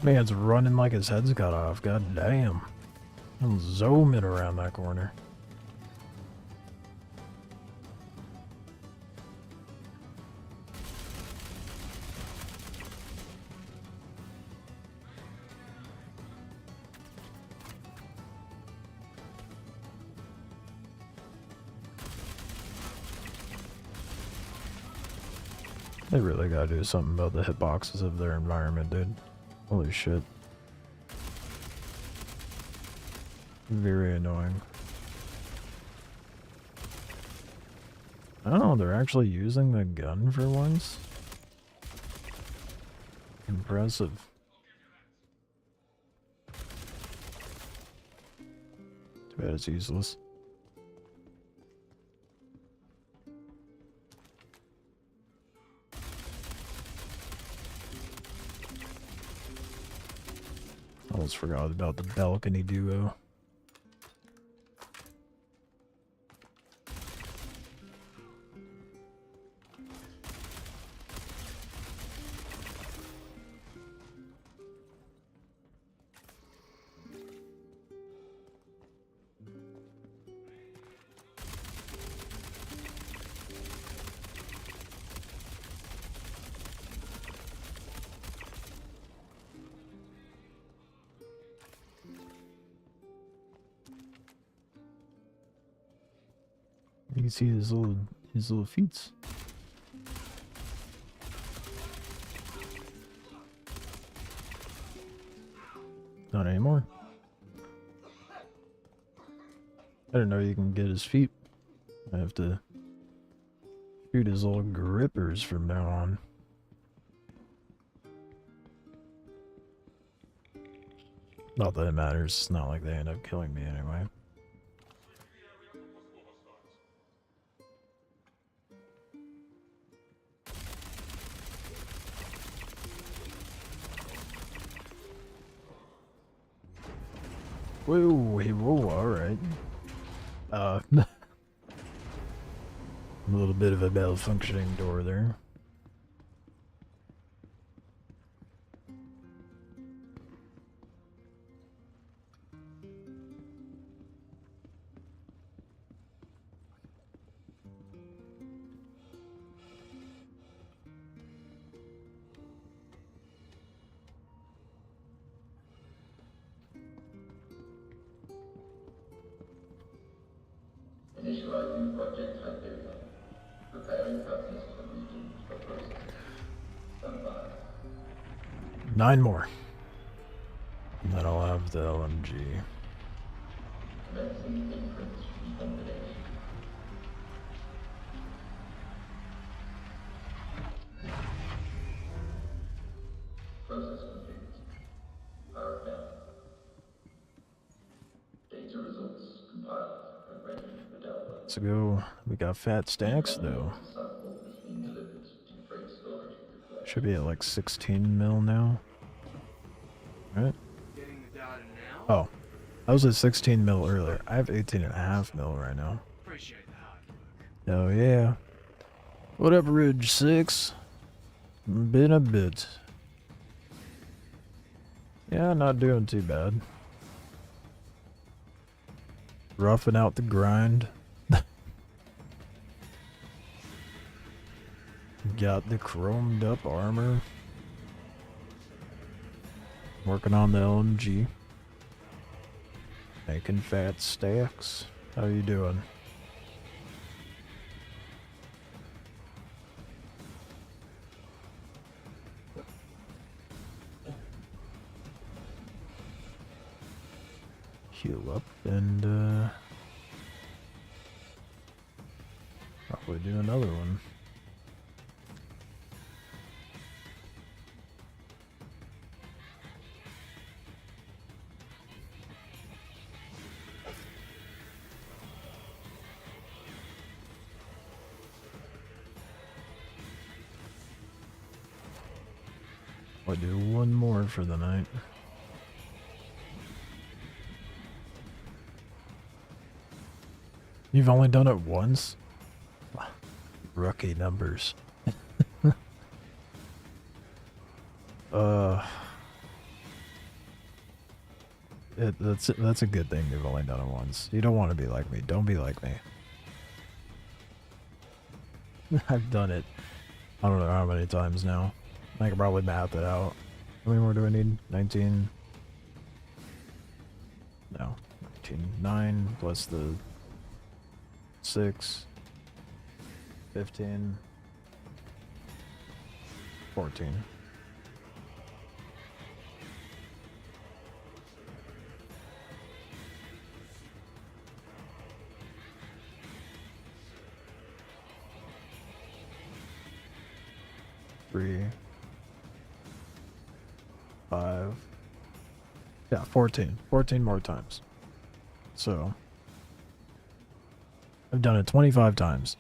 Man's running like his head's cut off. God damn. I'm zooming around that corner. They really gotta do something about the hitboxes of their environment, dude. Holy shit. Very annoying. Oh, they're actually using the gun for once? Impressive. Too bad it's useless. Almost forgot about the balcony duo. You can see his little feet. Not anymore. I didn't know you can get his feet. I have to shoot his little grippers from now on. Not that it matters. It's not like they end up killing me anyway. Whoa, alright. A little bit of a malfunctioning door there. Initializing project type data. Preparing copies for regions for processing. Stand by. 9 more. And then I'll have the LMG. Commencing inference recombination. Process complete. Power down. Data results compiled and ready for download. Let's go. We got fat stacks though. Sample is being delivered to freight storage required. Should be at like 16 mil now. Right? Getting the data now? Oh. I was at 16 mil earlier. I have 18.5 mil right now. Appreciate the hard work. Oh yeah. What up, Ridge 6? Been a bit. Yeah, not doing too bad. Roughing out the grind. Got the chromed up armor. Working on the LMG. Making fat stacks. How you doing? Heal up and probably do another one. I'll do one more for the night. You've only done it once? Rookie numbers. That's a good thing you've only done it once. You don't want to be like me. Don't be like me. I've done it. I don't know how many times now. I can probably math it out. How many more do I need? 19. No. 19. 9 plus the 6. 15. 14. Three, 5, yeah, 14. 14 more times. So, I've done it 25 times.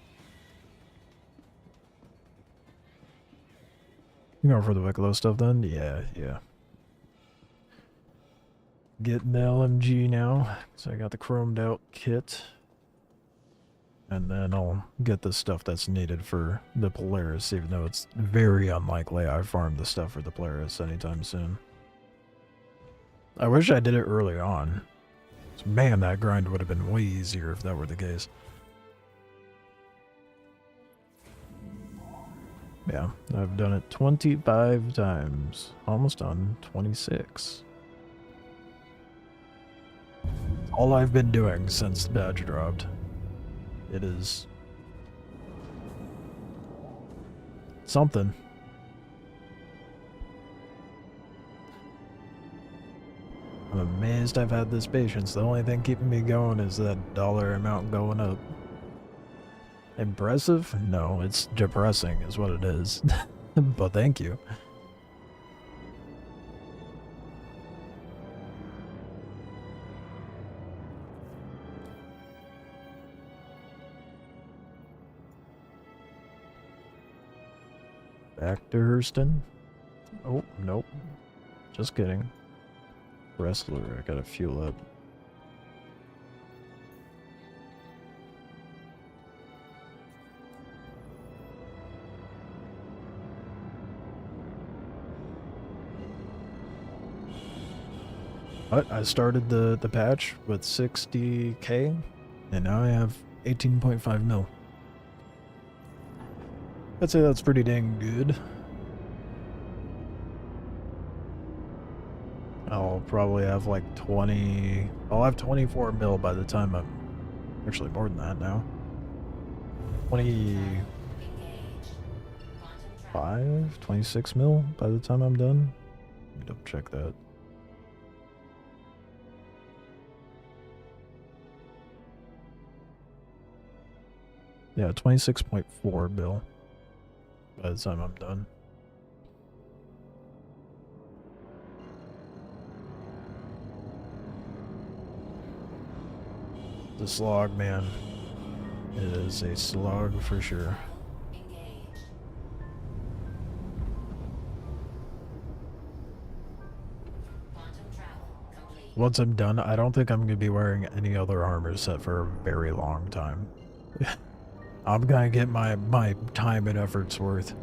You going for the Wicklow stuff then? Yeah, yeah. Getting the LMG now. So I got the chromed out kit. And then I'll get the stuff that's needed for the Polaris, even though it's very unlikely I farm the stuff for the Polaris anytime soon. I wish I did it early on. Man, that grind would have been way easier if that were the case. Yeah, I've done it 25 times. Almost done 26. All I've been doing since the badge dropped. It is something. I'm amazed I've had this patience. The only thing keeping me going is that dollar amount going up. Impressive? No, it's depressing is what it is. But thank you. Back to Hurston? Oh, nope. Just kidding. Wrestler, I gotta fuel up. But I started the patch with 60k, and now I have 18.5 mil. I'd say that's pretty dang good. I'll probably have like 20... I'll have 24 mil by the time I'm... Actually more than that now. 25? 26 mil by the time I'm done? Let me double check that. Yeah, 26.4 mil by the time I'm done. The slog, man. It is a slog for sure. Once I'm done, I don't think I'm going to be wearing any other armor set for a very long time. I'm going to get my time and effort's worth.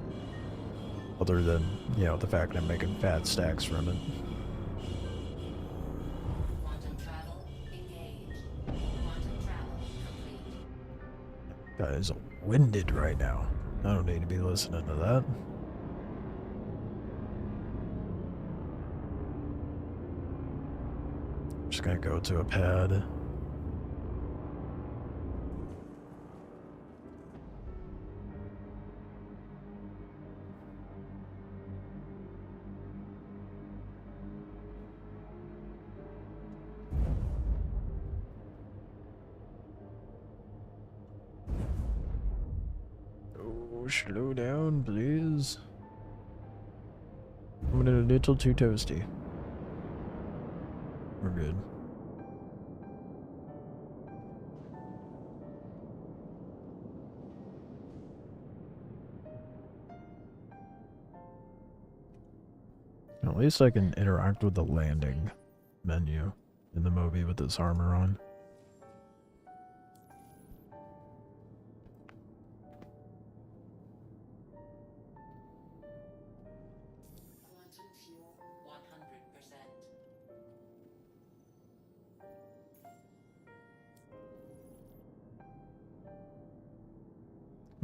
Other than, you know, the fact that I'm making fat stacks from it. That is winded right now. I don't need to be listening to that. Just gonna go to a pad. Slow down, please. I'm a little too toasty. We're good. At least I can interact with the landing menu in the movie with this armor on.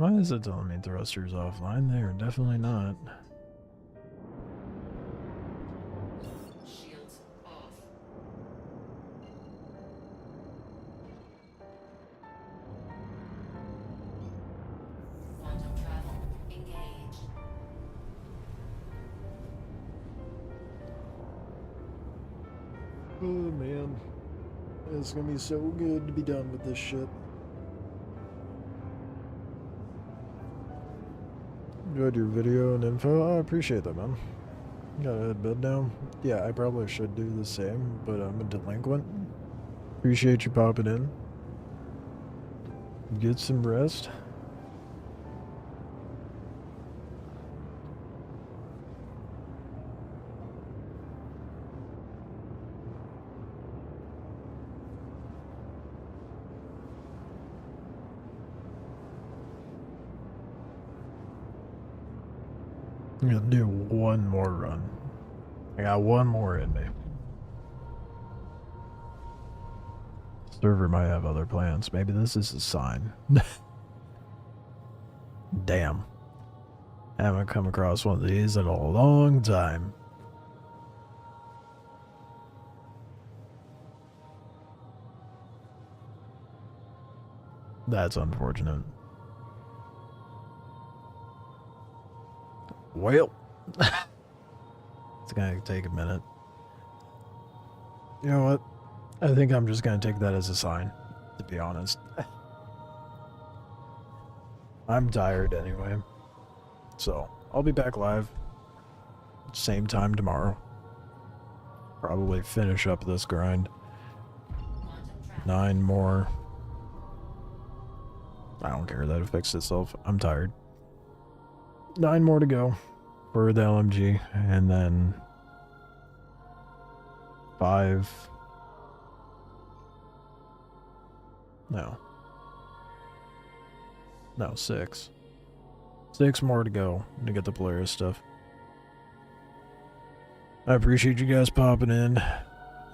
Why is it telling me thrusters offline? They are definitely not. Shields off. Quantum travel engaged. Oh man. It's gonna be so good to be done with this shit. Enjoyed your video and info. I appreciate that, man. Gotta head bed now. Yeah, I probably should do the same, but I'm a delinquent. Appreciate you popping in. Get some rest. I'm gonna do one more run. I got one more in me. Server might have other plans. Maybe this is a sign. Damn. I haven't come across one of these in a long time. That's unfortunate. Well, it's gonna take a minute. You know what? I think I'm just gonna take that as a sign, to be honest. I'm tired anyway. So, I'll be back live. Same time tomorrow. Probably finish up this grind. 9 more. I don't care that it fixed itself. I'm tired. 9 more to go for the LMG, and then 5. No, 6. 6 more to go to get the Polaris stuff. I appreciate you guys popping in,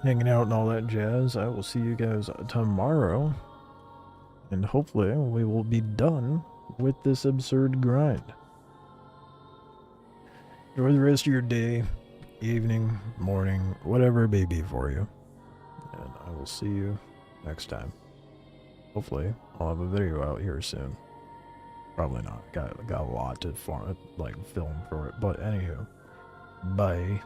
hanging out and all that jazz. I will see you guys tomorrow, and hopefully we will be done with this absurd grind. Enjoy the rest of your day, evening, morning, whatever it may be for you. And I will see you next time. Hopefully, I'll have a video out here soon. Probably not. Got a lot to film for it. But anywho, bye.